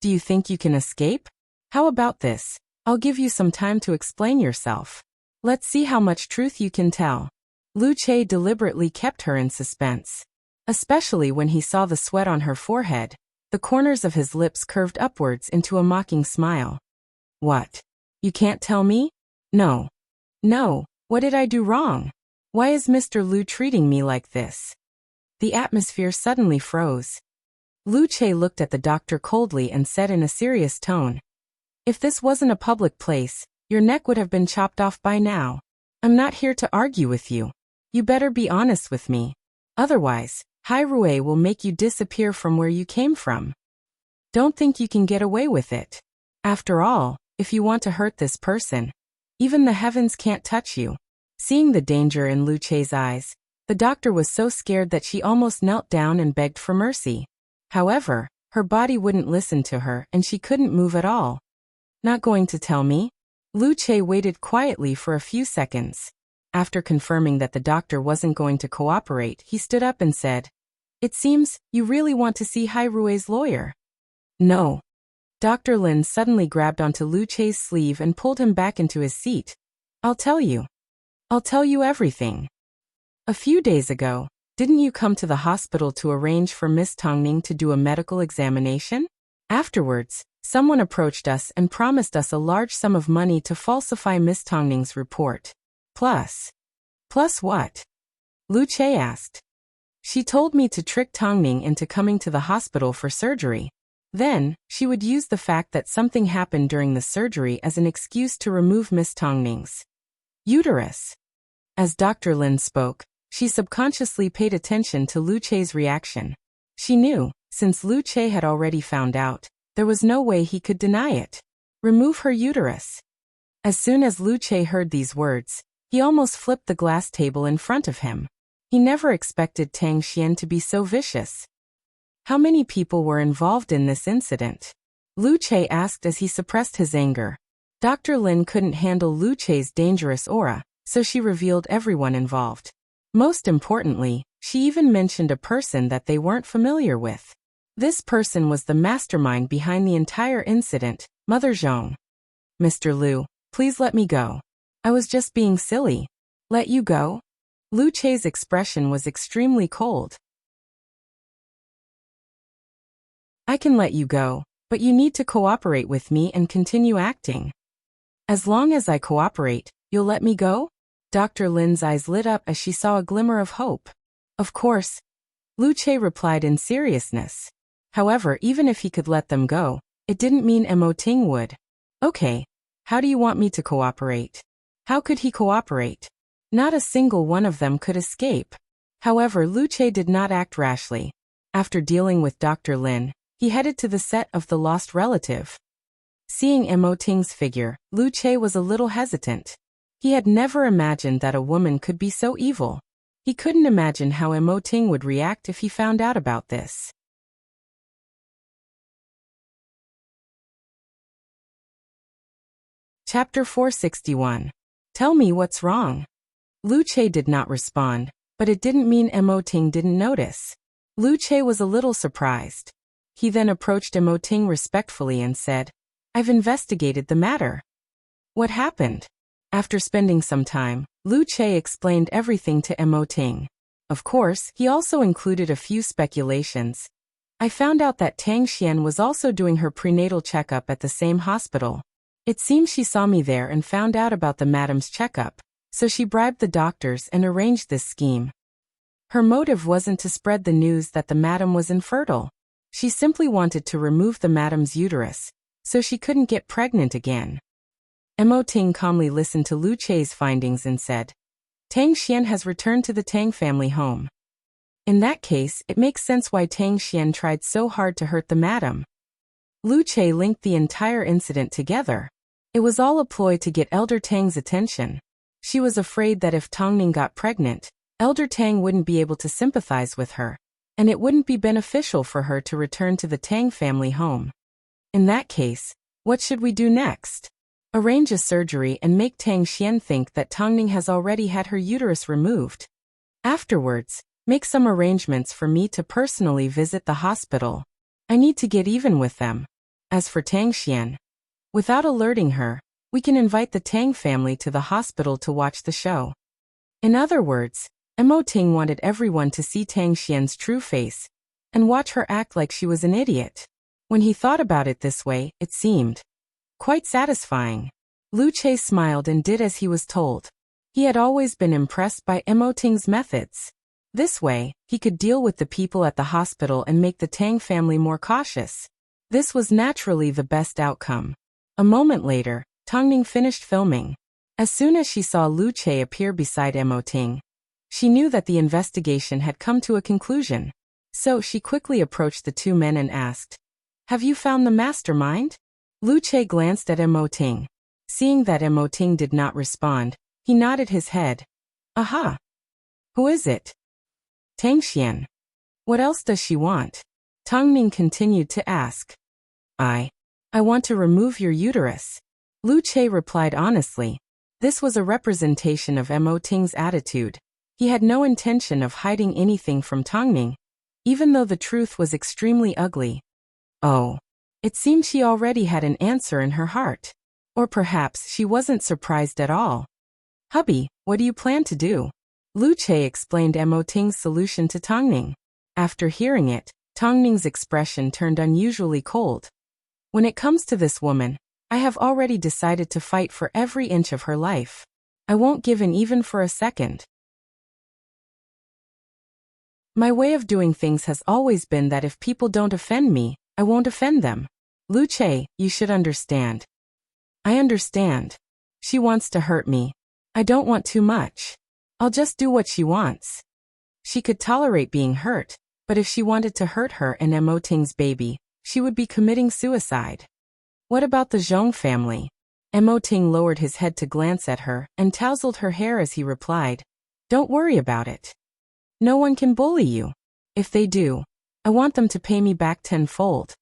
Do you think you can escape? How about this? I'll give you some time to explain yourself. Let's see how much truth you can tell. Lu Che deliberately kept her in suspense. Especially when he saw the sweat on her forehead, the corners of his lips curved upwards into a mocking smile. What? You can't tell me? No. No, what did I do wrong? Why is Mr. Lu treating me like this? The atmosphere suddenly froze. Lu Che looked at the doctor coldly and said in a serious tone, if this wasn't a public place, your neck would have been chopped off by now. I'm not here to argue with you. You better be honest with me. Otherwise, Hai Rui will make you disappear from where you came from. Don't think you can get away with it. After all, if you want to hurt this person, even the heavens can't touch you. Seeing the danger in Lu Che's eyes, the doctor was so scared that she almost knelt down and begged for mercy. However, her body wouldn't listen to her and she couldn't move at all. Not going to tell me? Lu Che waited quietly for a few seconds. After confirming that the doctor wasn't going to cooperate, he stood up and said, it seems you really want to see Hai Rui's lawyer. No. Dr. Lin suddenly grabbed onto Lu Che's sleeve and pulled him back into his seat. I'll tell you. I'll tell you everything. A few days ago, didn't you come to the hospital to arrange for Miss Tongning to do a medical examination? Afterwards, someone approached us and promised us a large sum of money to falsify Miss Tongning's report. Plus what? Lu Che asked. She told me to trick Tongning into coming to the hospital for surgery. Then, she would use the fact that something happened during the surgery as an excuse to remove Miss Tongning's uterus. As Dr. Lin spoke, she subconsciously paid attention to Lu Che's reaction. She knew, Since Lu Che had already found out, there was no way he could deny it. Remove her uterus. As soon as Lu Che heard these words, he almost flipped the glass table in front of him. He never expected Tang Xian to be so vicious. How many people were involved in this incident? Lu Che asked as he suppressed his anger. Dr. Lin couldn't handle Lu Che's dangerous aura, so she revealed everyone involved. Most importantly, she even mentioned a person that they weren't familiar with. This person was the mastermind behind the entire incident, Mother Zhong. Mr. Liu, please let me go. I was just being silly. Let you go? Lu Che's expression was extremely cold. I can let you go, but you need to cooperate with me and continue acting. As long as I cooperate, you'll let me go? Dr. Lin's eyes lit up as she saw a glimmer of hope. Of course, Lu Che replied in seriousness. However, even if he could let them go, it didn't mean Mo Ting would. Okay, how do you want me to cooperate? How could he cooperate? Not a single one of them could escape. However, Lu Che did not act rashly. After dealing with Dr. Lin, he headed to the set of The Lost Relative. Seeing Mo Ting's figure, Lu Che was a little hesitant. He had never imagined that a woman could be so evil. He couldn't imagine how Mo Ting would react if he found out about this. Chapter 461. Tell me what's wrong. Lu Che did not respond, but it didn't mean Mo Ting didn't notice. Lu Che was a little surprised. He then approached Mo Ting respectfully and said, I've investigated the matter. What happened? After spending some time, Lu Che explained everything to Mo Ting. Of course, he also included a few speculations. I found out that Tang Xian was also doing her prenatal checkup at the same hospital. It seems she saw me there and found out about the madam's checkup, so she bribed the doctors and arranged this scheme. Her motive wasn't to spread the news that the madam was infertile. She simply wanted to remove the madam's uterus, so she couldn't get pregnant again. Mo Ting calmly listened to Lu Che's findings and said, Tang Xian has returned to the Tang family home. In that case, it makes sense why Tang Xian tried so hard to hurt the madam. Lu Che linked the entire incident together. It was all a ploy to get Elder Tang's attention. She was afraid that if Tongning got pregnant, Elder Tang wouldn't be able to sympathize with her, and it wouldn't be beneficial for her to return to the Tang family home. In that case, what should we do next? Arrange a surgery and make Tang Xian think that Tongning has already had her uterus removed. Afterwards, make some arrangements for me to personally visit the hospital. I need to get even with them. As for Tang Xian, without alerting her, we can invite the Tang family to the hospital to watch the show. In other words, Mo Ting wanted everyone to see Tang Xian's true face and watch her act like she was an idiot. When he thought about it this way, it seemed quite satisfying. Lu Che smiled and did as he was told. He had always been impressed by Mo Ting's methods. This way, he could deal with the people at the hospital and make the Tang family more cautious. This was naturally the best outcome. A moment later, Tongning finished filming. As soon as she saw Lu Che appear beside Mo Ting, she knew that the investigation had come to a conclusion. So she quickly approached the two men and asked, Have you found the mastermind? Lu Che glanced at Mo Ting. Seeing that Mo Ting did not respond, he nodded his head. Aha! Who is it? Tang Xian. What else does she want? Tongning continued to ask. I want to remove your uterus. Lu Che replied honestly. This was a representation of Mo Ting's attitude. He had no intention of hiding anything from Tongning, even though the truth was extremely ugly. Oh. It seemed she already had an answer in her heart. Or perhaps she wasn't surprised at all. Hubby, what do you plan to do? Lu Che explained Mo Ting's solution to Tongning. After hearing it, Tongning's expression turned unusually cold. When it comes to this woman, I have already decided to fight for every inch of her life. I won't give in even for a second. My way of doing things has always been that if people don't offend me, I won't offend them. Lu Che, you should understand. I understand. She wants to hurt me. I don't want too much. I'll just do what she wants. She could tolerate being hurt, But if she wanted to hurt her and Mo Ting's baby, she would be committing suicide. What about the Zhong family? Mo Ting lowered his head to glance at her and tousled her hair as he replied, "Don't worry about it. No one can bully you. If they do, I want them to pay me back tenfold."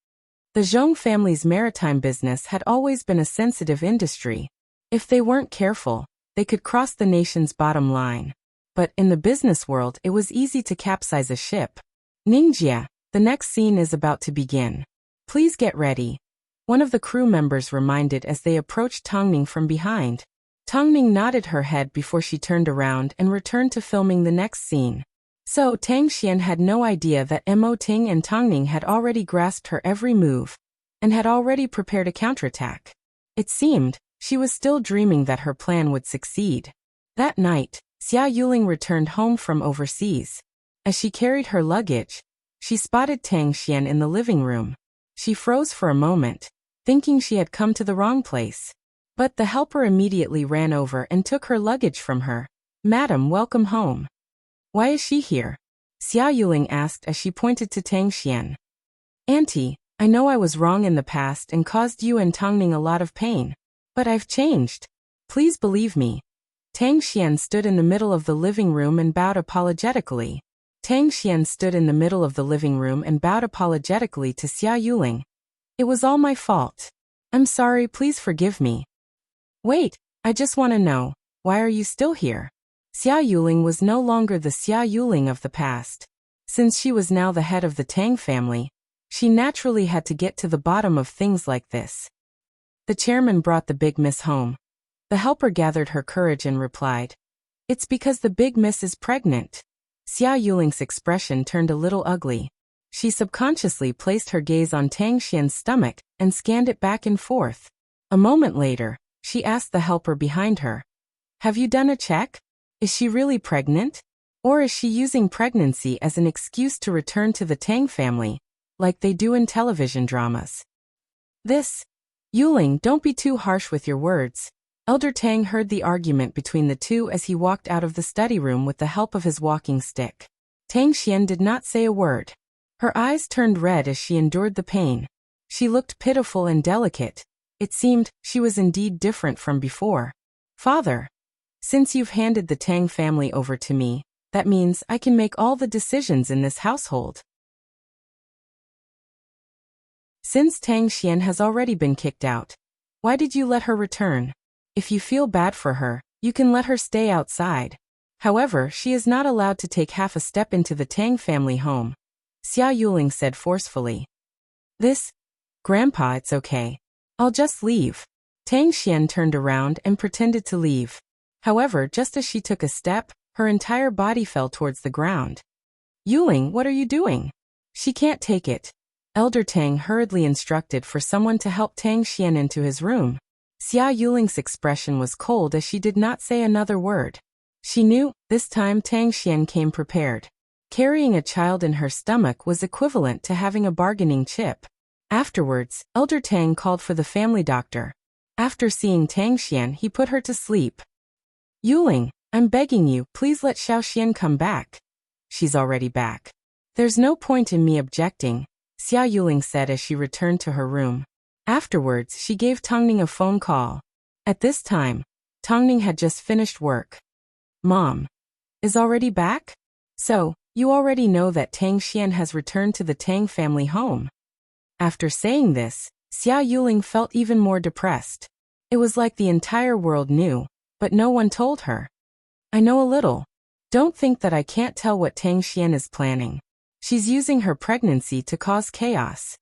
The Zhong family's maritime business had always been a sensitive industry. If they weren't careful, they could cross the nation's bottom line. But in the business world, it was easy to capsize a ship. "Ningjia, the next scene is about to begin. Please get ready," one of the crew members reminded as they approached Tongning from behind. Tongning nodded her head before she turned around and returned to filming the next scene. So Tang Xian had no idea that Mo Ting and Tongning had already grasped her every move and had already prepared a counterattack. It seemed she was still dreaming that her plan would succeed. That night, Xia Yuling returned home from overseas. As she carried her luggage, she spotted Tang Xian in the living room. She froze for a moment, thinking she had come to the wrong place. But the helper immediately ran over and took her luggage from her. "Madam, welcome home." "Why is she here?" Xia Yuling asked as she pointed to Tang Xian. "Auntie, I know I was wrong in the past and caused you and Tongning a lot of pain. But I've changed. Please believe me." Tang Xian stood in the middle of the living room and bowed apologetically. to Xia Yuling. "It was all my fault. I'm sorry, please forgive me." "Wait, I just want to know, why are you still here?" Xia Yuling was no longer the Xia Yuling of the past. Since she was now the head of the Tang family, she naturally had to get to the bottom of things like this. "The chairman brought the big miss home." The helper gathered her courage and replied, "It's because the big miss is pregnant." Xia Yuling's expression turned a little ugly. She subconsciously placed her gaze on Tang Xian's stomach and scanned it back and forth. A moment later, she asked the helper behind her, "Have you done a check? Is she really pregnant? Or is she using pregnancy as an excuse to return to the Tang family, like they do in television dramas?" "Yuling, don't be too harsh with your words." Elder Tang heard the argument between the two as he walked out of the study room with the help of his walking stick. Tang Xian did not say a word. Her eyes turned red as she endured the pain. She looked pitiful and delicate. It seemed she was indeed different from before. "Father, since you've handed the Tang family over to me, that means I can make all the decisions in this household." "Since Tang Xian has already been kicked out, why did you let her return? If you feel bad for her, you can let her stay outside. However, she is not allowed to take half a step into the Tang family home," Xia Yuling said forcefully. "Grandpa, it's okay. I'll just leave." Tang Xian turned around and pretended to leave. However, just as she took a step, her entire body fell towards the ground. "Yuling, what are you doing? She can't take it." Elder Tang hurriedly instructed for someone to help Tang Xian into his room. Xia Yuling's expression was cold as she did not say another word. She knew, this time Tang Xian came prepared. Carrying a child in her stomach was equivalent to having a bargaining chip. Afterwards, Elder Tang called for the family doctor. After seeing Tang Xian, he put her to sleep. "Yuling, I'm begging you, please let Xiao Xian come back." "She's already back. There's no point in me objecting," Xia Yuling said as she returned to her room. Afterwards, she gave Tongning a phone call. At this time, Tongning had just finished work. "Mom, is already back? So, you already know that Tang Xian has returned to the Tang family home." After saying this, Xia Yuling felt even more depressed. It was like the entire world knew, but no one told her. "I know a little. Don't think that I can't tell what Tang Xian is planning. She's using her pregnancy to cause chaos."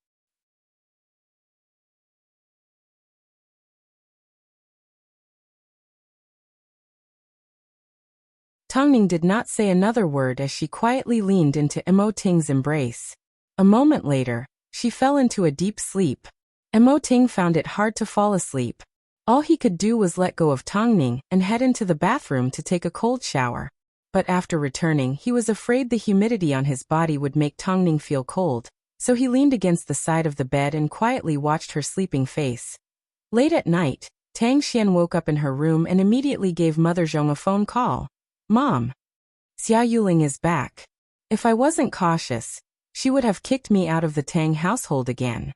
Tongning did not say another word as she quietly leaned into Mo Ting's embrace. A moment later, she fell into a deep sleep. Mo Ting found it hard to fall asleep. All he could do was let go of Tongning and head into the bathroom to take a cold shower. But after returning, he was afraid the humidity on his body would make Tongning feel cold, so he leaned against the side of the bed and quietly watched her sleeping face. Late at night, Tang Xian woke up in her room and immediately gave Mother Zhong a phone call. "Mom, Xia Yuling is back. If I wasn't cautious, she would have kicked me out of the Tang household again.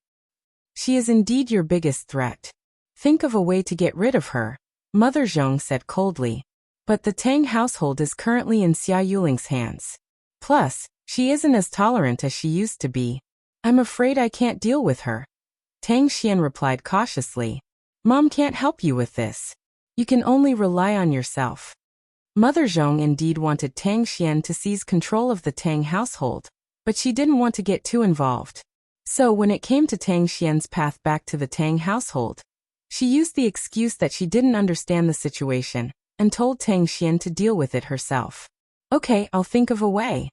She is indeed your biggest threat. Think of a way to get rid of her, Mother Zhong said coldly. But the Tang household is currently in Xia Yuling's hands. Plus, she isn't as tolerant as she used to be. I'm afraid I can't deal with her. Tang Xian replied cautiously. Mom can't help you with this. You can only rely on yourself. Mother Zhong indeed wanted Tang Xian to seize control of the Tang household, but she didn't want to get too involved. So when it came to Tang Xian's path back to the Tang household, she used the excuse that she didn't understand the situation and told Tang Xian to deal with it herself. Okay, I'll think of a way.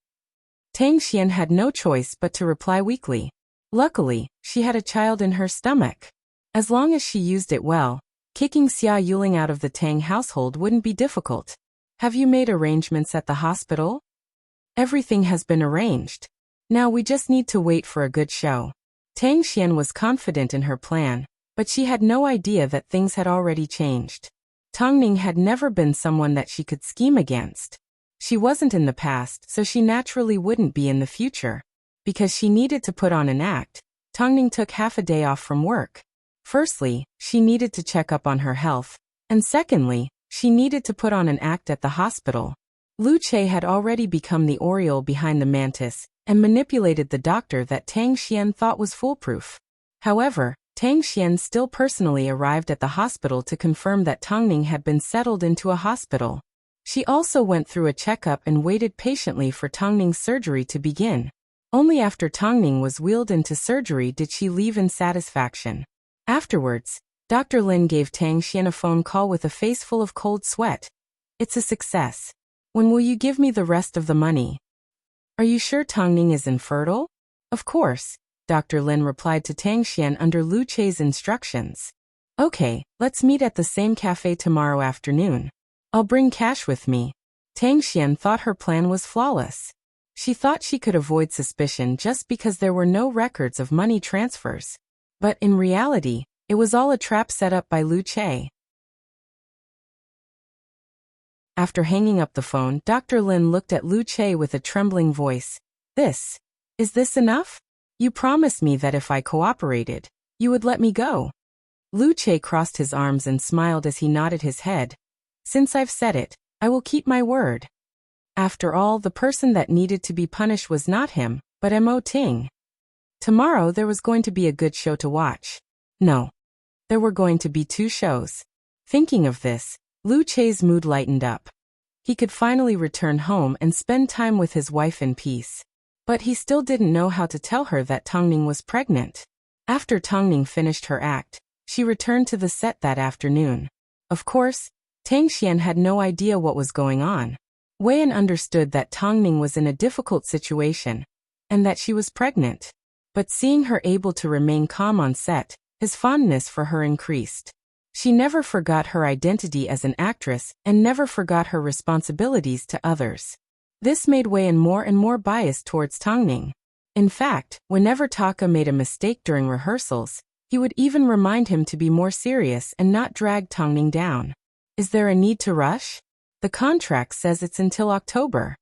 Tang Xian had no choice but to reply weakly. Luckily, she had a child in her stomach. As long as she used it well, kicking Xia Yuling out of the Tang household wouldn't be difficult. Have you made arrangements at the hospital? Everything has been arranged. Now we just need to wait for a good show. Tang Xian was confident in her plan, but she had no idea that things had already changed. Tang Ning had never been someone that she could scheme against. She wasn't in the past, so she naturally wouldn't be in the future. Because she needed to put on an act, Tang Ning took half a day off from work. Firstly, she needed to check up on her health, and secondly, she needed to put on an act at the hospital. Lu Che had already become the Oriole behind the mantis, and manipulated the doctor that Tang Xian thought was foolproof. However, Tang Xian still personally arrived at the hospital to confirm that Tang Ning had been settled into a hospital. She also went through a checkup and waited patiently for Tang Ning's surgery to begin. Only after Tang Ning was wheeled into surgery did she leave in satisfaction. Afterwards, Dr. Lin gave Tang Xian a phone call with a face full of cold sweat. It's a success. When will you give me the rest of the money? Are you sure Tang Ning is infertile? Of course, Dr. Lin replied to Tang Xian under Lu Che's instructions. Okay, let's meet at the same cafe tomorrow afternoon. I'll bring cash with me. Tang Xian thought her plan was flawless. She thought she could avoid suspicion just because there were no records of money transfers. But in reality, it was all a trap set up by Lu Che. After hanging up the phone, Dr. Lin looked at Lu Che with a trembling voice. Is this enough? You promised me that if I cooperated, you would let me go. Lu Che crossed his arms and smiled as he nodded his head. Since I've said it, I will keep my word. After all, the person that needed to be punished was not him, but Mo Ting. Tomorrow there was going to be a good show to watch. No. There were going to be 2 shows. Thinking of this, Lu Che's mood lightened up. He could finally return home and spend time with his wife in peace. But he still didn't know how to tell her that Tang Ning was pregnant. After Tang Ning finished her act, she returned to the set that afternoon. Of course, Tang Xian had no idea what was going on. Wei An understood that Tang Ning was in a difficult situation, and that she was pregnant. But seeing her able to remain calm on set, his fondness for her increased. She never forgot her identity as an actress and never forgot her responsibilities to others. This made Wei An more and more biased towards Tang Ning. In fact, whenever Taka made a mistake during rehearsals, he would even remind him to be more serious and not drag Tang Ning down. Is there a need to rush? The contract says it's until October.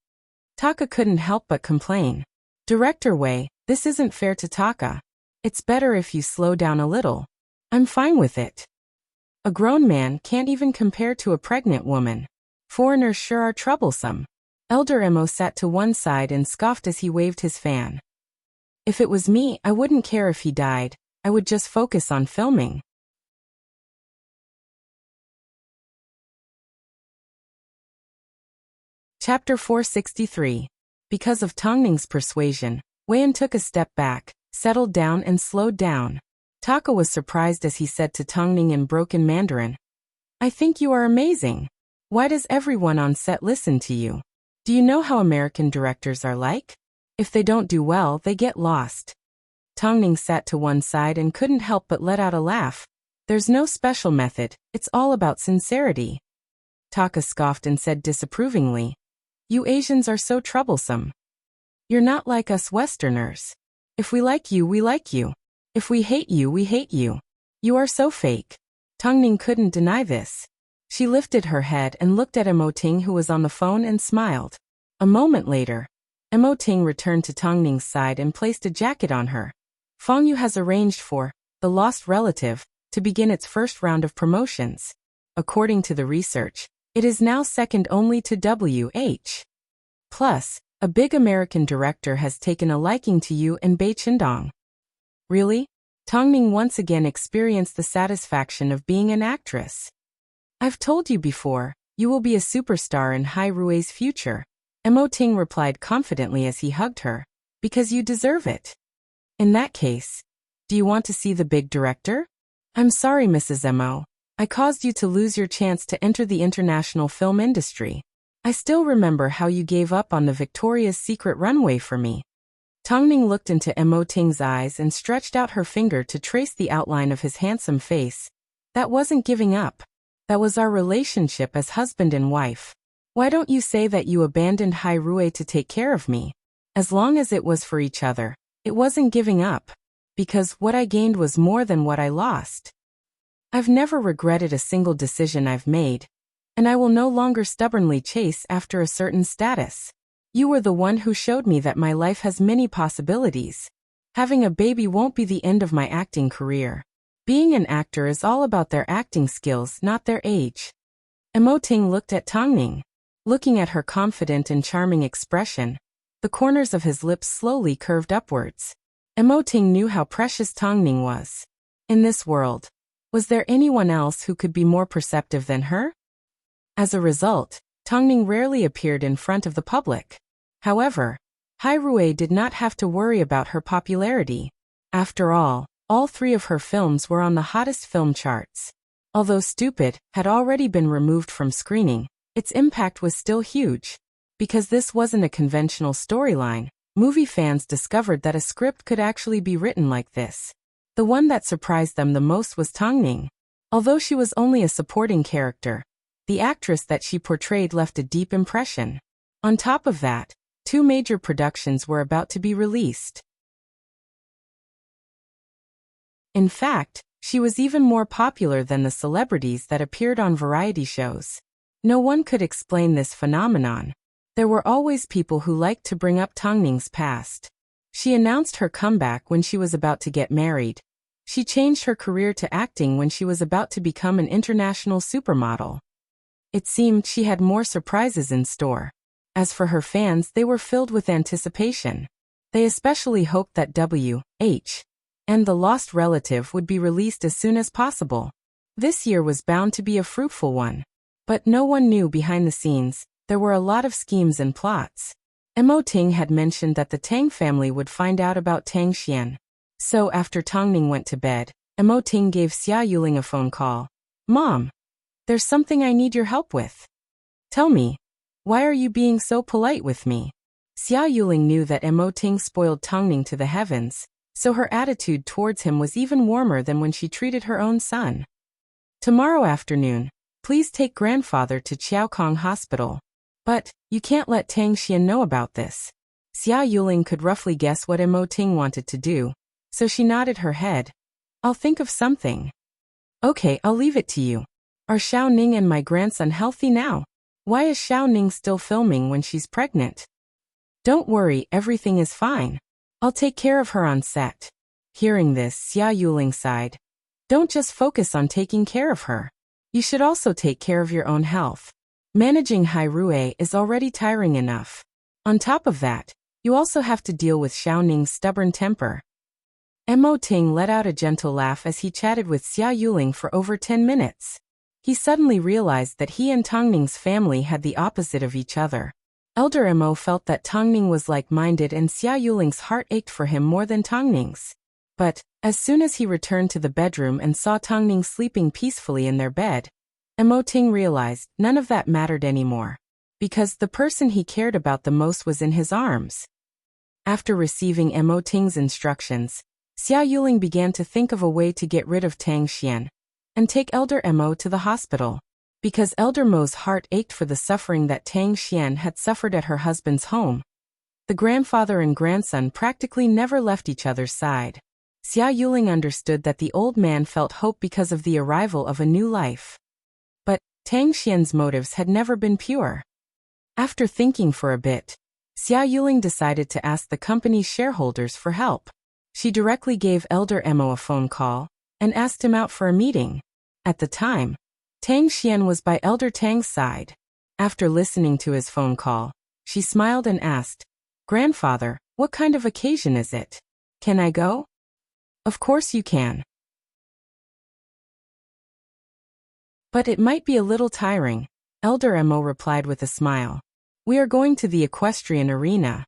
Taka couldn't help but complain. Director Wei, this isn't fair to Taka. It's better if you slow down a little. I'm fine with it. A grown man can't even compare to a pregnant woman. Foreigners sure are troublesome. Elder Mo sat to one side and scoffed as he waved his fan. If it was me, I wouldn't care if he died. I would just focus on filming. Chapter 463. Because of Tang Ning's persuasion, Wei An took a step back, settled down and slowed down. Taka was surprised as he said to Tang Ning in broken Mandarin, I think you are amazing. Why does everyone on set listen to you? Do you know how American directors are like? If they don't do well, they get lost. Tang Ning sat to one side and couldn't help but let out a laugh. There's no special method, it's all about sincerity. Taka scoffed and said disapprovingly, You Asians are so troublesome. You're not like us Westerners. If we like you, we like you. If we hate you, we hate you. You are so fake. Tang Ning couldn't deny this. She lifted her head and looked at Mo Ting who was on the phone and smiled. A moment later, Mo Ting returned to Tang Ning's side and placed a jacket on her. Fang Yu has arranged for the lost relative to begin its first round of promotions. According to the research, it is now second only to WH. Plus, a big American director has taken a liking to you and Bei Qindong. Really? Tang Ning once again experienced the satisfaction of being an actress. I've told you before, you will be a superstar in Hai Rui's future. Mo Ting replied confidently as he hugged her. Because you deserve it. In that case, do you want to see the big director? I'm sorry, Mrs. Mo. I caused you to lose your chance to enter the international film industry. I still remember how you gave up on the Victoria's Secret runway for me. Tang Ning looked into Mo Ting's eyes and stretched out her finger to trace the outline of his handsome face. That wasn't giving up. That was our relationship as husband and wife. Why don't you say that you abandoned Hai Rui to take care of me? As long as it was for each other, it wasn't giving up. Because what I gained was more than what I lost. I've never regretted a single decision I've made. And I will no longer stubbornly chase after a certain status. You were the one who showed me that my life has many possibilities. Having a baby won't be the end of my acting career. Being an actor is all about their acting skills, not their age. Mo Ting looked at Tang Ning. Looking at her confident and charming expression, the corners of his lips slowly curved upwards. Mo Ting knew how precious Tang Ning was. In this world, was there anyone else who could be more perceptive than her? As a result, Tang Ning rarely appeared in front of the public. However, Hai Rui did not have to worry about her popularity. After all three of her films were on the hottest film charts. Although Stupid had already been removed from screening, its impact was still huge. Because this wasn't a conventional storyline, movie fans discovered that a script could actually be written like this. The one that surprised them the most was Tang Ning. Although she was only a supporting character, the actress that she portrayed left a deep impression. On top of that, 2 major productions were about to be released. In fact, she was even more popular than the celebrities that appeared on variety shows. No one could explain this phenomenon. There were always people who liked to bring up Tang Ning's past. She announced her comeback when she was about to get married. She changed her career to acting when she was about to become an international supermodel. It seemed she had more surprises in store. As for her fans, they were filled with anticipation. They especially hoped that W.H. and The Lost Relative would be released as soon as possible. This year was bound to be a fruitful one. But no one knew behind the scenes, there were a lot of schemes and plots. Mo Ting had mentioned that the Tang family would find out about Tang Xian. So after Tang Ning went to bed, Mo Ting gave Xia Yuling a phone call. Mom, there's something I need your help with. Tell me, why are you being so polite with me? Xia Yuling knew that Mo Ting spoiled Tang Ning to the heavens, so her attitude towards him was even warmer than when she treated her own son. Tomorrow afternoon, please take grandfather to Qiaokong Hospital. But, you can't let Tang Xian know about this. Xia Yuling could roughly guess what Mo Ting wanted to do, so she nodded her head. I'll think of something. Okay, I'll leave it to you. Are Xiao Ning and my grandson healthy now? Why is Xiao Ning still filming when she's pregnant? Don't worry, everything is fine. I'll take care of her on set. Hearing this, Xia Yuling sighed. Don't just focus on taking care of her. You should also take care of your own health. Managing Hai Rui is already tiring enough. On top of that, you also have to deal with Xiao Ning's stubborn temper. Mo Ting let out a gentle laugh as he chatted with Xia Yuling for over 10 minutes. He suddenly realized that he and Tang Ning's family had the opposite of each other. Elder Mo felt that Tang Ning was like-minded and Xia Yuling's heart ached for him more than Tang Ning's. But, as soon as he returned to the bedroom and saw Tang Ning sleeping peacefully in their bed, Mo Ting realized none of that mattered anymore. Because the person he cared about the most was in his arms. After receiving Mo Ting's instructions, Xia Yuling began to think of a way to get rid of Tang Xian and take Elder Mo to the hospital. Because Elder Mo's heart ached for the suffering that Tang Xian had suffered at her husband's home. The grandfather and grandson practically never left each other's side. Xia Yuling understood that the old man felt hope because of the arrival of a new life. But Tang Xian's motives had never been pure. After thinking for a bit, Xia Yuling decided to ask the company's shareholders for help. She directly gave Elder Emo a phone call and asked him out for a meeting. At the time, Tang Xian was by Elder Tang's side. After listening to his phone call, she smiled and asked, "Grandfather, what kind of occasion is it? Can I go?" "Of course you can. But it might be a little tiring," Elder Emo replied with a smile. "We are going to the equestrian arena."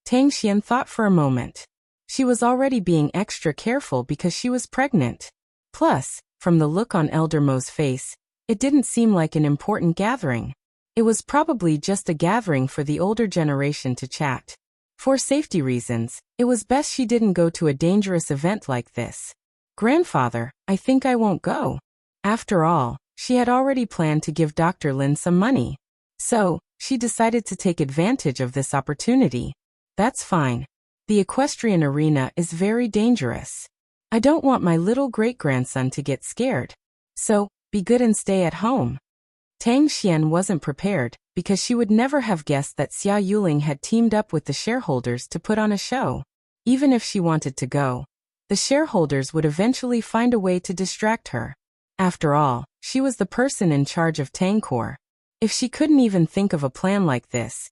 Tang Xian thought for a moment. She was already being extra careful because she was pregnant. Plus, from the look on Elder Mo's face, it didn't seem like an important gathering. It was probably just a gathering for the older generation to chat. For safety reasons, it was best she didn't go to a dangerous event like this. "Grandfather, I think I won't go." After all, she had already planned to give Dr. Lin some money. So, she decided to take advantage of this opportunity. "That's fine. The equestrian arena is very dangerous. I don't want my little great-grandson to get scared. So, be good and stay at home." Tang Xian wasn't prepared, because she would never have guessed that Xia Yuling had teamed up with the shareholders to put on a show. Even if she wanted to go, the shareholders would eventually find a way to distract her. After all, she was the person in charge of Tangkor. If she couldn't even think of a plan like this,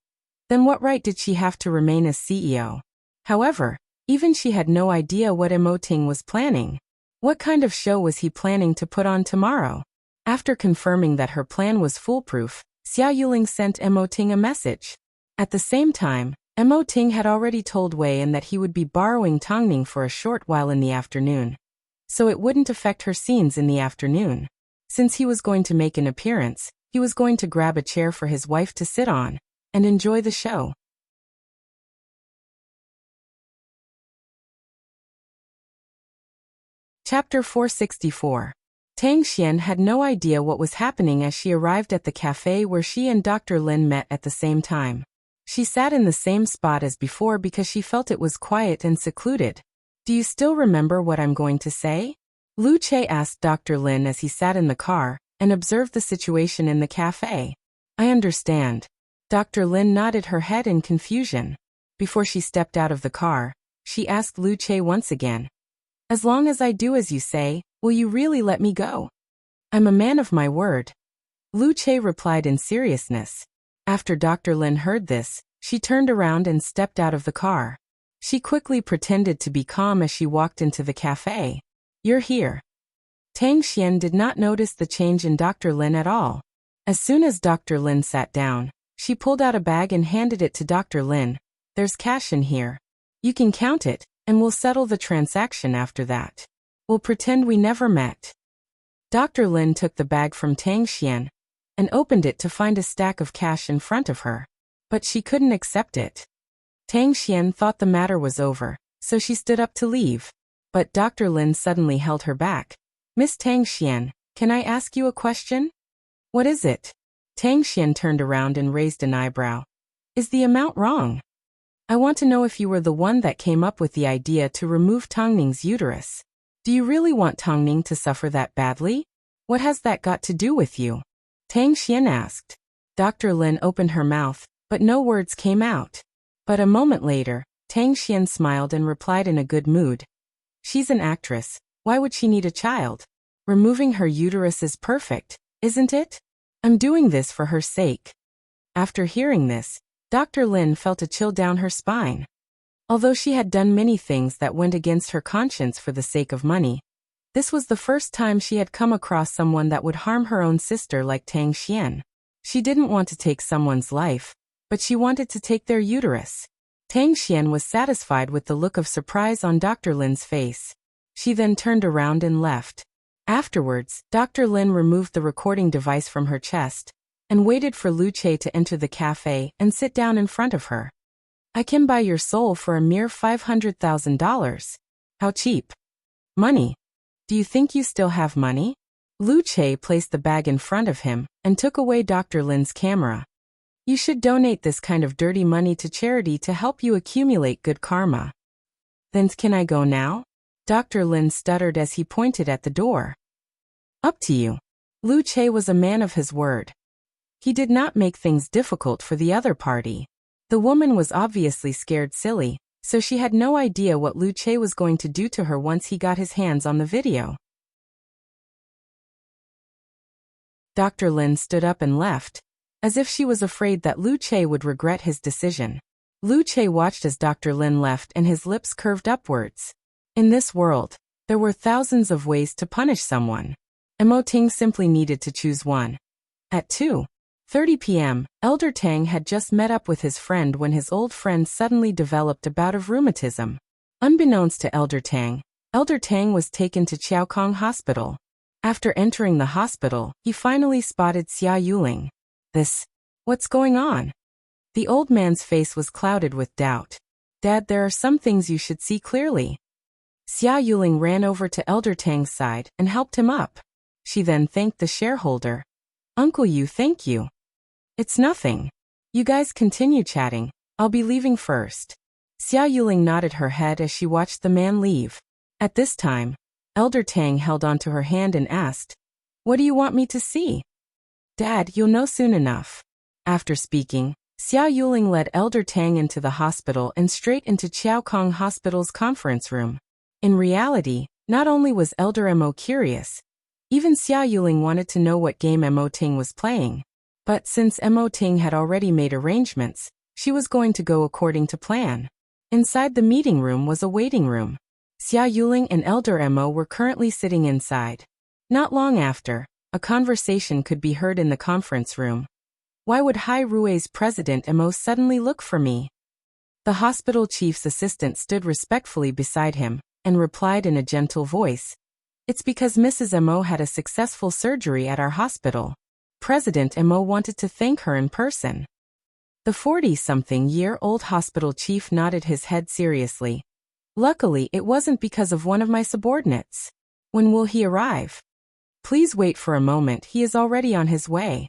then what right did she have to remain as CEO? However, even she had no idea what Emoting was planning. What kind of show was he planning to put on tomorrow? After confirming that her plan was foolproof, Xia Yuling sent Emoting a message. At the same time, Emoting had already told Wei An that he would be borrowing Tongning for a short while in the afternoon, so it wouldn't affect her scenes in the afternoon. Since he was going to make an appearance, he was going to grab a chair for his wife to sit on and enjoy the show. Chapter 464. Tang Xian had no idea what was happening as she arrived at the cafe where she and Dr. Lin met at the same time. She sat in the same spot as before because she felt it was quiet and secluded. "Do you still remember what I'm going to say?" Lu Che asked Dr. Lin as he sat in the car and observed the situation in the cafe. "I understand." Dr. Lin nodded her head in confusion. Before she stepped out of the car, she asked Lu Che once again, "As long as I do as you say, will you really let me go?" "I'm a man of my word," Lu Che replied in seriousness. After Dr. Lin heard this, she turned around and stepped out of the car. She quickly pretended to be calm as she walked into the cafe. "You're here." Tang Xian did not notice the change in Dr. Lin at all. As soon as Dr. Lin sat down, she pulled out a bag and handed it to Dr. Lin. "There's cash in here. You can count it, and we'll settle the transaction after that. We'll pretend we never met." Dr. Lin took the bag from Tang Xian and opened it to find a stack of cash in front of her. But she couldn't accept it. Tang Xian thought the matter was over, so she stood up to leave. But Dr. Lin suddenly held her back. "Miss Tang Xian, can I ask you a question?" "What is it?" Tang Xian turned around and raised an eyebrow. "Is the amount wrong? I want to know if you were the one that came up with the idea to remove Tongning's uterus. Do you really want Tongning to suffer that badly? What has that got to do with you?" Tang Xian asked. Dr. Lin opened her mouth, but no words came out. But a moment later, Tang Xian smiled and replied in a good mood. "She's an actress. Why would she need a child? Removing her uterus is perfect, isn't it? I'm doing this for her sake." After hearing this, Dr. Lin felt a chill down her spine. Although she had done many things that went against her conscience for the sake of money, this was the first time she had come across someone that would harm her own sister like Tang Xian. She didn't want to take someone's life, but she wanted to take their uterus. Tang Xian was satisfied with the look of surprise on Dr. Lin's face. She then turned around and left. Afterwards, Dr. Lin removed the recording device from her chest and waited for Lu Che to enter the cafe and sit down in front of her. "I can buy your soul for a mere $500,000. How cheap. Money. Do you think you still have money?" Lu Che placed the bag in front of him and took away Dr. Lin's camera. "You should donate this kind of dirty money to charity to help you accumulate good karma." "Then can I go now?" Dr. Lin stuttered as he pointed at the door. "Up to you." Lu Che was a man of his word. He did not make things difficult for the other party. The woman was obviously scared silly, so she had no idea what Lu Che was going to do to her once he got his hands on the video. Dr. Lin stood up and left, as if she was afraid that Lu Che would regret his decision. Lu Che watched as Dr. Lin left and his lips curved upwards. In this world, there were thousands of ways to punish someone. Mo Ting simply needed to choose one. At 2:30 p.m., Elder Tang had just met up with his friend when his old friend suddenly developed a bout of rheumatism. Unbeknownst to Elder Tang was taken to Chaokong Hospital. After entering the hospital, he finally spotted Xia Yuling. What's going on? The old man's face was clouded with doubt. Dad, there are some things you should see clearly. Xia Yuling ran over to Elder Tang's side and helped him up. She then thanked the shareholder. Uncle Yu, thank you. It's nothing. You guys continue chatting. I'll be leaving first. Xia Yuling nodded her head as she watched the man leave. At this time, Elder Tang held onto her hand and asked, "What do you want me to see?" "Dad, you'll know soon enough." After speaking, Xia Yuling led Elder Tang into the hospital and straight into Chaokong Hospital's conference room. In reality, not only was Elder Mo curious, even Xia Yuling wanted to know what game Mo Ting was playing. But since Mo Ting had already made arrangements, she was going to go according to plan. Inside the meeting room was a waiting room. Xia Yuling and Elder Mo were currently sitting inside. Not long after, a conversation could be heard in the conference room. Why would Hai Rui's president Mo suddenly look for me? The hospital chief's assistant stood respectfully beside him and replied in a gentle voice, "It's because Mrs. Mo had a successful surgery at our hospital. President Mo wanted to thank her in person." The 40-something-year-old hospital chief nodded his head seriously. "Luckily, it wasn't because of one of my subordinates. When will he arrive?" "Please wait for a moment, he is already on his way."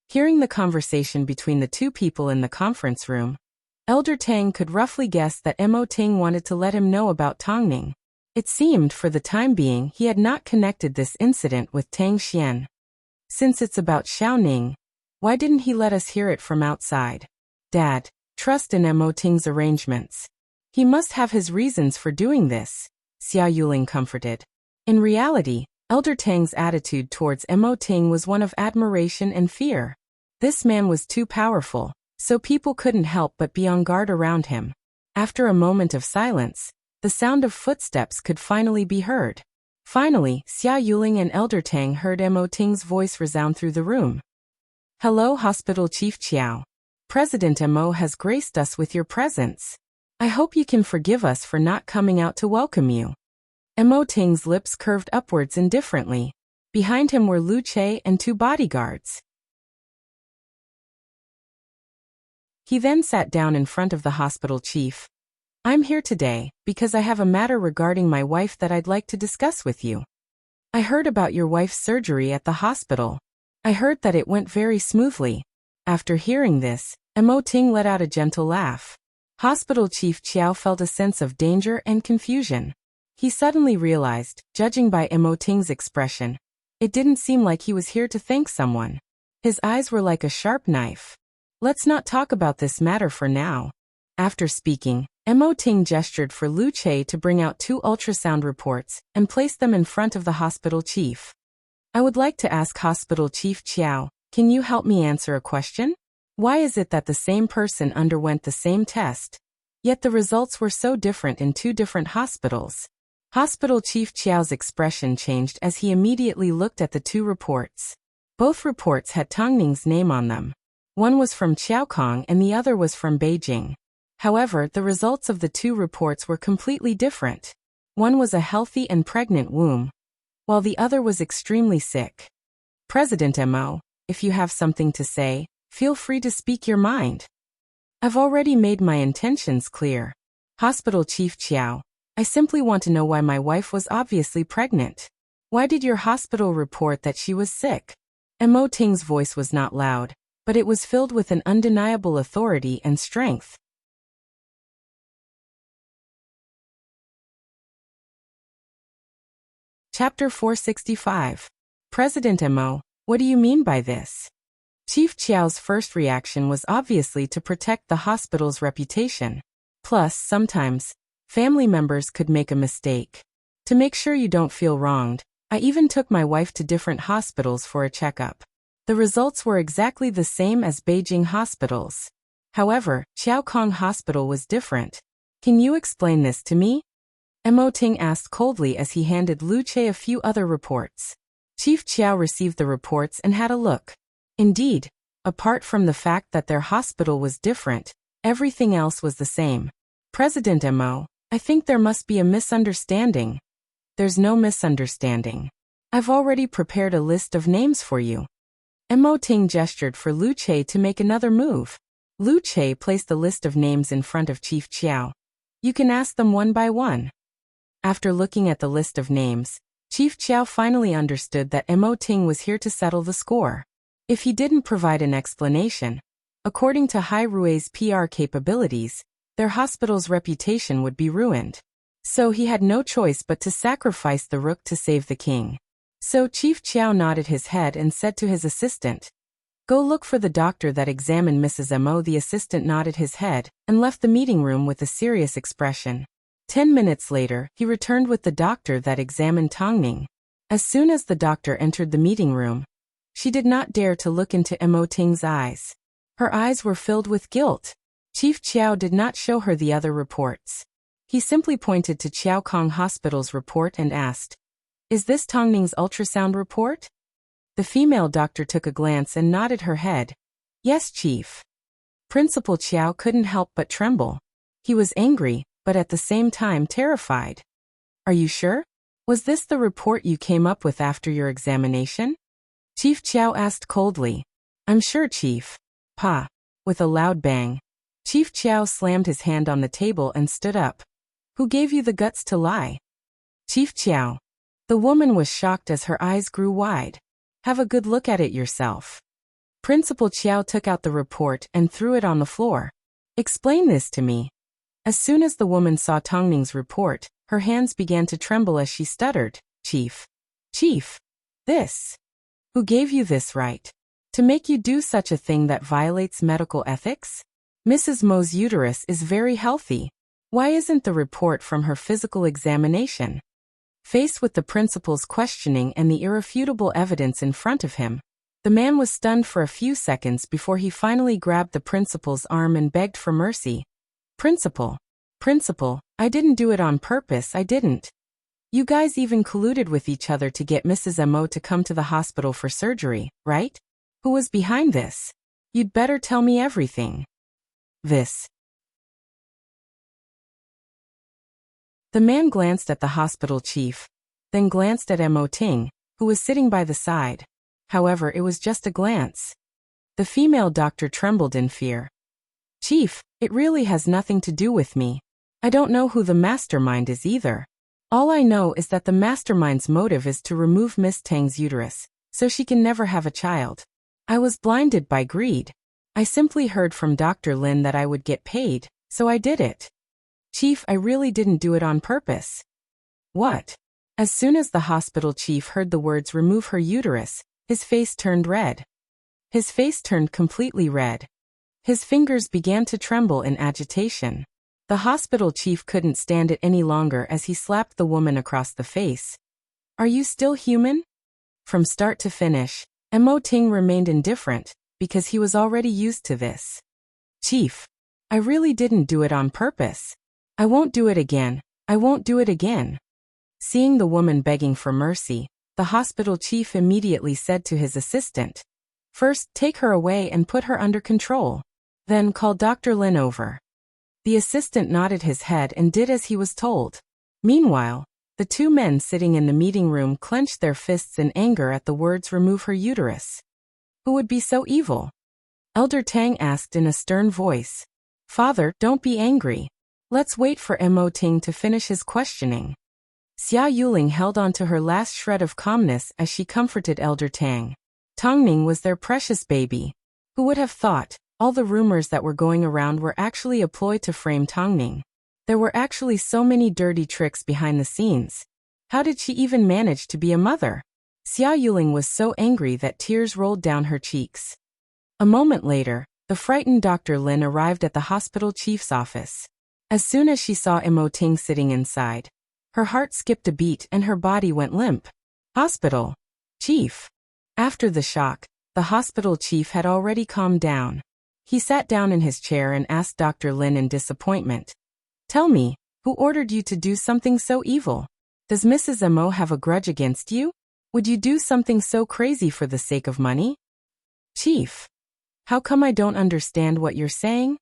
Hearing the conversation between the two people in the conference room, Elder Tang could roughly guess that Mo Ting wanted to let him know about Tongning. It seemed for the time being he had not connected this incident with Tang Xian. Since it's about Xiaoning, why didn't he let us hear it from outside? Dad, trust in Mo Ting's arrangements. He must have his reasons for doing this, Xia Yuling comforted. In reality, Elder Tang's attitude towards Mo Ting was one of admiration and fear. This man was too powerful, so people couldn't help but be on guard around him. After a moment of silence, the sound of footsteps could finally be heard. Finally, Xia Yuling and Elder Tang heard Mo Ting's voice resound through the room. "Hello, Hospital Chief Chiao. President Mo has graced us with your presence. I hope you can forgive us for not coming out to welcome you." Mo Ting's lips curved upwards indifferently. Behind him were Lu Che and two bodyguards. He then sat down in front of the hospital chief. "I'm here today because I have a matter regarding my wife that I'd like to discuss with you. I heard about your wife's surgery at the hospital. I heard that it went very smoothly." After hearing this, Mo Ting let out a gentle laugh. Hospital Chief Chiao felt a sense of danger and confusion. He suddenly realized, judging by Mo Ting's expression, it didn't seem like he was here to thank someone. His eyes were like a sharp knife. "Let's not talk about this matter for now." After speaking, Mo Ting gestured for Lu Che to bring out 2 ultrasound reports and place them in front of the hospital chief. "I would like to ask Hospital Chief Chiao, can you help me answer a question? Why is it that the same person underwent the same test, yet the results were so different in 2 different hospitals?" Hospital Chief Chiao's expression changed as he immediately looked at the 2 reports. Both reports had Tongning's name on them. One was from Chaokong and the other was from Beijing. However, the results of the 2 reports were completely different. One was a healthy and pregnant womb, while the other was extremely sick. "President Mo, if you have something to say, feel free to speak your mind." "I've already made my intentions clear. Hospital Chief Chiao, I simply want to know why my wife was obviously pregnant. Why did your hospital report that she was sick?" Mo Ting's voice was not loud, but it was filled with an undeniable authority and strength. Chapter 465. President Mo, what do you mean by this? Chief Chiao's first reaction was obviously to protect the hospital's reputation. Plus, sometimes, family members could make a mistake. To make sure you don't feel wronged, I even took my wife to different hospitals for a checkup. The results were exactly the same as Beijing hospitals. However, Qiaokong Hospital was different. Can you explain this to me? Emoting asked coldly as he handed Lu Che a few other reports. Chief Chiao received the reports and had a look. Indeed, apart from the fact that their hospital was different, everything else was the same. President Mo, I think there must be a misunderstanding. There's no misunderstanding. I've already prepared a list of names for you. Mo Ting gestured for Lu Che to make another move. Lu Che placed the list of names in front of Chief Chiao. You can ask them one by one. After looking at the list of names, Chief Chiao finally understood that Mo Ting was here to settle the score. If he didn't provide an explanation, according to Hai Rui's PR capabilities, their hospital's reputation would be ruined. So he had no choice but to sacrifice the rook to save the king. So Chief Chiao nodded his head and said to his assistant, "Go look for the doctor that examined Mrs. Mo." The assistant nodded his head and left the meeting room with a serious expression. 10 minutes later, he returned with the doctor that examined Tongning. As soon as the doctor entered the meeting room, she did not dare to look into Mo Ting's eyes. Her eyes were filled with guilt. Chief Chiao did not show her the other reports. He simply pointed to Qiaokong Hospital's report and asked, "Is this Tongning's ultrasound report?" The female doctor took a glance and nodded her head. "Yes, Chief." Principal Chiao couldn't help but tremble. He was angry, but at the same time terrified. "Are you sure? Was this the report you came up with after your examination?" Chief Chiao asked coldly. "I'm sure, Chief." Pa. With a loud bang, Chief Chiao slammed his hand on the table and stood up. "Who gave you the guts to lie?" "Chief Chiao." The woman was shocked as her eyes grew wide. "Have a good look at it yourself." Principal Chiao took out the report and threw it on the floor. "Explain this to me." As soon as the woman saw Tongning's report, her hands began to tremble as she stuttered, Chief, this. Who gave you this right? To make you do such a thing that violates medical ethics? Mrs. Mo's uterus is very healthy. Why isn't the report from her physical examination?" Faced with the principal's questioning and the irrefutable evidence in front of him, the man was stunned for a few seconds before he finally grabbed the principal's arm and begged for mercy. Principal, I didn't do it on purpose, I didn't. You guys even colluded with each other to get Mrs. Mo to come to the hospital for surgery, right? Who was behind this? You'd better tell me everything." This. The man glanced at the hospital chief, then glanced at Mo Ting, who was sitting by the side. However, it was just a glance. The female doctor trembled in fear. "Chief, it really has nothing to do with me. I don't know who the mastermind is either. All I know is that the mastermind's motive is to remove Miss Tang's uterus, so she can never have a child. I was blinded by greed. I simply heard from Dr. Lin that I would get paid, so I did it. Chief, I really didn't do it on purpose." "What?" As soon as the hospital chief heard the words "remove her uterus," his face turned red. His face turned completely red. His fingers began to tremble in agitation. The hospital chief couldn't stand it any longer as he slapped the woman across the face. "Are you still human?" From start to finish, Mo Ting remained indifferent, because he was already used to this. "Chief, I really didn't do it on purpose. I won't do it again. I won't do it again." Seeing the woman begging for mercy, the hospital chief immediately said to his assistant, "First, take her away and put her under control. Then call Dr. Lin over." The assistant nodded his head and did as he was told. Meanwhile, the two men sitting in the meeting room clenched their fists in anger at the words "remove her uterus." Who would be so evil? Elder Tang asked in a stern voice. "Father, don't be angry. Let's wait for Mo Ting to finish his questioning." Xia Yuling held on to her last shred of calmness as she comforted Elder Tang. Tongning was their precious baby. Who would have thought? All the rumors that were going around were actually a ploy to frame Tongning. There were actually so many dirty tricks behind the scenes. How did she even manage to be a mother? Xia Yuling was so angry that tears rolled down her cheeks. A moment later, the frightened Dr. Lin arrived at the hospital chief's office. As soon as she saw Mo Ting sitting inside, her heart skipped a beat and her body went limp. Hospital chief. After the shock, the hospital chief had already calmed down. He sat down in his chair and asked Dr. Lin in disappointment. Tell me, who ordered you to do something so evil? Does Mrs. Mo have a grudge against you? Would you do something so crazy for the sake of money? Chief. How come I don't understand what you're saying?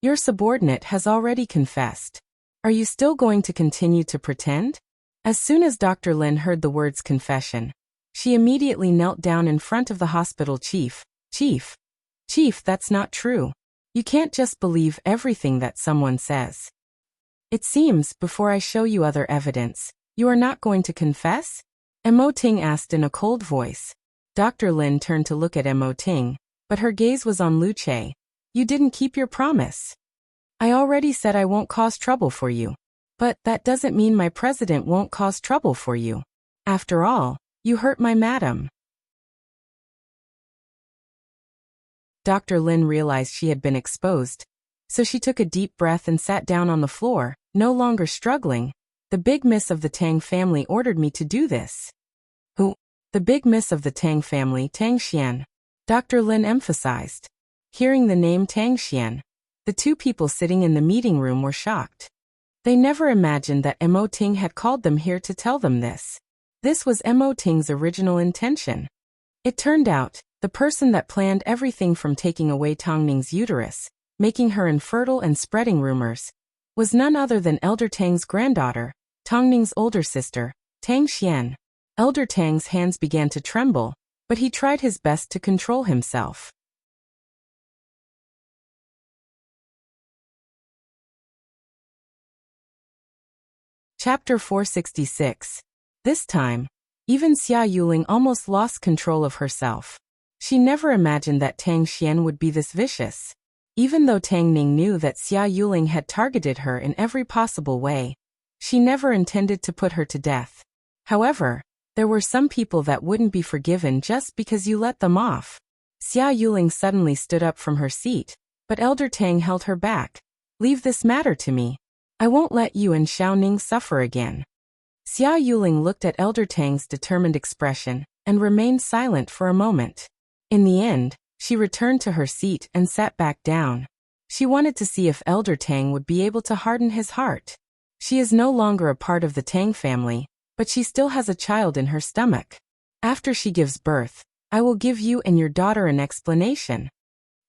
Your subordinate has already confessed. Are you still going to continue to pretend? As soon as Dr. Lin heard the words confession, she immediately knelt down in front of the hospital chief. Chief, that's not true. You can't just believe everything that someone says. It seems, before I show you other evidence, you are not going to confess? Mo Ting asked in a cold voice. Dr. Lin turned to look at Mo Ting, but her gaze was on Lu Che. You didn't keep your promise. I already said I won't cause trouble for you. But that doesn't mean my president won't cause trouble for you. After all, you hurt my madam. Dr. Lin realized she had been exposed, so she took a deep breath and sat down on the floor, no longer struggling. The big miss of the Tang family ordered me to do this. Who? The big miss of the Tang family, Tang Xian. Dr. Lin emphasized. Hearing the name Tang Xian, the two people sitting in the meeting room were shocked. They never imagined that Mo Ting had called them here to tell them this. This was Mo Ting's original intention. It turned out, the person that planned everything from taking away Tang Ning's uterus, making her infertile and spreading rumors, was none other than Elder Tang's granddaughter, Tang Ning's older sister, Tang Xian. Elder Tang's hands began to tremble, but he tried his best to control himself. Chapter 466. This time, even Xia Yuling almost lost control of herself. She never imagined that Tang Xian would be this vicious. Even though Tang Ning knew that Xia Yuling had targeted her in every possible way, she never intended to put her to death. However, there were some people that wouldn't be forgiven just because you let them off. Xia Yuling suddenly stood up from her seat, but Elder Tang held her back. Leave this matter to me. I won't let you and Xiao Ning suffer again. Xia Yuling looked at Elder Tang's determined expression and remained silent for a moment. In the end, she returned to her seat and sat back down. She wanted to see if Elder Tang would be able to harden his heart. She is no longer a part of the Tang family, but she still has a child in her stomach. After she gives birth, I will give you and your daughter an explanation.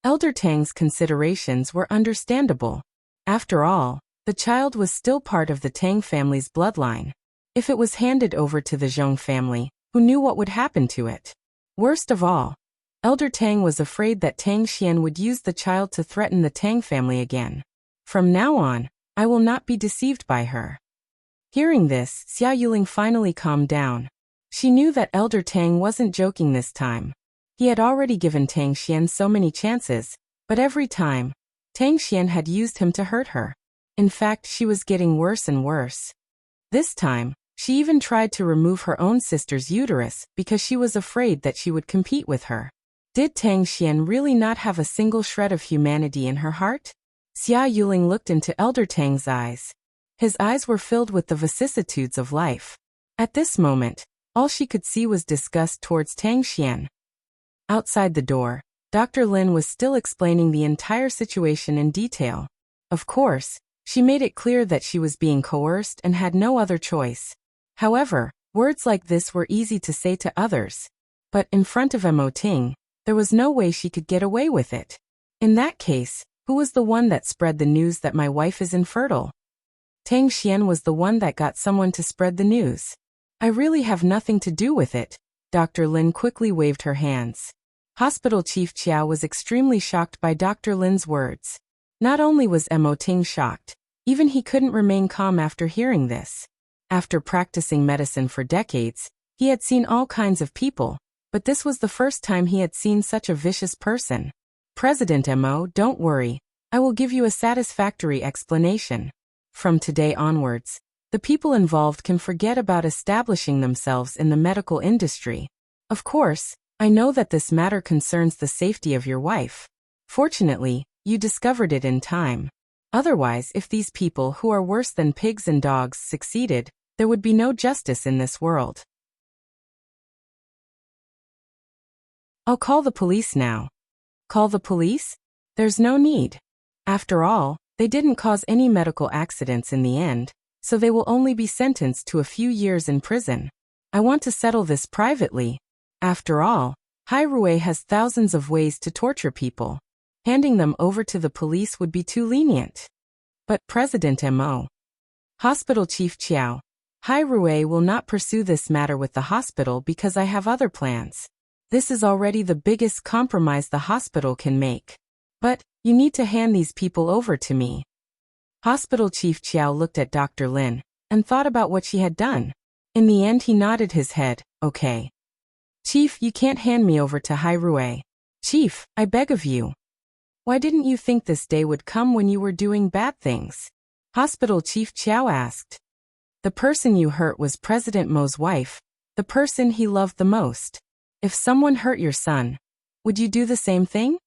Elder Tang's considerations were understandable. After all, the child was still part of the Tang family's bloodline. If it was handed over to the Zhong family, who knew what would happen to it? Worst of all, Elder Tang was afraid that Tang Xian would use the child to threaten the Tang family again. From now on, I will not be deceived by her. Hearing this, Xia Yuling finally calmed down. She knew that Elder Tang wasn't joking this time. He had already given Tang Xian so many chances, but every time, Tang Xian had used him to hurt her. In fact, she was getting worse and worse. This time, she even tried to remove her own sister's uterus because she was afraid that she would compete with her. Did Tang Xian really not have a single shred of humanity in her heart? Xia Yuling looked into Elder Tang's eyes. His eyes were filled with the vicissitudes of life. At this moment, all she could see was disgust towards Tang Xian. Outside the door, Dr. Lin was still explaining the entire situation in detail. Of course, she made it clear that she was being coerced and had no other choice. However, words like this were easy to say to others. But in front of Mo Ting, there was no way she could get away with it. In that case, who was the one that spread the news that my wife is infertile? Tang Xian was the one that got someone to spread the news. I really have nothing to do with it. Dr. Lin quickly waved her hands. Hospital Chief Chiao was extremely shocked by Dr. Lin's words. Not only was Mo Ting shocked, even he couldn't remain calm after hearing this. After practicing medicine for decades, he had seen all kinds of people, but this was the first time he had seen such a vicious person. President Mo, don't worry. I will give you a satisfactory explanation. From today onwards, the people involved can forget about establishing themselves in the medical industry. Of course, I know that this matter concerns the safety of your wife. Fortunately, you discovered it in time. Otherwise, if these people who are worse than pigs and dogs succeeded, there would be no justice in this world. I'll call the police now. Call the police? There's no need. After all, they didn't cause any medical accidents in the end, so they will only be sentenced to a few years in prison. I want to settle this privately. After all, Hairue has thousands of ways to torture people. Handing them over to the police would be too lenient. But President Mo. Hospital Chief Chiao. Hairue will not pursue this matter with the hospital because I have other plans. This is already the biggest compromise the hospital can make. But, you need to hand these people over to me. Hospital Chief Chiao looked at Dr. Lin and thought about what she had done. In the end he nodded his head, okay. Chief, you can't hand me over to Hairue. Chief, I beg of you. Why didn't you think this day would come when you were doing bad things? Hospital Chief Chiao asked. The person you hurt was President Mo's wife, the person he loved the most. If someone hurt your son, would you do the same thing?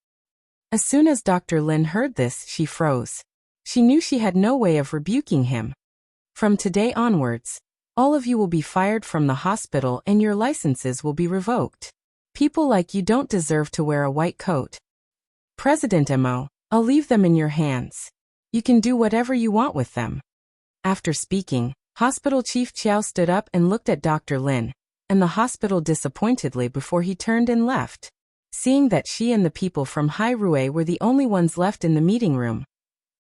As soon as Dr. Lin heard this, she froze. She knew she had no way of rebuking him. From today onwards, all of you will be fired from the hospital and your licenses will be revoked. People like you don't deserve to wear a white coat. President Mo, I'll leave them in your hands. You can do whatever you want with them. After speaking, Hospital Chief Chiao stood up and looked at Dr. Lin and the hospital disappointedly before he turned and left. Seeing that she and the people from Hairue were the only ones left in the meeting room,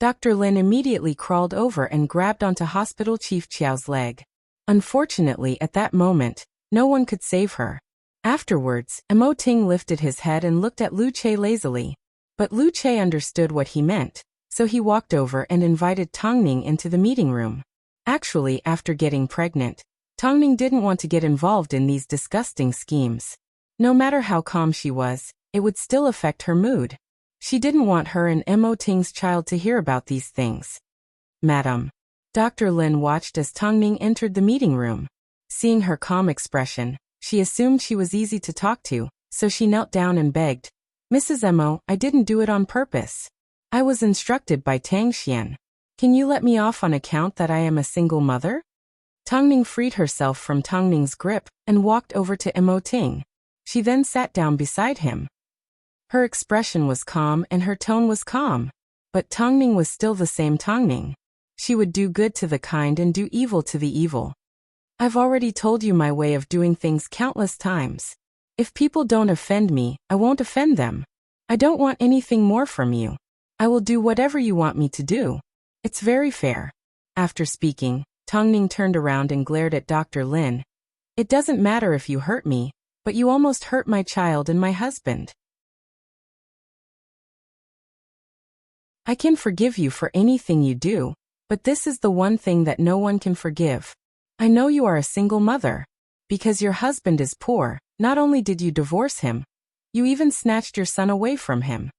Dr. Lin immediately crawled over and grabbed onto Hospital Chief Chiao's leg. Unfortunately, at that moment, no one could save her. Afterwards, Mo Ting lifted his head and looked at Lu Che lazily. But Lu Che understood what he meant, so he walked over and invited Tongning into the meeting room. Actually, after getting pregnant, Tongning didn't want to get involved in these disgusting schemes. No matter how calm she was, it would still affect her mood. She didn't want her and Mo Ting's child to hear about these things. Madam. Dr. Lin watched as Tongning entered the meeting room. Seeing her calm expression, she assumed she was easy to talk to, so she knelt down and begged, Mrs. Mo, I didn't do it on purpose. I was instructed by Tang Xian. Can you let me off on account that I am a single mother? Tongning freed herself from Tongning's grip and walked over to Mo Ting. She then sat down beside him. Her expression was calm and her tone was calm. But Tongning was still the same Tongning. She would do good to the kind and do evil to the evil. I've already told you my way of doing things countless times. If people don't offend me, I won't offend them. I don't want anything more from you. I will do whatever you want me to do. It's very fair. After speaking, Tongning turned around and glared at Dr. Lin. It doesn't matter if you hurt me, but you almost hurt my child and my husband. I can forgive you for anything you do, but this is the one thing that no one can forgive. I know you are a single mother. Because your husband is poor, not only did you divorce him, you even snatched your son away from him.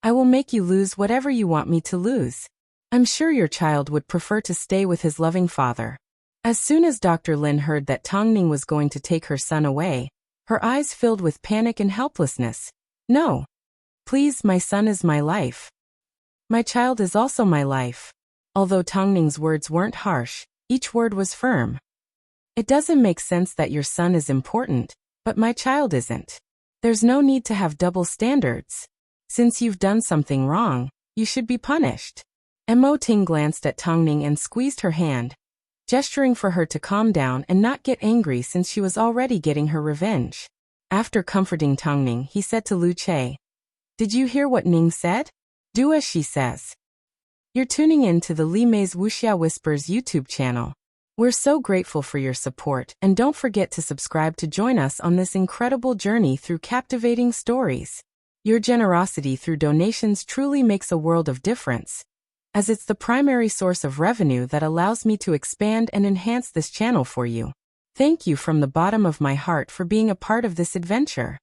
I will make you lose whatever you want me to lose. I'm sure your child would prefer to stay with his loving father. As soon as Dr. Lin heard that Tongning was going to take her son away, her eyes filled with panic and helplessness. No. Please, my son is my life. My child is also my life. Although Tongning's words weren't harsh, each word was firm. It doesn't make sense that your son is important, but my child isn't. There's no need to have double standards. Since you've done something wrong, you should be punished. Mo Ting glanced at Tongning and squeezed her hand, gesturing for her to calm down and not get angry since she was already getting her revenge. After comforting Tongning, he said to Lu Che, Did you hear what Ning said? Do as she says. You're tuning in to the Li Mei's Wuxia Whispers YouTube channel. We're so grateful for your support, and don't forget to subscribe to join us on this incredible journey through captivating stories. Your generosity through donations truly makes a world of difference, as it's the primary source of revenue that allows me to expand and enhance this channel for you. Thank you from the bottom of my heart for being a part of this adventure.